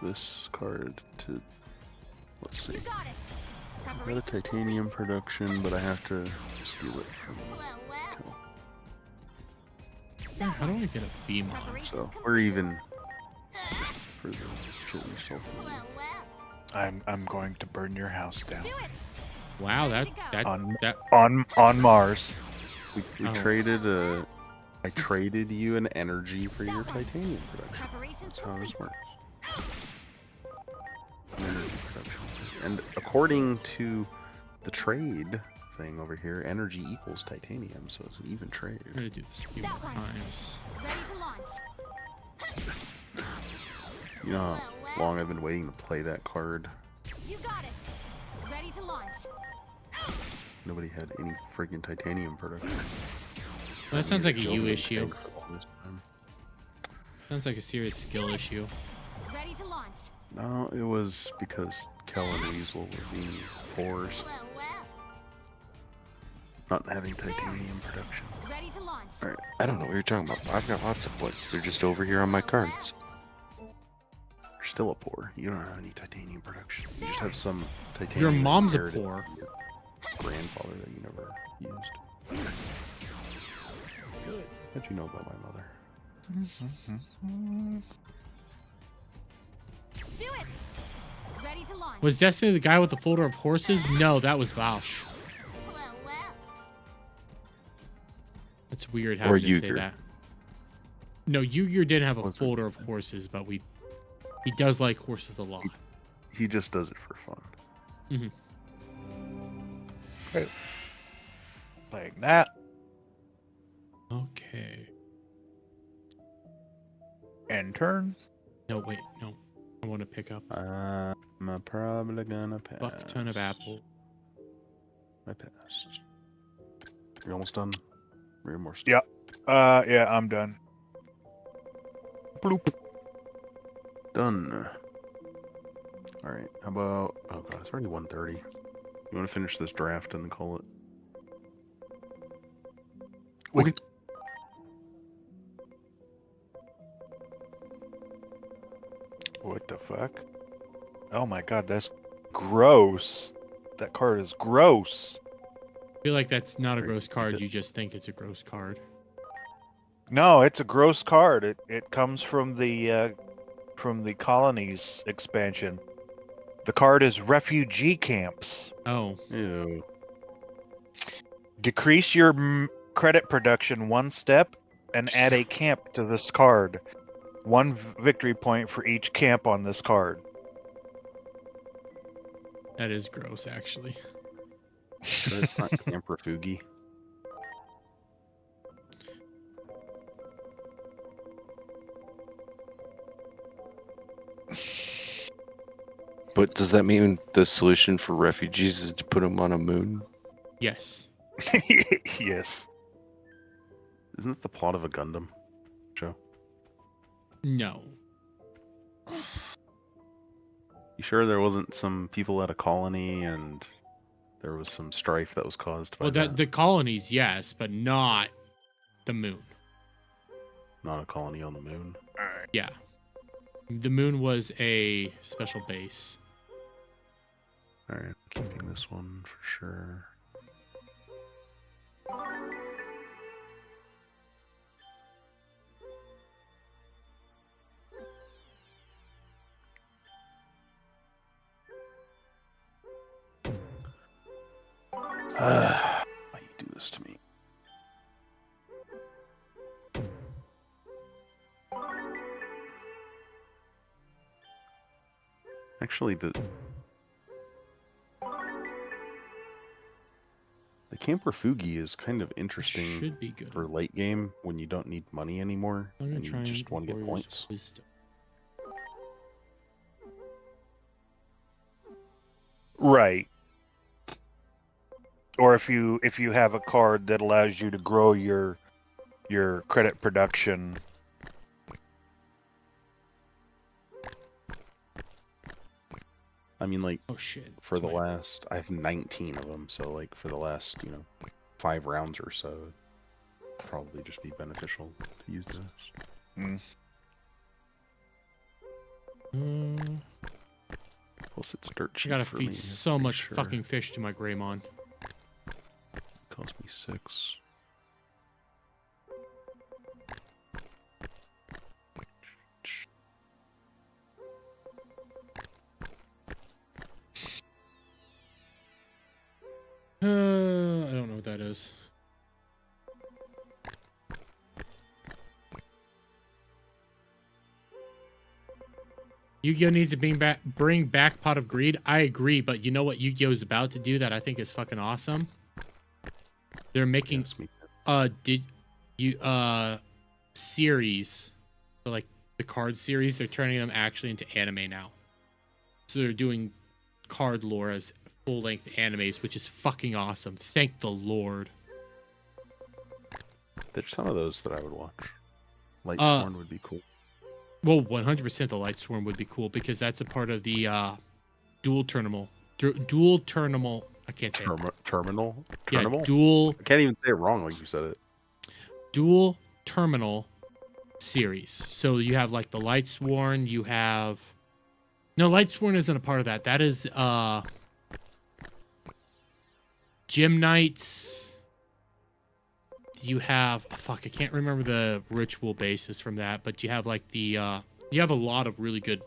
H: this card to, let's see. I got a titanium production, but I have to steal it from Kel.
A: How do I get a Beamon?
H: So we're even for the shit we stole from you.
J: I'm going to burn your house down.
A: Wow, that
J: on Mars.
H: We traded a. I traded you an energy for your titanium production. That's how this works. An energy production. And according to the trade thing over here, energy equals titanium, so it's an even trade.
A: I'm gonna do this a few more times.
H: You know how long I've been waiting to play that card?
G: You got it. Ready to launch.
H: Nobody had any friggin' titanium production.
A: Well, that sounds like a you issue. Sounds like a serious skill issue.
G: Ready to launch.
H: No, it was because Kel and Weasel were being pores. Not having titanium production.
G: Ready to launch.
H: Alright.
I: I don't know what you're talking about. I've got lots of points. They're just over here on my cards.
H: You're still a poor. You don't have any titanium production. You just have some titanium.
A: Your mom's a
H: inherited
A: poor.
H: from your grandfather that you never used. How'd you know about my mother?
G: Do it. Ready to launch.
A: Was Destiny the guy with the folder of horses? No, that was Vaush. That's weird having to say that. No, Yuger didn't have a folder of horses, but he does like horses a lot.
H: He just does it for fun.
J: Right. Like that.
A: Okay.
J: End turn.
A: No, wait, no. I want to pick up
H: I'm probably gonna pass.
A: a ton of apple.
H: I passed. You almost done? Or more stuff?
J: Yeah. Yeah, I'm done. Bloop.
H: Done. Alright, how about... Oh god, it's already 1:30. You want to finish this draft and then call it?
I: Okay.
J: What the fuck? Oh my god, that's gross. That card is gross.
A: I feel like that's not a gross card. You just think it's a gross card.
J: No, it's a gross card. It comes from the from the Colonies expansion. The card is Refugee Camps.
A: Oh.
H: Ew.
J: Decrease your credit production 1 step and add a camp to this card. 1 victory point for each camp on this card.
A: That is gross, actually.
H: Sure it's not Camp Refugi.
I: But does that mean the solution for refugees is to put them on a moon?
A: Yes.
J: Yes.
H: Isn't it the plot of a Gundam show?
A: No.
H: You sure there wasn't some people at a colony and there was some strife that was caused by that?
A: The colonies, yes, but not the moon.
H: Not a colony on the moon?
A: Yeah. The moon was a special base.
H: Alright, keeping this one for sure. Why you do this to me? Actually, the Camp Refugi is kind of interesting
A: Should be good.
H: for late game when you don't need money anymore
A: I'm gonna
H: and you
A: try
H: just
A: and
H: want to get
A: Warriors
H: points.
A: Wisdom.
J: Right. Or if you have a card that allows you to grow your credit production.
H: I mean, like,
A: Oh shit.
H: for the last, I have 19 of them, so like for the last, 5 rounds or so, it'd probably just be beneficial to use this. Plus, it's dirt
A: I
H: cheap
A: gotta
H: for
A: feed
H: me.
A: so
H: pretty
A: much
H: sure.
A: fucking fish to my Greymon.
H: Cost me 6.
A: I don't know what that is. Yu-Gi-Oh needs to bring back Pot of Greed. I agree, but you know what Yu-Gi-Oh is about to do that I think is fucking awesome? They're making series. So like the card series, they're turning them actually into anime now. So they're doing card lore as full-length animes, which is fucking awesome. Thank the Lord.
H: There's some of those that I would watch. Lightsworn would be cool.
A: Well, 100% the Light Swarm would be cool because that's a part of the dual terminal. I can't say it.
H: Terminal?
A: Yeah, dual.
H: I can't even say it wrong like you said it.
A: Dual terminal series. So you have like the Light Sworn. You have. No, Light Sworn isn't a part of that. That is Gym Knights. You have I can't remember the ritual basis from that, but you have like the you have a lot of really good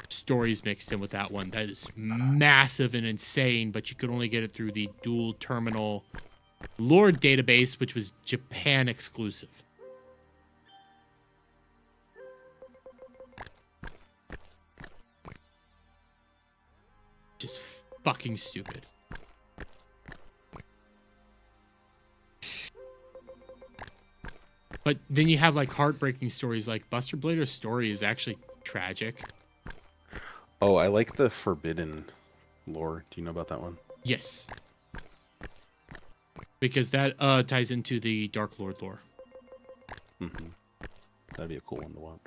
A: stories mixed in with that one. That is massive and insane, but you could only get it through the dual terminal lore database, which was Japan exclusive. Just fucking stupid. But then you have like heartbreaking stories, like Buster Blader's story is actually tragic.
H: Oh, I like the Forbidden lore. Do you know about that one?
A: Yes. Because that ties into the Dark Lord lore.
H: Mm-hmm. That'd be a cool one to watch.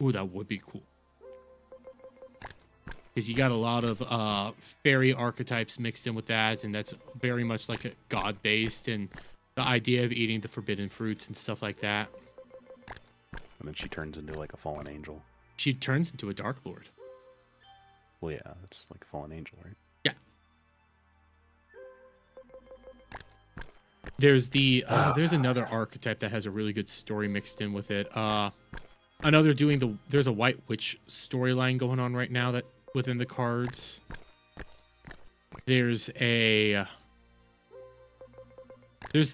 A: Ooh, that would be cool. Because you got a lot of fairy archetypes mixed in with that, and that's very much like a god-based, and the idea of eating the forbidden fruits and stuff like that.
H: And then she turns into like a fallen angel.
A: She turns into a Dark Lord.
H: Well, yeah, it's like a fallen angel, right?
A: Yeah. There's the there's another archetype that has a really good story mixed in with it. I know they're doing there's a White Witch storyline going on right now that within the cards. There's the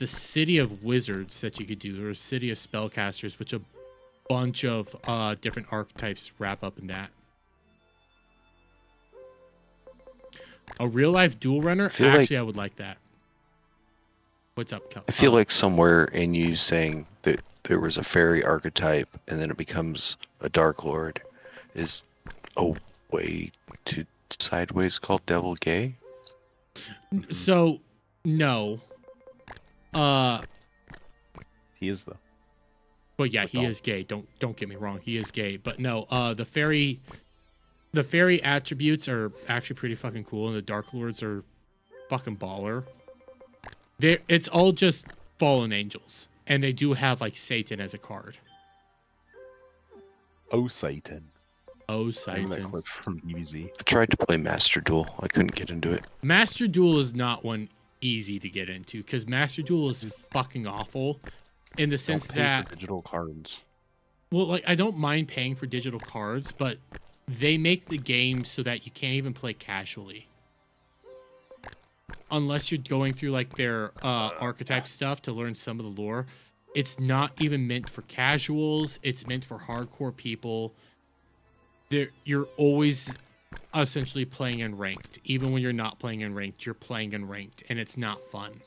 A: City of Wizards that you could do. There's City of Spellcasters, which a bunch of different archetypes wrap up in that. A real life duel runner? Actually, I would like that. What's up, Kel?
I: I feel like somewhere in you saying that there was a fairy archetype and then it becomes a Dark Lord is a way to sideways call Devil gay?
A: So, no.
H: He is though.
A: Well, yeah, he is gay. Don't get me wrong, he is gay. But no, the fairy attributes are actually pretty fucking cool, and the Dark Lords are fucking baller. It's all just fallen angels, and they do have like Satan as a card.
H: Oh, Satan.
A: Oh,
H: Remember that
A: Satan.
H: clip from DBZ?
I: I tried to play Master Duel. I couldn't get into it.
A: Master Duel is not one easy to get into because Master Duel is fucking awful in the sense
H: Don't pay
A: that
H: for digital cards.
A: well, like I don't mind paying for digital cards, but they make the game so that you can't even play casually. Unless you're going through like their archetype stuff to learn some of the lore. It's not even meant for casuals. It's meant for hardcore people. You're always essentially playing in ranked. Even when you're not playing in ranked, you're playing in ranked, and it's not fun.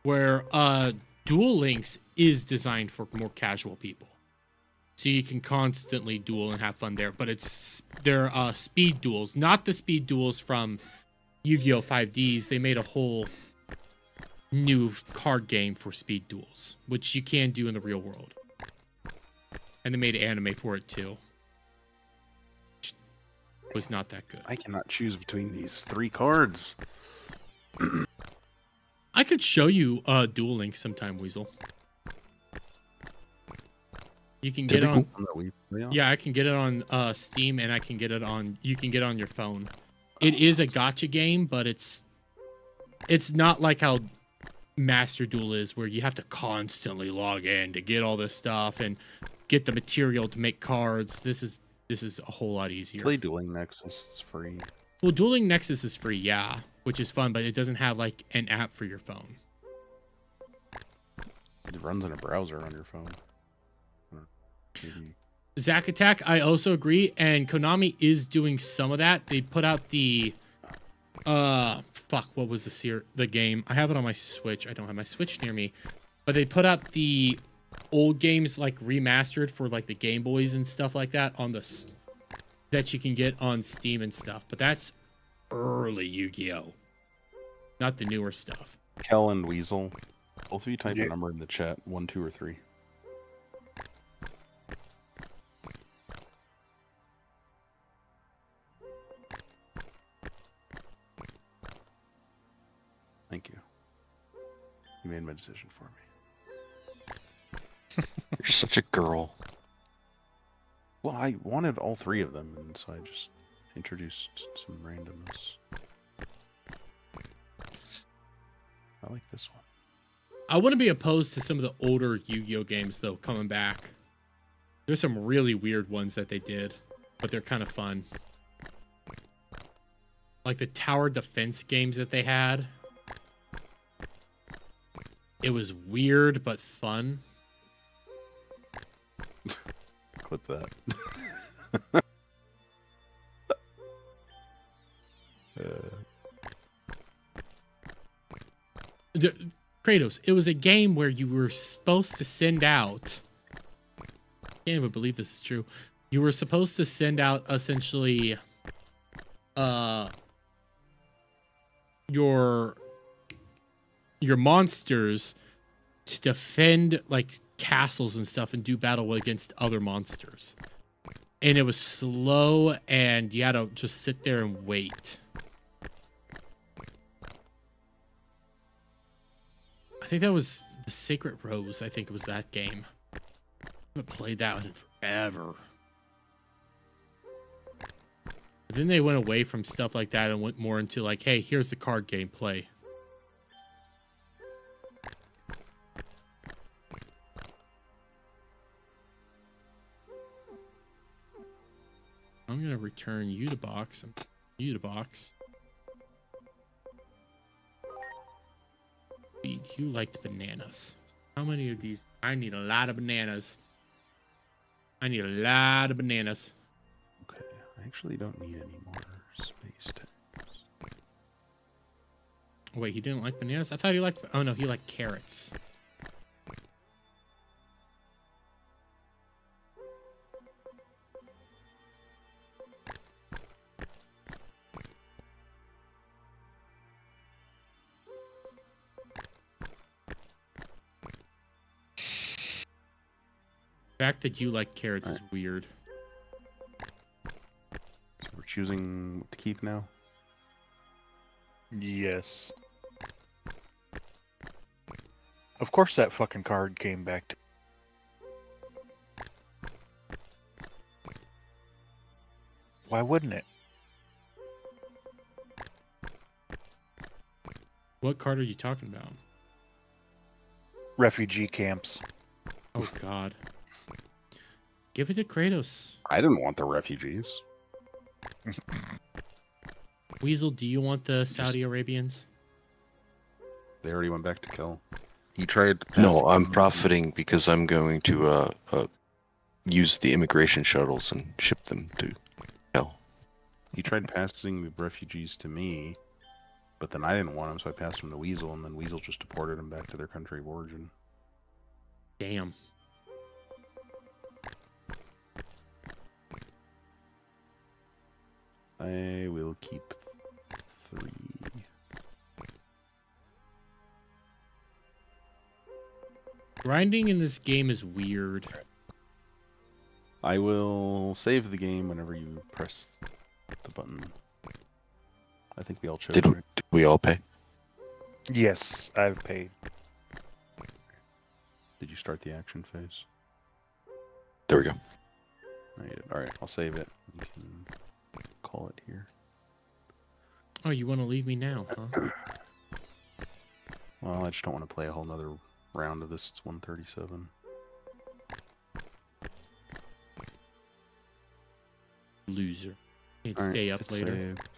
A: Where Duel Links is designed for more casual people. So you can constantly duel and have fun there. But they're speed duels, not the speed duels from Yu-Gi-Oh! 5Ds. They made a whole new card game for speed duels, which you can do in the real world. And they made anime for it too. Which was not that good.
H: I cannot choose between these 3 cards.
A: I could show you Duel Links sometime, Weasel. You can get it on. Yeah, I can get it on Steam, and I can get it on. You can get it on your phone. It is a gacha game, but it's not like how Master Duel is, where you have to constantly log in to get all this stuff and get the material to make cards. This is a whole lot easier.
H: Play Dueling Nexus. It's free.
A: Well, Dueling Nexus is free, yeah, which is fun, but it doesn't have like an app for your phone.
H: It runs in a browser on your phone. Maybe.
A: Zack Attack, I also agree, and Konami is doing some of that. They put out the what was the game? I have it on my Switch. I don't have my Switch near me. But they put out the old games like remastered for like the Game Boys and stuff like that on that you can get on Steam and stuff. But that's early Yu-Gi-Oh! Not the newer stuff.
H: Kel and Weasel, both of you type a number in the chat, 1, 2, or 3. Thank you. You made my decision for me.
I: You're such a girl.
H: Well, I wanted all 3 of them, and so I just introduced some randomness. I like this one.
A: I wouldn't be opposed to some of the older Yu-Gi-Oh games though coming back. There's some really weird ones that they did, but they're kind of fun. Like the tower defense games that they had. It was weird but fun.
H: Clip that.
A: Kratos, it was a game where you were supposed to send out... I can't even believe this is true. You were supposed to send out essentially your monsters to defend like castles and stuff and do battle against other monsters. And it was slow and you had to just sit there and wait. I think that was the Sacred Rose. I think it was that game. I haven't played that one in forever. But then they went away from stuff like that and went more into like, hey, here's the card game, play. I'm gonna return you to box. You to box. Feed you liked bananas. How many of these? I need a lot of bananas. I need a lot of bananas.
H: Okay, I actually don't need any more space tabs.
A: Wait, he didn't like bananas? I thought he liked... Oh, no, he liked carrots. The fact that you like carrots is weird.
H: So we're choosing to keep now?
J: Yes. Of course that fucking card came back to... Why wouldn't it?
A: What card are you talking about?
J: Refugee camps.
A: Oh, God. Give it to Kratos.
H: I didn't want the refugees.
A: Weasel, do you want the Saudi Arabians?
H: They already went back to kill. He tried...
I: No, I'm profiting because I'm going to use the immigration shuttles and ship them to hell.
H: He tried passing the refugees to me, but then I didn't want them, so I passed them to Weasel, and then Weasel just deported them back to their country of origin.
A: Damn.
H: I will keep 3.
A: Grinding in this game is weird.
H: I will save the game whenever you press the button. I think we all chose.
I: Did we all pay?
J: Yes, I've paid.
H: Did you start the action phase?
I: There we go.
H: No, you did. All right, I'll save it. You can call it here.
A: Oh, you want to leave me now, huh?
H: Well, I just don't want to play a whole nother round of this. It's 137.
A: Loser. Can't
H: All right,
A: stay up
H: it's
A: later.
H: saved.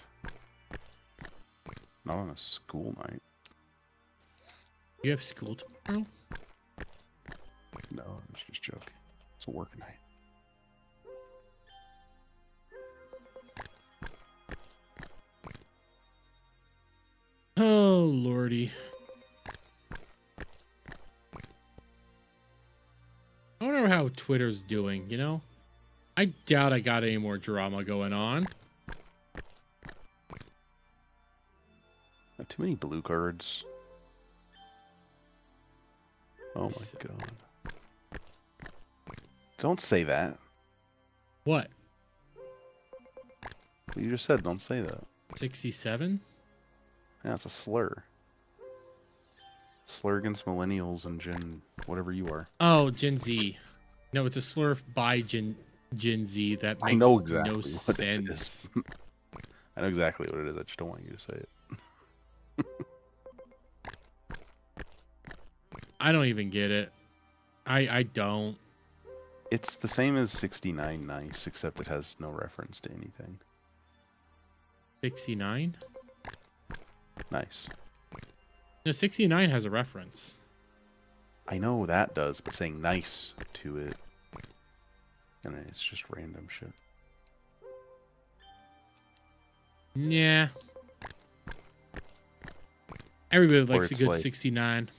H: Not on a school night.
A: You have school tomorrow?
H: No, I was just joking. It's a work night.
A: Oh, lordy. I wonder how Twitter's doing, you know? I doubt I got any more drama going on.
H: Not too many blue cards. Oh my god. Don't say that.
A: What?
H: You just said don't say that.
A: 67?
H: Yeah, it's a slur. Slur against millennials and Gen... whatever you are.
A: Oh, Gen Z. No, it's a slur by Gen Z that makes
H: I know exactly
A: no
H: what it
A: sense.
H: is. I know exactly what it is. I just don't want you to say it.
A: I don't even get it. I don't.
H: It's the same as 69 nice, except it has no reference to anything.
A: 69?
H: Nice.
A: No, 69 has a reference.
H: I know that does, but saying nice to it, and it's just random shit.
A: Yeah. Everybody
H: Or
A: likes a
H: it's
A: good
H: like-
A: 69.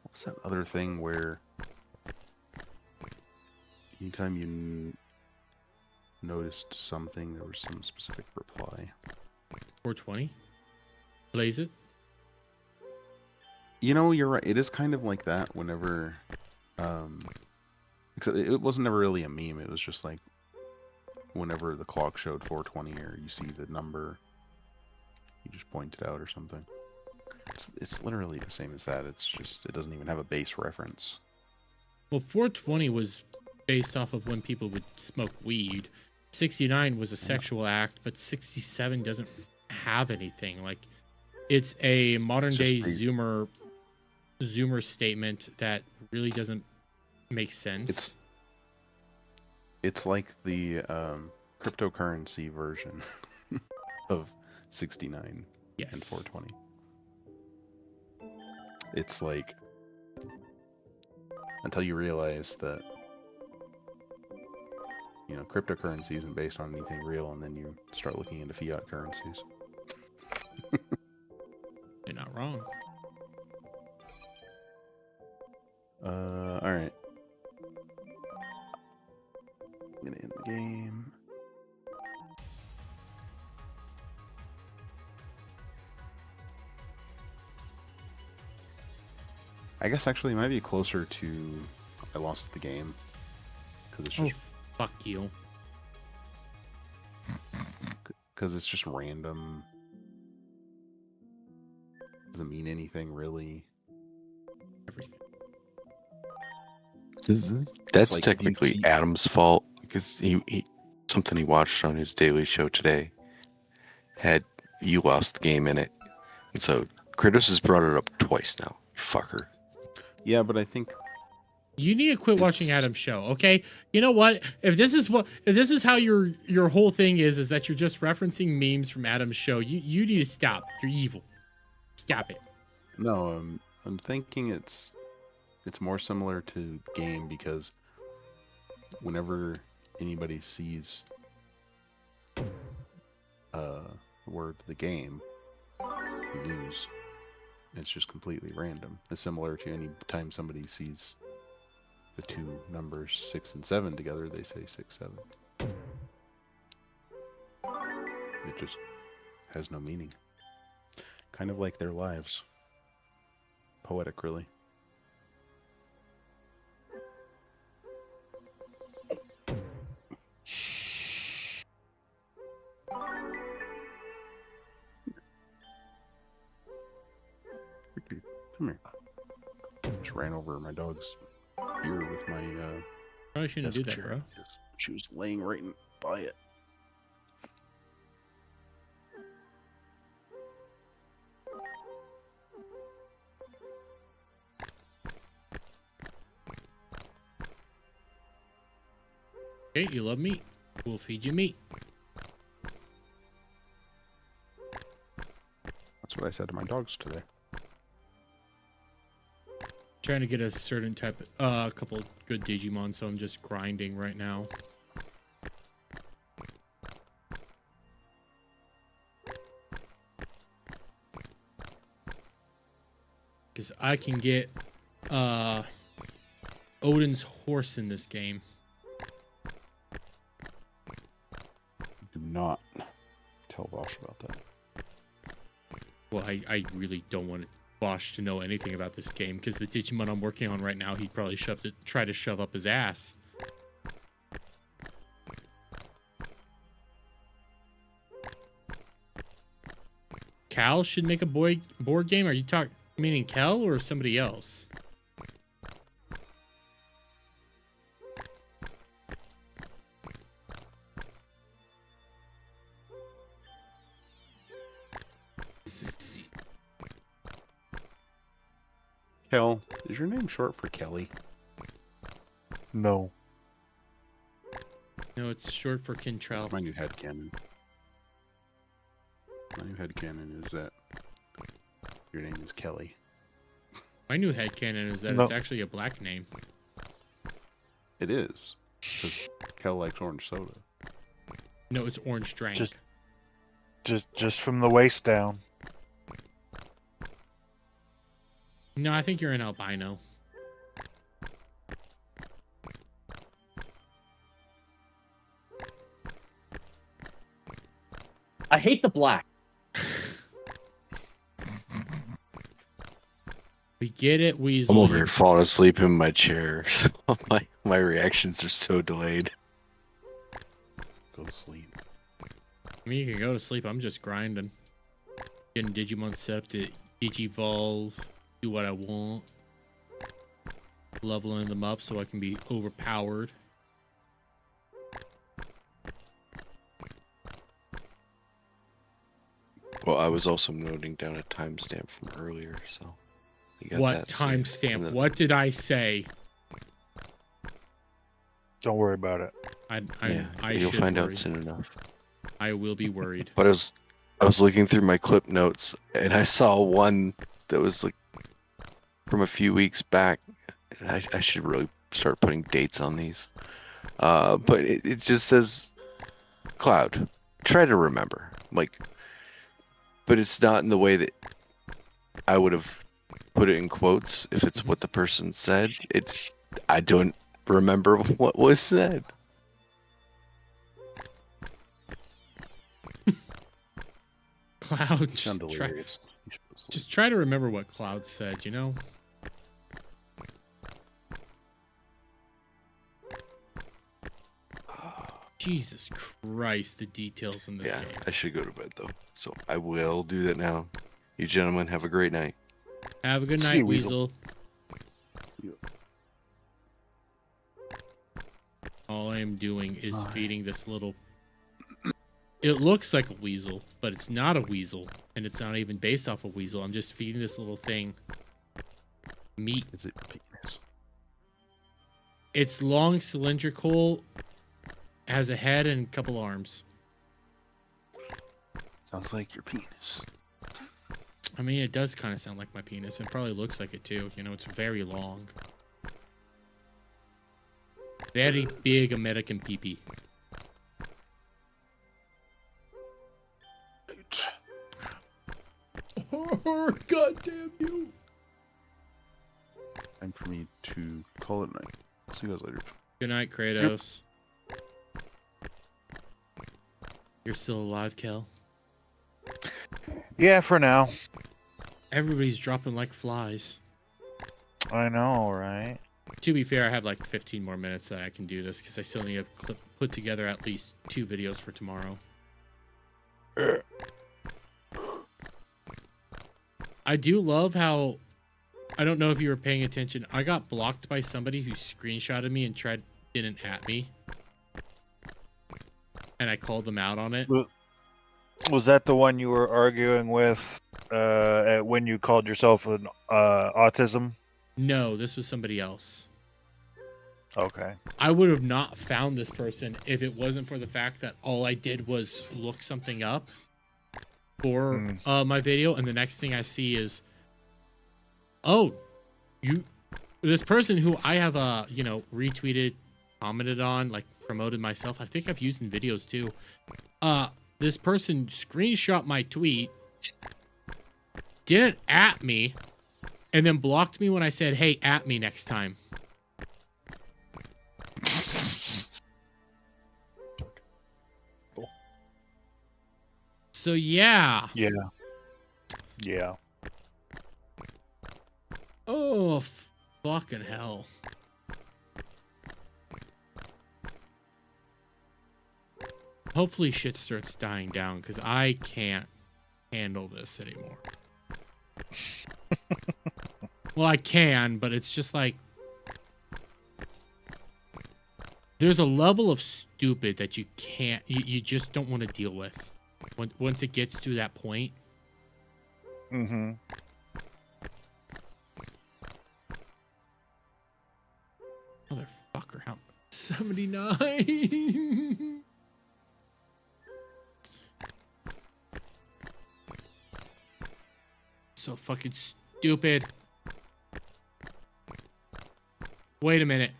H: What's that other thing where anytime you noticed something, there was some specific reply?
A: 420? Blaze it?
H: You know, you're right. It is kind of like that whenever, except it wasn't never really a meme. It was just like whenever the clock showed 420 or you see the number, you just point it out or something. It's literally the same as that. It's just, it doesn't even have a base reference.
A: Well, 420 was based off of when people would smoke weed. 69 was a sexual act, but 67 doesn't have anything. Like, it's a modern day
H: just
A: Zoomer Zoomer statement that really doesn't make sense.
H: It's like the cryptocurrency version of 69 and
A: Yes.
H: 420. It's like until you realize that cryptocurrency isn't based on anything real, and then you start looking into fiat currencies.
A: You're not wrong.
H: All right. I'm gonna end the game. I guess actually it might be closer to I lost the game because it's just
A: Fuck you.
H: because it's just random. Doesn't mean anything really.
A: Everything.
I: That's
H: like,
I: technically Adam's fault because he something he watched on his daily show today had you lost the game in it, and so Kratos has brought it up twice now. You fucker.
H: Yeah, but I think
A: You need to quit watching Adam's show, okay? You know what? If this is how your whole thing is that you're just referencing memes from Adam's show, you need to stop. You're evil. Stop it.
H: no, I'm thinking it's more similar to game because whenever anybody sees the word the game, you lose. It's just completely random. It's similar to any time somebody sees the two numbers 6 and 7 together, they say 6, 7. It just has no meaning. Kind of like their lives. Poetic, really. Ricky, come here. Just ran over my dog's ear with my
A: Probably shouldn't do
H: desk
A: that,
H: chair.
A: bro.
H: She was laying right by it.
A: Okay, you love meat. We'll feed you meat.
H: That's what I said to my dogs today.
A: Trying to get a certain type, a couple good Digimon, so I'm just grinding right now. Because I can get Odin's horse in this game.
H: Do not tell Bosch about that.
A: Well, I really don't want Bosch to know anything about this game because the Digimon I'm working on right now, he'd probably try to shove up his ass. Cal should make a board game. Are you meaning Cal or somebody else?
H: Kel, is your name short for Kelly?
J: No.
A: No, it's short for Kintrell.
H: That's my new headcanon. My new headcanon is that your name is Kelly.
A: My new headcanon is that
J: No.
A: it's actually a black name.
H: It is. Because Kel likes orange soda.
A: No, it's orange drank.
J: Just from the waist down.
A: No, I think you're an albino.
K: I hate the black.
A: We get it, Weasel.
I: I'm over here falling asleep in my chair. So my reactions are so delayed.
H: Go to sleep.
A: I mean, you can go to sleep. I'm just grinding. Getting Digimon set up to Digivolve. Do what I want. Leveling them up so I can be overpowered.
I: Well, I was also noting down a timestamp from earlier, so. You got
A: What
I: that saved.
A: timestamp?
I: And then-
A: What did I say?
J: Don't worry about it.
I: You'll
A: should
I: find
A: worry.
I: out soon enough.
A: I will be worried.
I: But I was looking through my clip notes and I saw one that was like from a few weeks back. And I should really start putting dates on these. But it just says, Cloud, try to remember. Like, but it's not in the way that I would have put it in quotes if it's what the person said. I don't remember what was said.
A: Cloud,
H: Sound delirious.
A: just try to remember what Cloud said, you know? Jesus Christ, the details in this
I: Yeah,
A: game.
I: I should go to bed though. So I will do that now. You gentlemen have a great night.
A: Have a good
J: See
A: night,
J: you, Weasel.
A: Weasel. All I am doing is feeding this little... It looks like a weasel, but it's not a weasel. And it's not even based off a weasel. I'm just feeding this little thing meat.
H: Is it penis?
A: It's long, cylindrical, has a head and a couple arms.
H: Sounds like your penis.
A: I mean, it does kind of sound like my penis. It probably looks like it too. You know, it's very long. Very big American pee-pee. Oh, God damn you.
H: Time for me to call it night. See you guys later.
A: Good night, Kratos. You're still alive, Kel?
J: Yeah, for now.
A: Everybody's dropping like flies.
J: I know, right?
A: To be fair, I have like 15 more minutes that I can do this because I still need to put together at least 2 videos for tomorrow. I do love how, I don't know if you were paying attention, I got blocked by somebody who screenshotted me and didn't at me. And I called them out on it.
J: Was that the one you were arguing with when you called yourself an autism?
A: No, this was somebody else.
J: Okay.
A: I would have not found this person if it wasn't for the fact that all I did was look something up for my video, and the next thing I see is, oh, this person who I have retweeted, commented on, like promoted myself. I think I've used in videos too. This person screenshot my tweet, didn't at me, and then blocked me when I said, "Hey, at me next time." So yeah.
J: Yeah. Yeah.
A: Oh, fucking hell. Hopefully shit starts dying down because I can't handle this anymore. Well, I can, but it's just like there's a level of stupid that you can't, you just don't want to deal with once it gets to that point.
J: Mm-hmm.
A: Motherfucker, how 79? So fucking stupid. Wait a minute.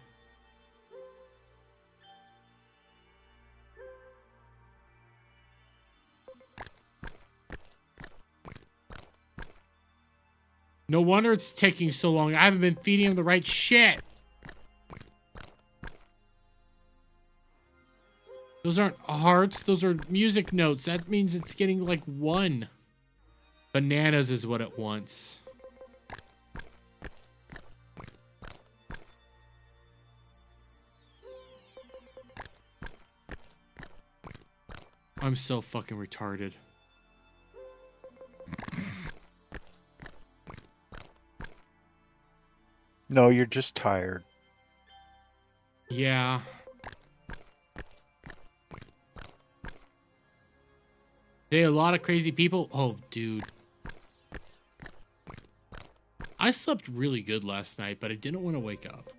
A: No wonder it's taking so long. I haven't been feeding him the right shit. Those aren't hearts. Those are music notes. That means it's getting like 1. Bananas is what it wants. I'm so fucking retarded.
J: No, you're just tired.
A: Yeah. There are a lot of crazy people. Oh, dude. I slept really good last night, but I didn't want to wake up.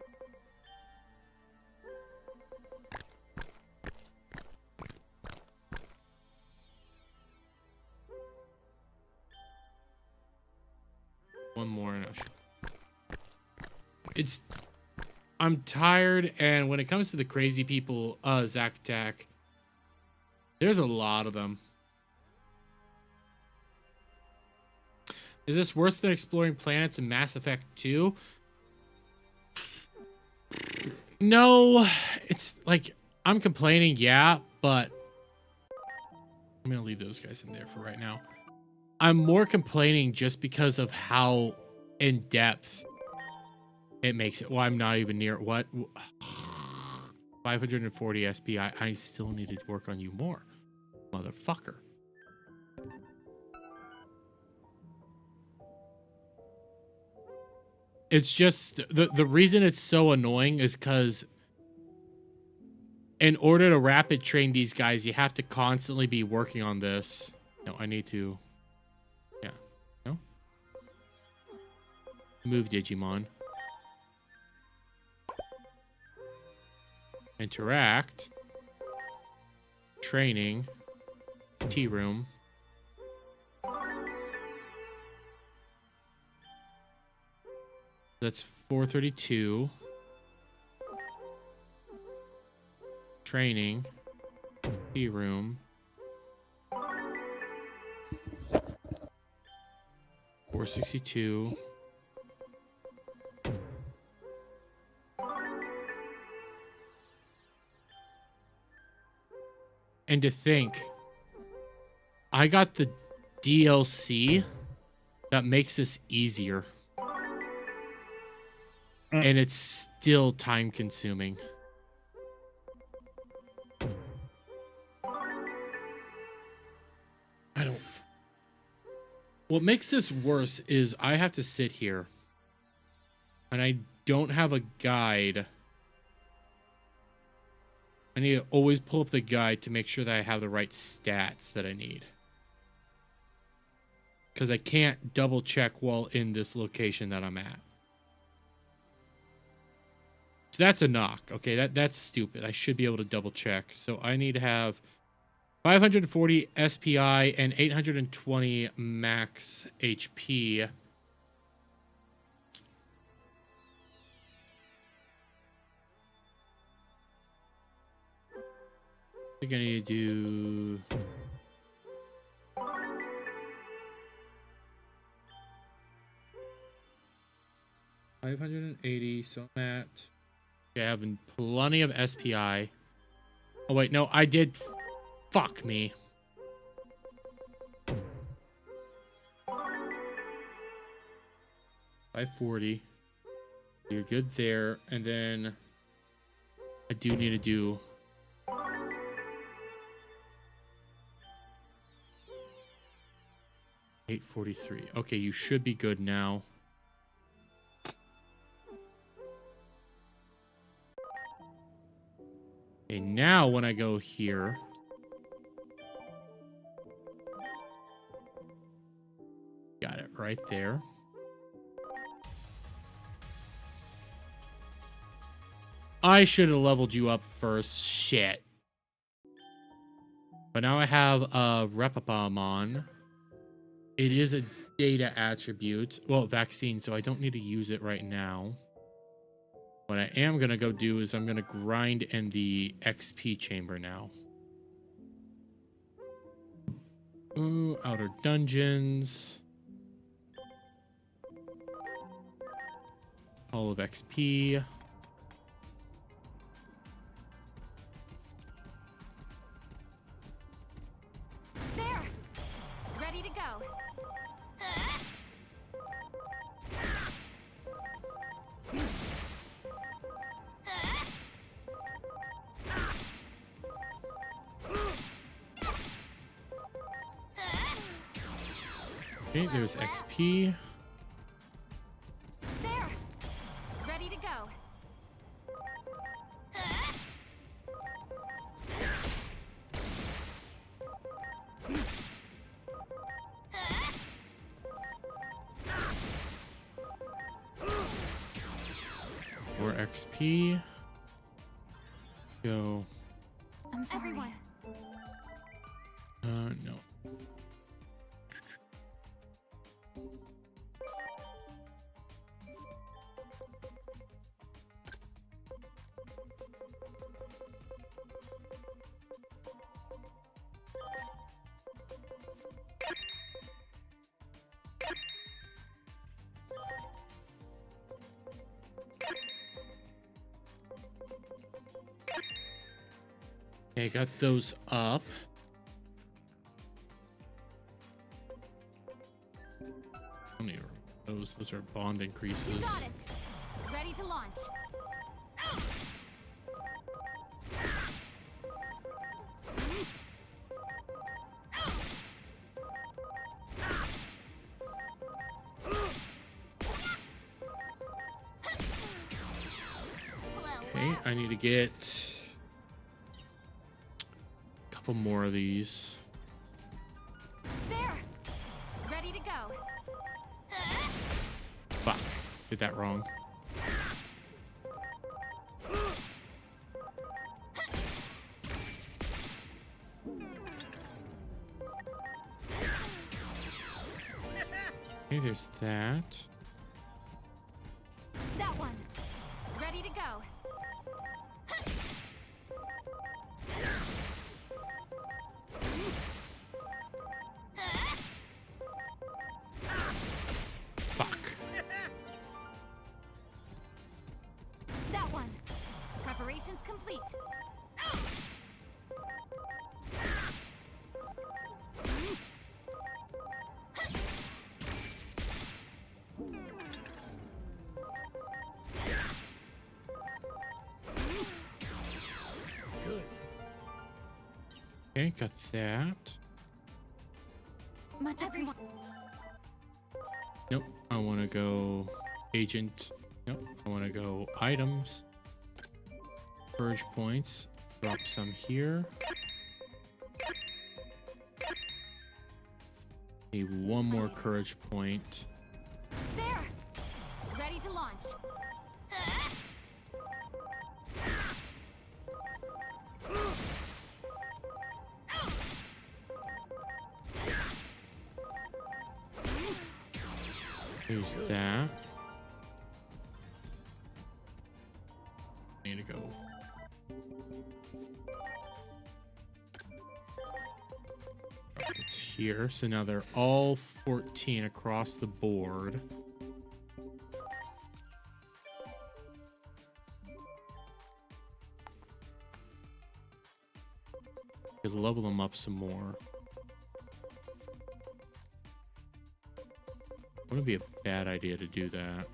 A: One more and I'm tired, and when it comes to the crazy people, Zack Attack, there's a lot of them. Is this worse than exploring planets in Mass Effect 2? No, it's like, I'm complaining, yeah, but I'm gonna leave those guys in there for right now. I'm more complaining just because of how in depth it makes it. Well, I'm not even near what 540 SPI. I still need to work on you more, motherfucker. It's just the reason it's so annoying is because in order to rapid train these guys, you have to constantly be working on this. No, I need to. Yeah. No? Move Digimon. Interact. Training. Tea room. That's 432. Training. Tea room. 462. And to think, I got the DLC that makes this easier. And it's still time consuming. What makes this worse is I have to sit here and I don't have a guide. I need to always pull up the guide to make sure that I have the right stats that I need. Because I can't double check while in this location that I'm at. So that's a knock. Okay, that's stupid. I should be able to double check. So I need to have 540 SPI and 820 max HP. I think I need to do... $580, so I'm at... Okay, I have plenty of SPI. Oh wait, no, I did... Fuck me. $540. You're good there. And then I do need to do... $843. Okay, you should be good now. Okay, now when I go here... Got it right there. I should have leveled you up first. Shit. But now I have a Repapamon. It is a data attribute. Well, vaccine, so I don't need to use it right now. What I am going to go do is I'm going to grind in the XP chamber now. Ooh, outer dungeons. All of XP.
G: There! Ready to go.
A: Okay, there's XP.
G: There! Ready to go.
A: more XP. Go.
G: I'm sorry. Everyone.
A: No. Okay, got those up. How many are those? Those are bond increases.
G: You got it. Ready to launch.
A: Okay, I need to get a couple more of these.
G: There. Ready to go.
A: Fuck, did that wrong. Okay, there's that.
G: That one. Ready to go.
A: Fuck.
G: That one. Preparations complete.
A: Okay, got that.
G: Much appreciated.
A: Nope, I want to go agent. Nope, I want to go items. Purge points. Drop some here. Need one more courage point.
G: There. Ready to launch.
A: Use that. Need to go. It's here. So now they're all 14 across the board. Could level them up some more. Wouldn't be a bad idea to do that.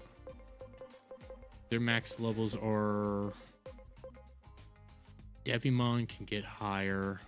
A: Their max levels are... Devimon can get higher.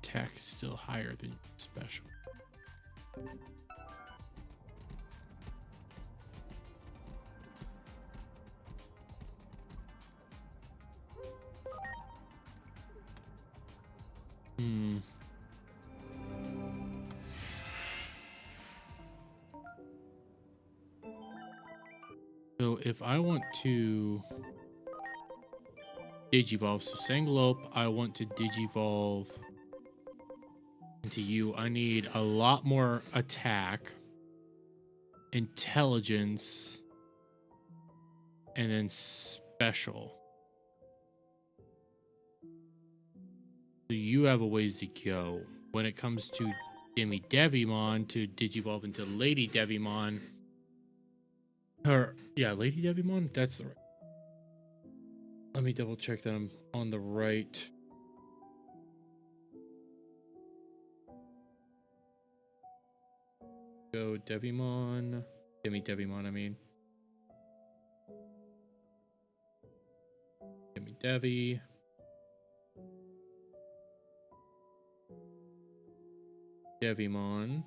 A: Attack is still higher than special. So if I want to Digivolve, so Sangalope, I want to Digivolve into you. I need a lot more attack, intelligence, and then special. So you have a ways to go. When it comes to Demi Devimon to Digivolve into Lady Devimon, Lady Devimon, that's the right. Let me double check that I'm on the right. Go Devimon, Demi Devimon, I mean. Demi Devi. Devimon.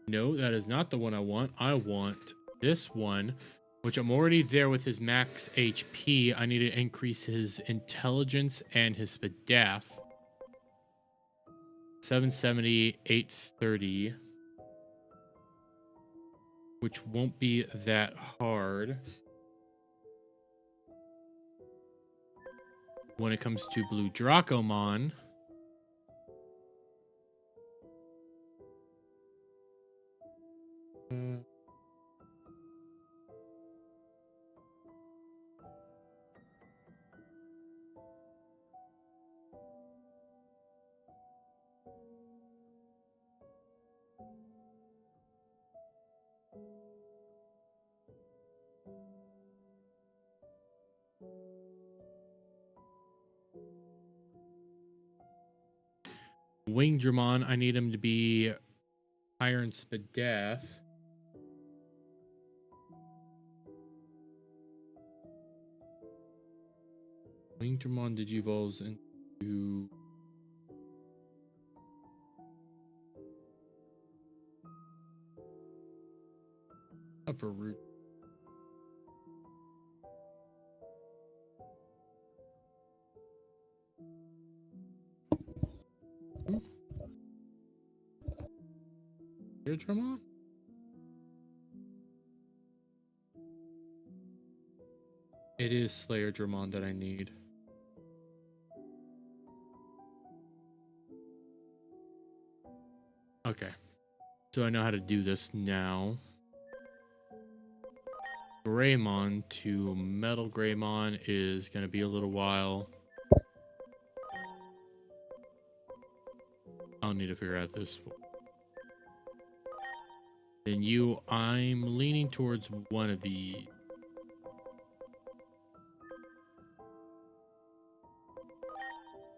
A: No, that is not the one I want. I want this one, which I'm already there with his max HP. I need to increase his intelligence and his spadaf. 770, 830. Which won't be that hard. When it comes to Blue Dracomon, Wingdramon, I need him to be higher in spadaf. Wingdramon digivolves into upper root. Dramon? It is Slayer Dramon that I need. Okay. So I know how to do this now. Greymon to Metal Greymon is going to be a little while. I'll need to figure out this. Then you, I'm leaning towards one of the...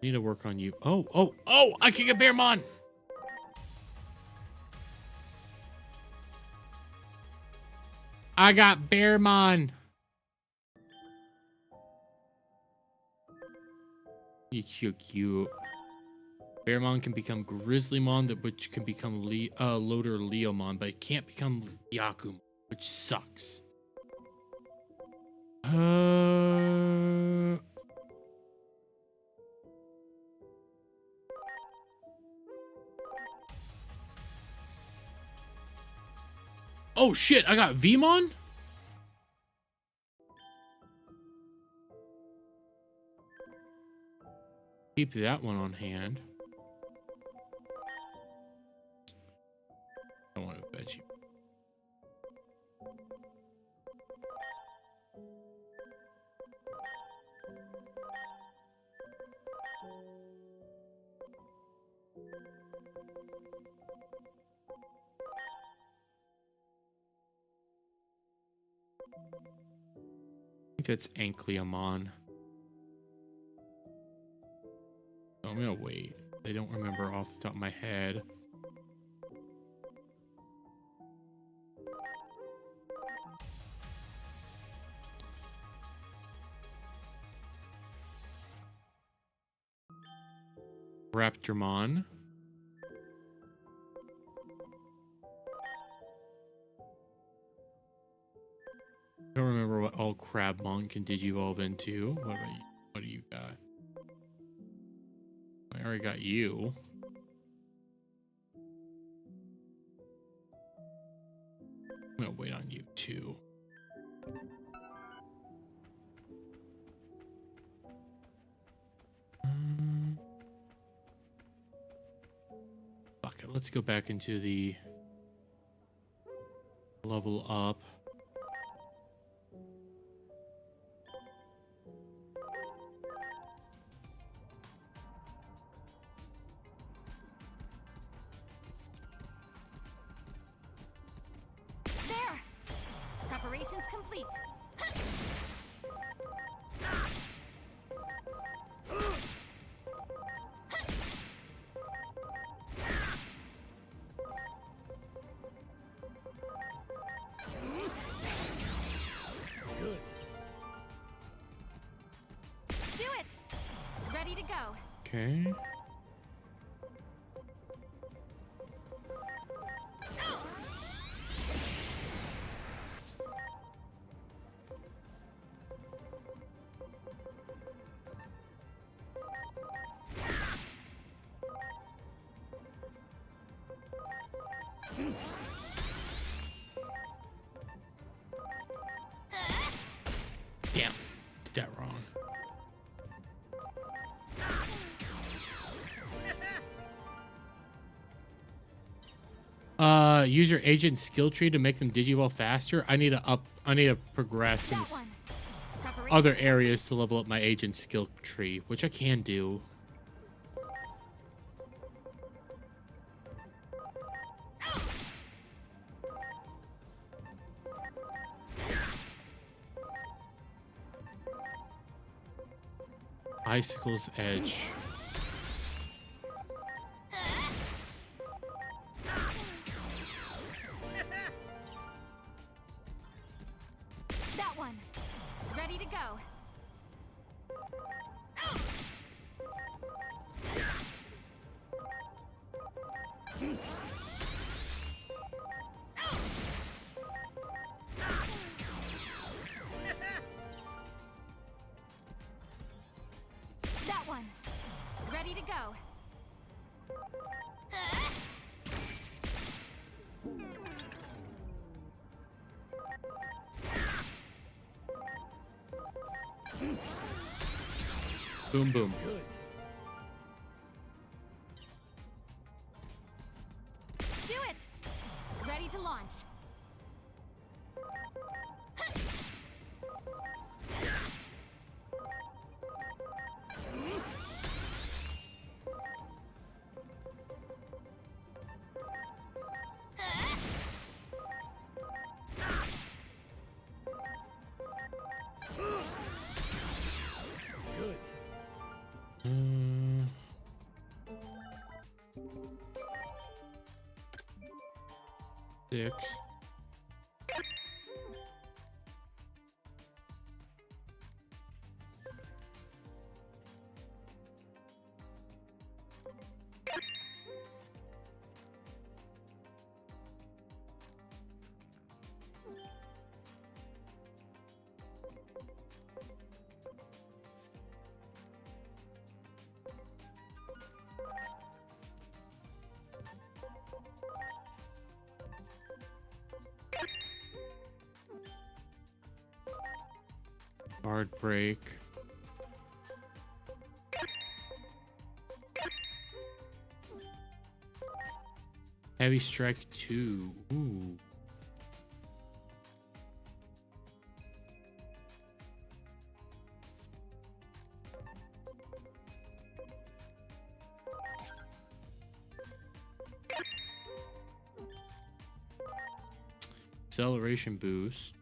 A: Need to work on you. Oh! I can get Bearmon! I got Bearmon! You're cute. Bearmon can become Grizzlymon, which can become Loader Leomon, but it can't become Yakumon, which sucks. Oh shit, I got Vmon? Keep that one on hand. I want to bet you. I think that's Ankleamon. So I'm gonna wait. I don't remember off the top of my head. Raptormon. I don't remember what all Crabmon can digivolve into. What about you? What do you got? I already got you. I'm gonna wait on you too. Fuck it, let's go back into the level up.
G: There! Preparations complete. Do it! Ready to go.
A: Okay. Damn, did that wrong. Use your agent skill tree to make them digivolve faster. I need to progress in
G: That one. Preparations
A: other areas to level up my agent skill tree, which I can do. Icicle's Edge.
G: That one. Ready to go. That one. Ready to go.
A: Boom, boom.
G: Do it! Ready to launch.
A: Mm. Six. Hard break. Heavy strike 2. Ooh. Acceleration boost.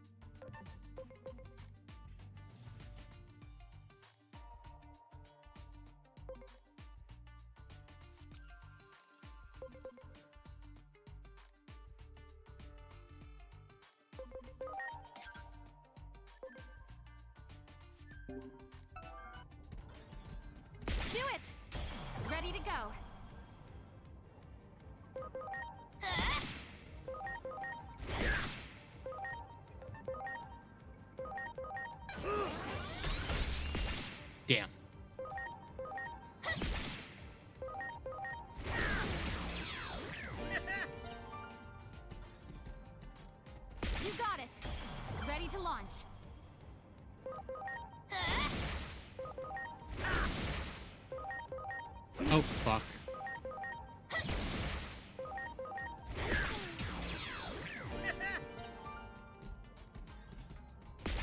G: Do it! Ready to go.
A: Damn. Oh, fuck.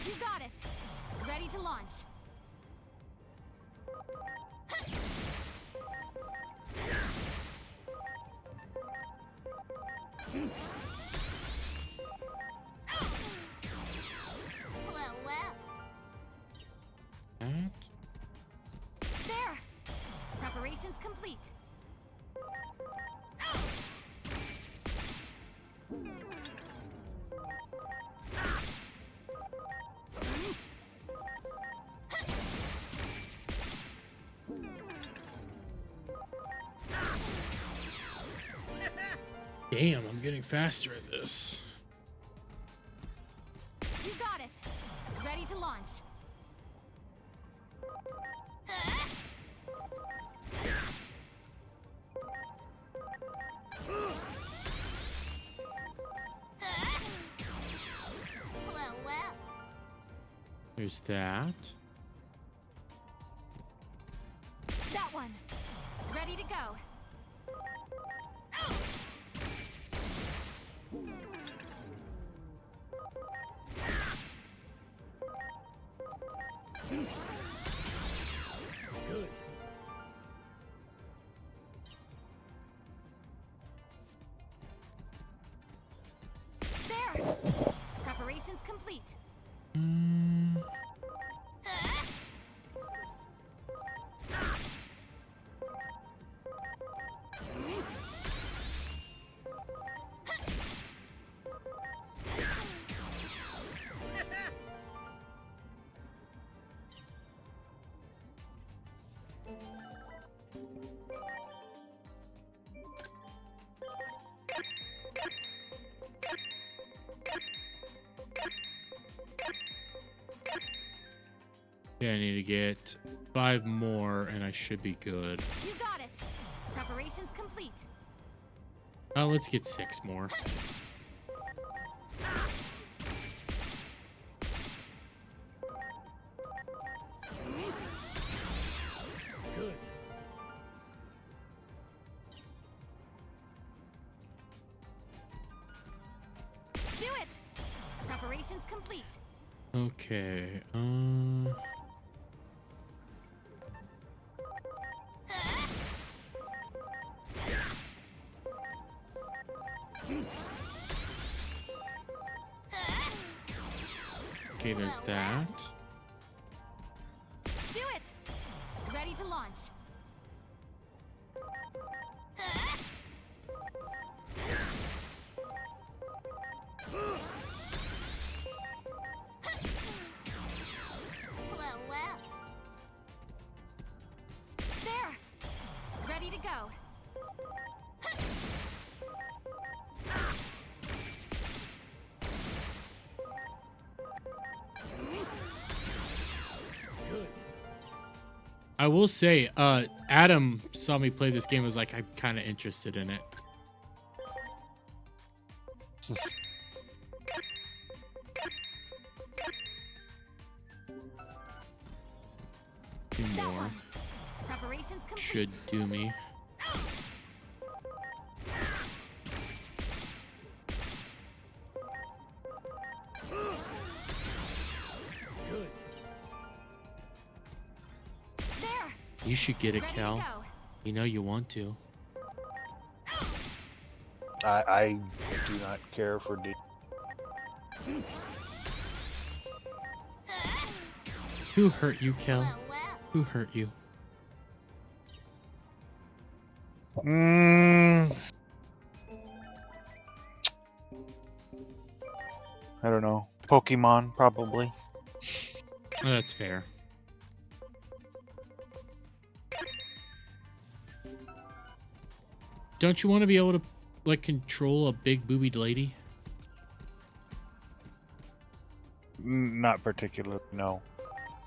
G: You got it. Ready to launch.
E: Well, well.
A: That.
G: There. Preparations complete.
A: Damn, I'm getting faster at this.
G: You got it. Ready to launch.
E: Well, well.
A: There's that.
G: That one. Ready to go. There. Preparations complete.
A: Yeah, I need to get 5 more and I should be good.
G: You got it. Preparations complete.
A: Oh, let's get 6 more.
G: Do it. Preparations complete.
A: Okay. Okay, there's that.
G: Do it. Ready to launch.
E: Well, well.
G: There. Ready to go.
A: I will say, Adam saw me play this game, was like, I'm kind of interested in it. Two
G: That
A: more
G: one. Preparations complete.
A: should do me.
G: There.
A: You should get it,
G: Ready
A: Cal.
G: to go.
A: You know you want to.
J: I do not care for D.
A: Who hurt you, Cal?
E: Well, well.
A: Who hurt you?
J: I don't know. Pokemon, probably.
A: Oh, that's fair. Don't you want to be able to, like, control a big boobied lady?
J: Not particularly, no.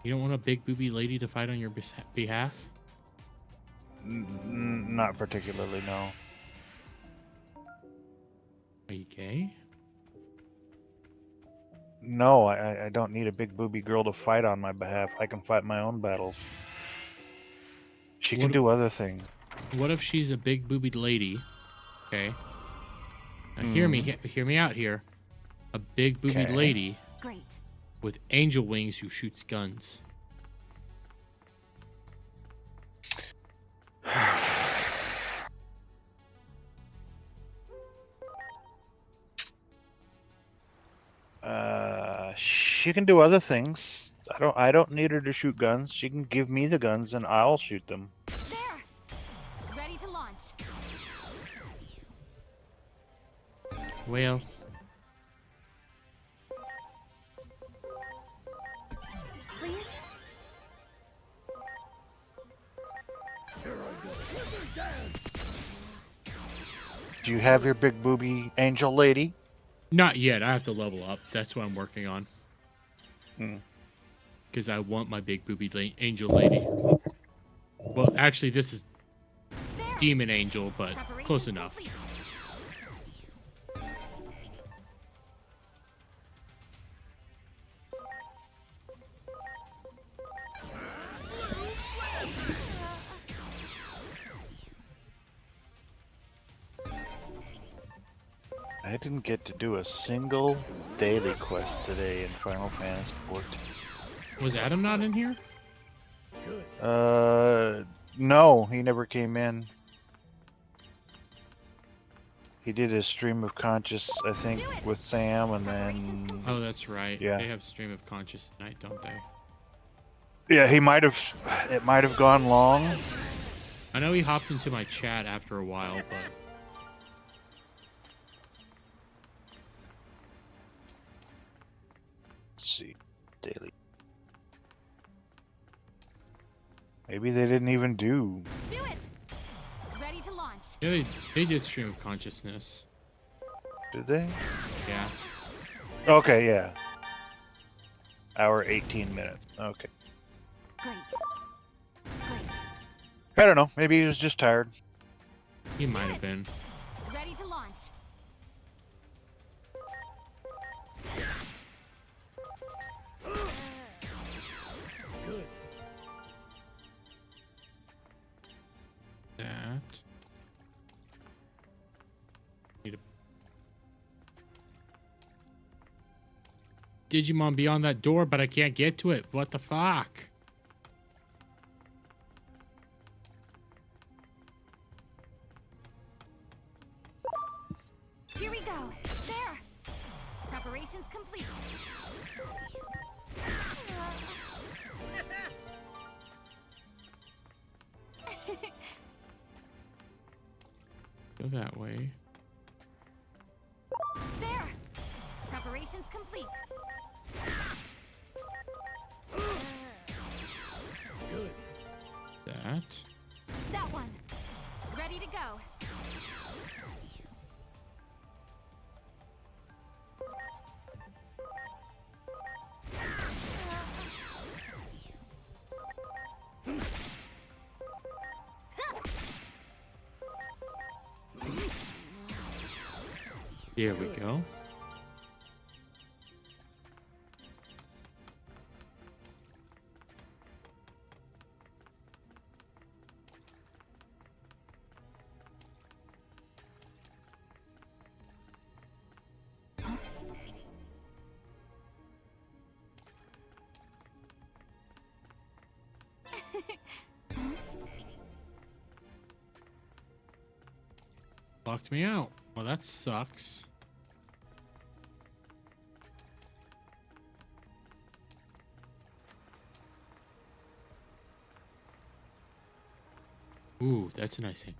A: You don't want a big booby lady to fight on your behalf?
J: Not particularly, no.
A: Are you gay?
J: No, I don't need a big booby girl to fight on my behalf. I can fight my own battles. She can
A: What-
J: do other things.
A: What if she's a big boobied lady? Okay. Now hear me out here. A big boobied
J: Okay.
A: lady
G: Great.
A: with angel wings who shoots guns.
J: She can do other things. I don't need her to shoot guns. She can give me the guns and I'll shoot them.
G: There. Ready to launch.
A: Well,
G: Please.
J: Do you have your big booby angel lady?
A: not yet. I have to level up. That's what I'm working on.
J: Hmm.
A: Because I want my big boobied angel lady. Well, actually, this is
G: There.
A: demon angel, but
G: Preparations
A: close enough.
G: complete.
J: I didn't get to do a single daily quest today in Final Fantasy XIV.
A: Was Adam not in here?
J: No, he never came in. He did his stream of conscious, I think, with Sam, and then
A: Oh, that's right.
J: Yeah.
A: They have stream of conscious tonight, don't they?
J: yeah, he might have. It might have gone long.
A: I know he hopped into my chat after a while, but
J: Let's see, daily. Maybe they didn't even do.
G: Do it. Ready to launch.
A: yeah, they did stream of consciousness.
J: Did they?
A: Yeah.
J: Okay, yeah. Hour 18 minutes. Okay.
G: Great. Great.
J: I don't know. Maybe he was just tired.
A: He might have been.
G: Ready to launch.
A: That. Need a Digimon beyond that door, but I can't get to it. What the fuck?
G: Here we go. There. Preparations complete.
A: Go that way.
G: There. Preparations complete.
A: That.
G: That one. Ready to go.
A: Here we go. Locked me out. Well, that sucks. Ooh, that's a nice thing.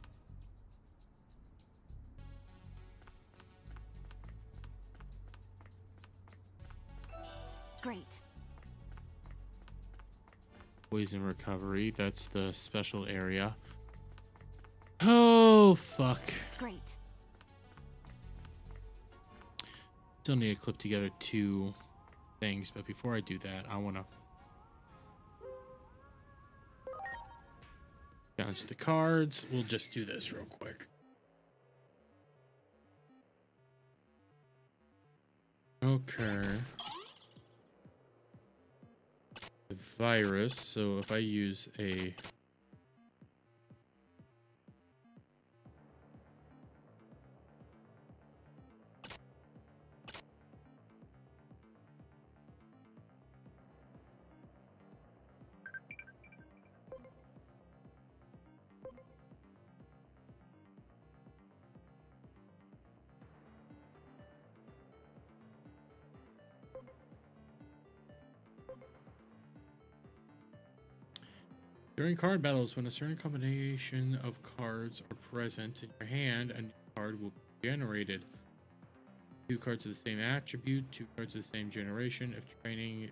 G: Great.
A: Poison recovery. That's the special area. Oh, fuck.
G: Great.
A: Still need to clip together two things, but before I do that, I want to challenge the cards. We'll just do this real quick. Okay. The virus. So if I use a During card battles, when a certain combination of cards are present in your hand, a new card will be generated. 2 cards of the same attribute, 2 cards of the same generation. If training...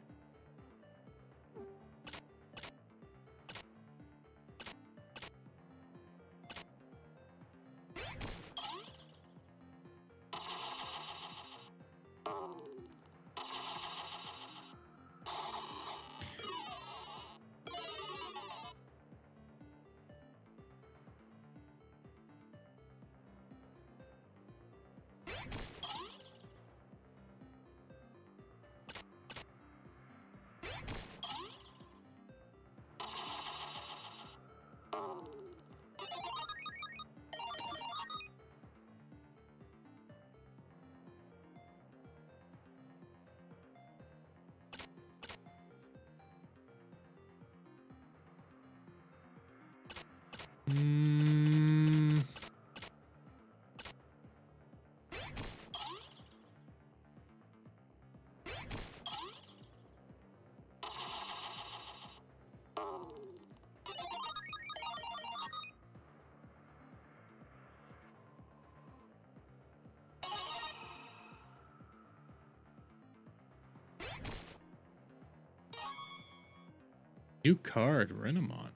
A: New card, Renamon.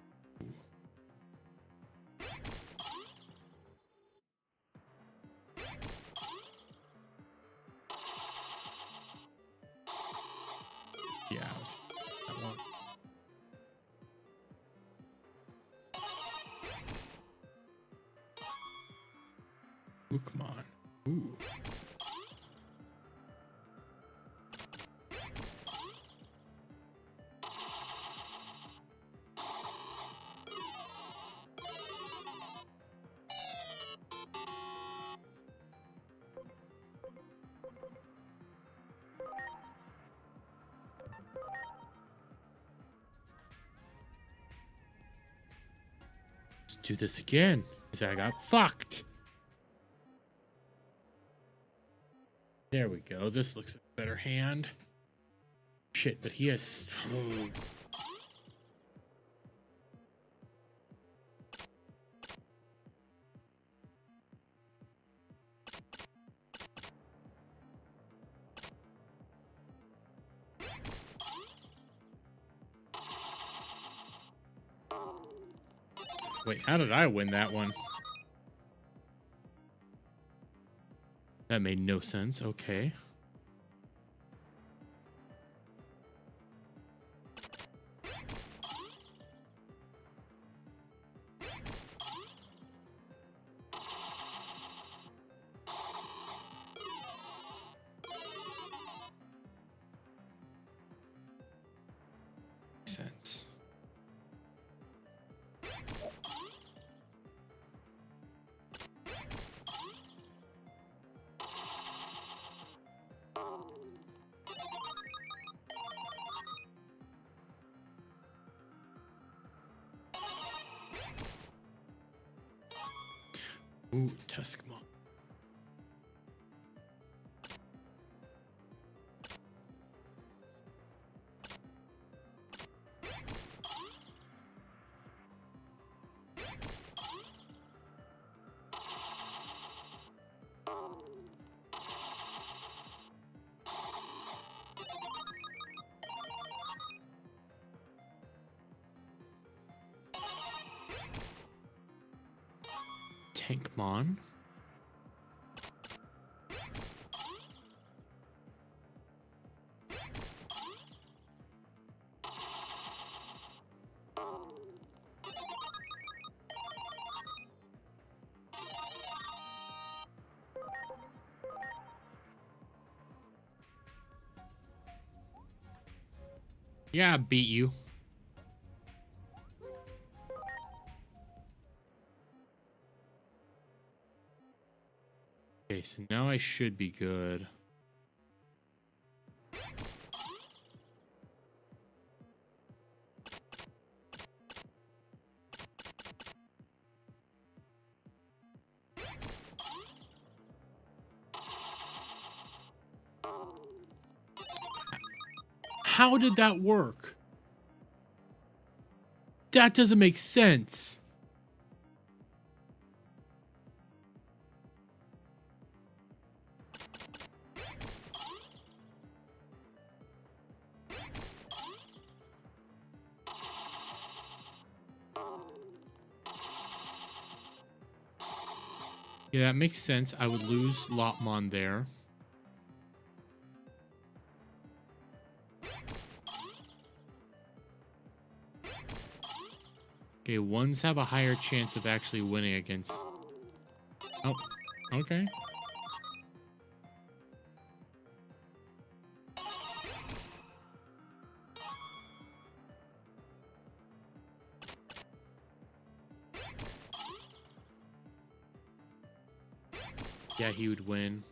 A: Yeah, I was that one. Ooh, come on. Ooh. Let's do this again, because I got fucked. There we go. This looks like a better hand. Shit, but he has... Oh. Wait, how did I win that one? That made no sense. Okay. Sense. Ooh, Tuskmon. Tankmon. Yeah, I beat you. Okay, so now I should be good. How did that work? That doesn't make sense. Yeah, that makes sense. I would lose Lopmon there. Okay, ones have a higher chance of actually winning against... Oh, okay. Yeah, he would win.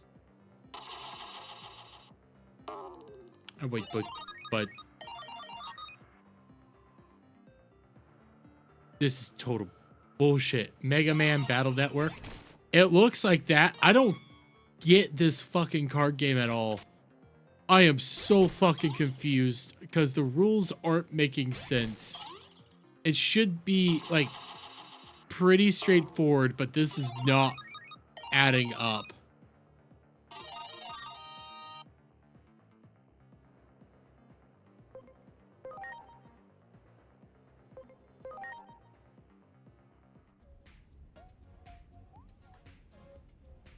A: Oh, wait, but... This is total bullshit. Mega Man Battle Network. It looks like that. I don't get this fucking card game at all. I am so fucking confused because the rules aren't making sense. It should be, like, pretty straightforward, but this is not adding up.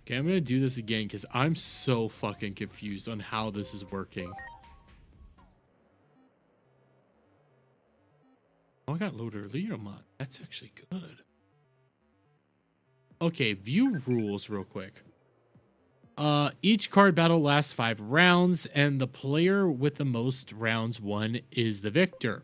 A: Okay, I'm gonna do this again because I'm so fucking confused on how this is working. Oh, I got loader Leomon. That's actually good. Okay, view rules real quick. Each card battle lasts 5 rounds, and the player with the most rounds won is the victor.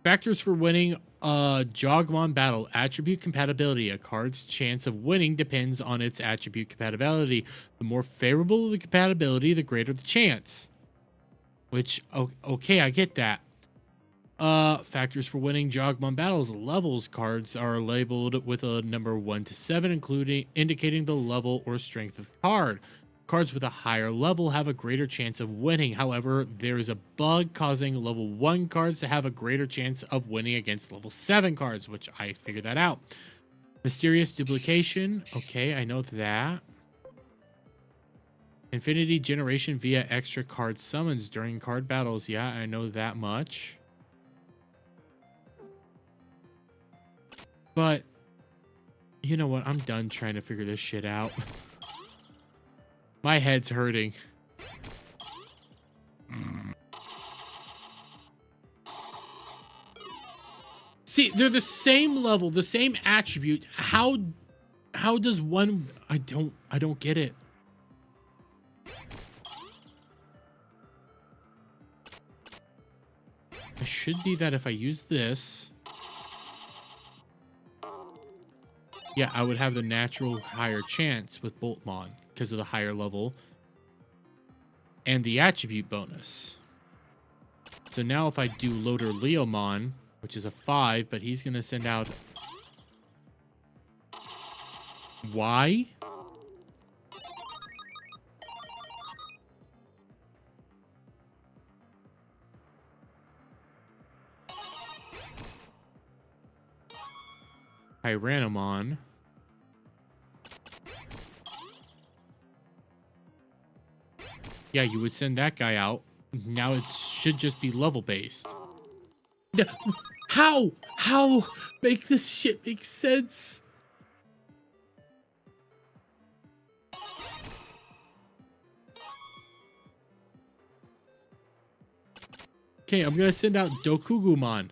A: Factors for winning Jogmon battle. Attribute compatibility. A card's chance of winning depends on its attribute compatibility. The more favorable the compatibility, the greater the chance. Which, okay, I get that. Factors for winning Jogmon battles. Levels. Cards are labeled with a number 1 to 7, indicating the level or strength of the card. Cards with a higher level have a greater chance of winning. However, there is a bug causing level 1 cards to have a greater chance of winning against level 7 cards, which I figured that out. Mysterious duplication. Okay, I know that. Infinity generation via extra card summons during card battles. Yeah, I know that much. But, you know what? I'm done trying to figure this shit out. My head's hurting. See, they're the same level, the same attribute. How does one... I don't get it. It should be that if I use this... Yeah, I would have the natural higher chance with Boltmon because of the higher level and the attribute bonus. So now if I do Loader Leomon, which is a 5, but he's going to send out... Why? Tyrannomon. Yeah, you would send that guy out. Now it should just be level based. How? How? Make this shit make sense? Okay, I'm gonna send out Dokugumon.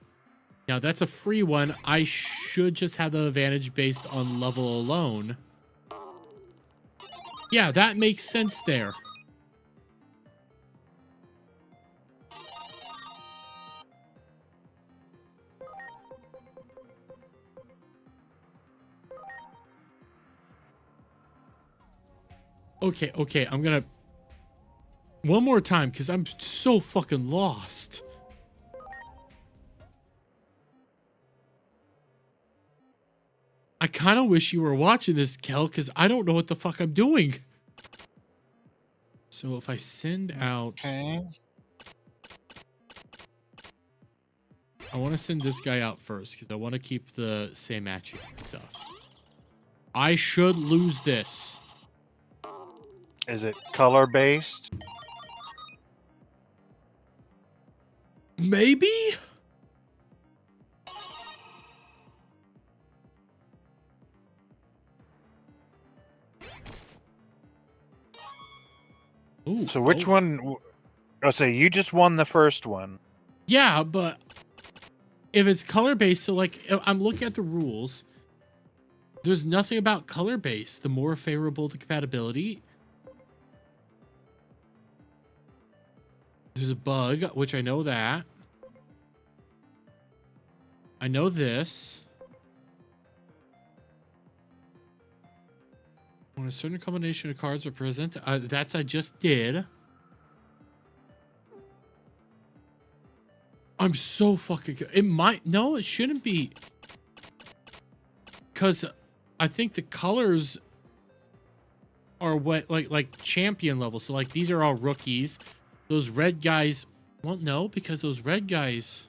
A: Now that's a free one. I should just have the advantage based on level alone. Yeah, that makes sense there. Okay, I'm gonna... One more time, because I'm so fucking lost. I kind of wish you were watching this, Kel, because I don't know what the fuck I'm doing. So if I send out...
J: Okay.
A: I want to send this guy out first because I want to keep the same attribute stuff. I should lose this.
J: Is it color based?
A: Maybe? Ooh,
J: So which one? I'll say you just won the first one.
A: Yeah, but if it's color based, so like if I'm looking at the rules. There's nothing about color based. The more favorable the compatibility. There's a bug, which I know that. I know this. When a certain combination of cards are present, that's I just did. I'm so fucking. It might. No, it shouldn't be. Because I think the colors are what like champion level. So like these are all rookies. Those red guys. Well, no, because those red guys.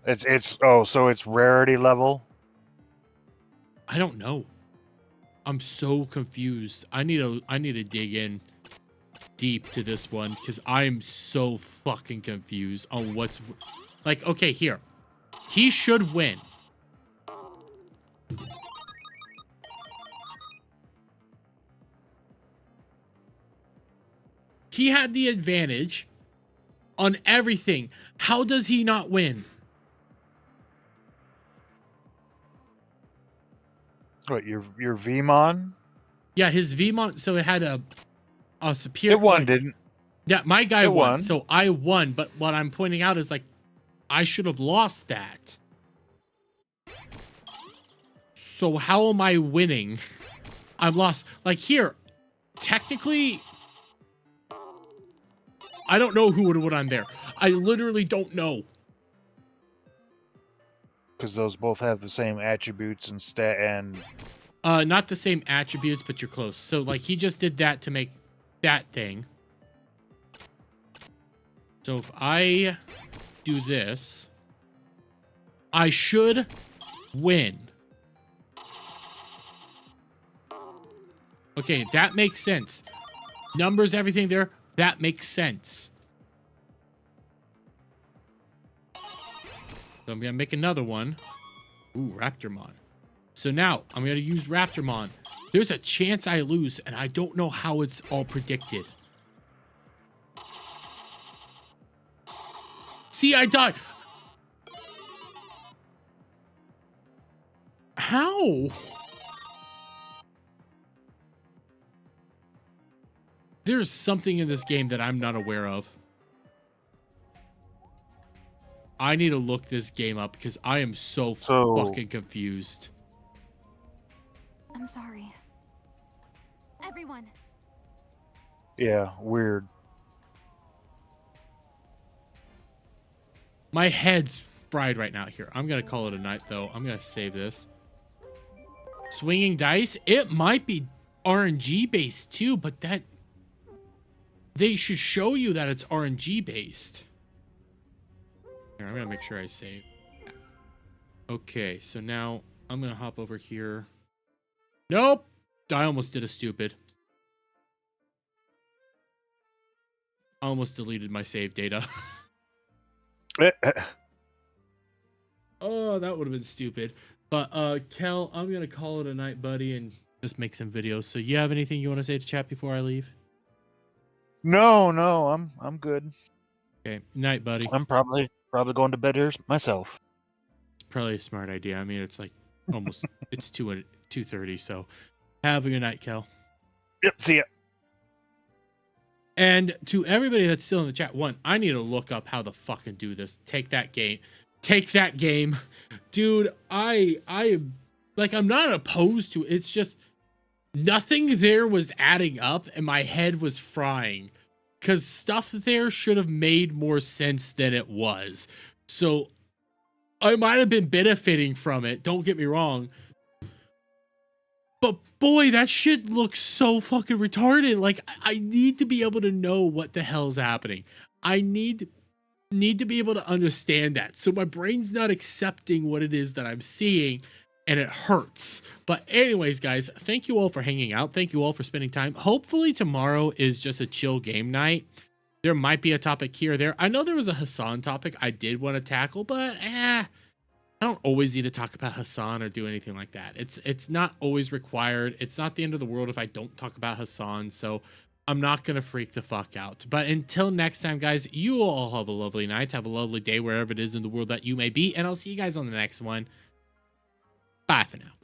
J: So it's rarity level.
A: I don't know. I'm so confused. I need to dig in deep to this one because I'm so fucking confused on what's like. Okay, here. He should win. He had the advantage on everything. How does he not win?
J: What, your Vmon?
A: Yeah, his Vmon. So it had a superior.
J: It won, didn't?
A: Yeah, my guy
J: It
A: won.
J: won.
A: So I won. But what I'm pointing out is like, I should have lost that. So how am I winning? I'm lost. Like here, technically, I don't know who would have won on there. I literally don't know.
J: Because those both have the same attributes and stat and.
A: Not the same attributes, but you're close. So like he just did that to make that thing. So if I do this, I should win. Okay, that makes sense. Numbers, everything there, that makes sense. So I'm gonna make another one. Ooh, Raptormon. So now I'm gonna use Raptormon. There's a chance I lose, and I don't know how it's all predicted. See, I died. How? There's something in this game that I'm not aware of. I need to look this game up because I am so fucking confused.
K: I'm sorry. Everyone.
J: Yeah, weird.
A: My head's fried right now. Here, I'm going to call it a night, though. I'm going to save this. Swinging dice. It might be RNG based, too, but that... They should show you that it's RNG based. Here, I'm going to make sure I save. Okay, so now I'm going to hop over here. Nope. I almost did a stupid. I almost deleted my save data. Oh, that would have been stupid. But, Kel, I'm going to call it a night, buddy, and just make some videos. So you have anything you want to say to chat before I leave?
J: No, I'm good.
A: Okay, night, buddy.
J: I'm probably going to bed here myself.
A: It's probably a smart idea. I mean, it's like almost it's 2:30, so have a good night, Kel.
J: Yep, see ya.
A: And to everybody that's still in the chat, one, I need to look up how to fucking do this. Take that game. Take that game. Dude, I like I'm not opposed to it. It's just nothing there was adding up and my head was frying. Cause stuff there should have made more sense than it was. So I might have been benefiting from it. Don't get me wrong. But boy, that shit looks so fucking retarded. Like, I need to be able to know what the hell's happening. I need need to be able to understand that. So my brain's not accepting what it is that I'm seeing, and it hurts. But anyways, guys, thank you all for hanging out. Thank you all for spending time. Hopefully tomorrow is just a chill game night. There might be a topic here or there. I know there was a Hassan topic I did want to tackle, but I don't always need to talk about Hassan or do anything like that. It's not always required. It's not the end of the world if I don't talk about Hassan, so I'm not going to freak the fuck out. But until next time, guys, you all have a lovely night. Have a lovely day wherever it is in the world that you may be, and I'll see you guys on the next one. Bye for now.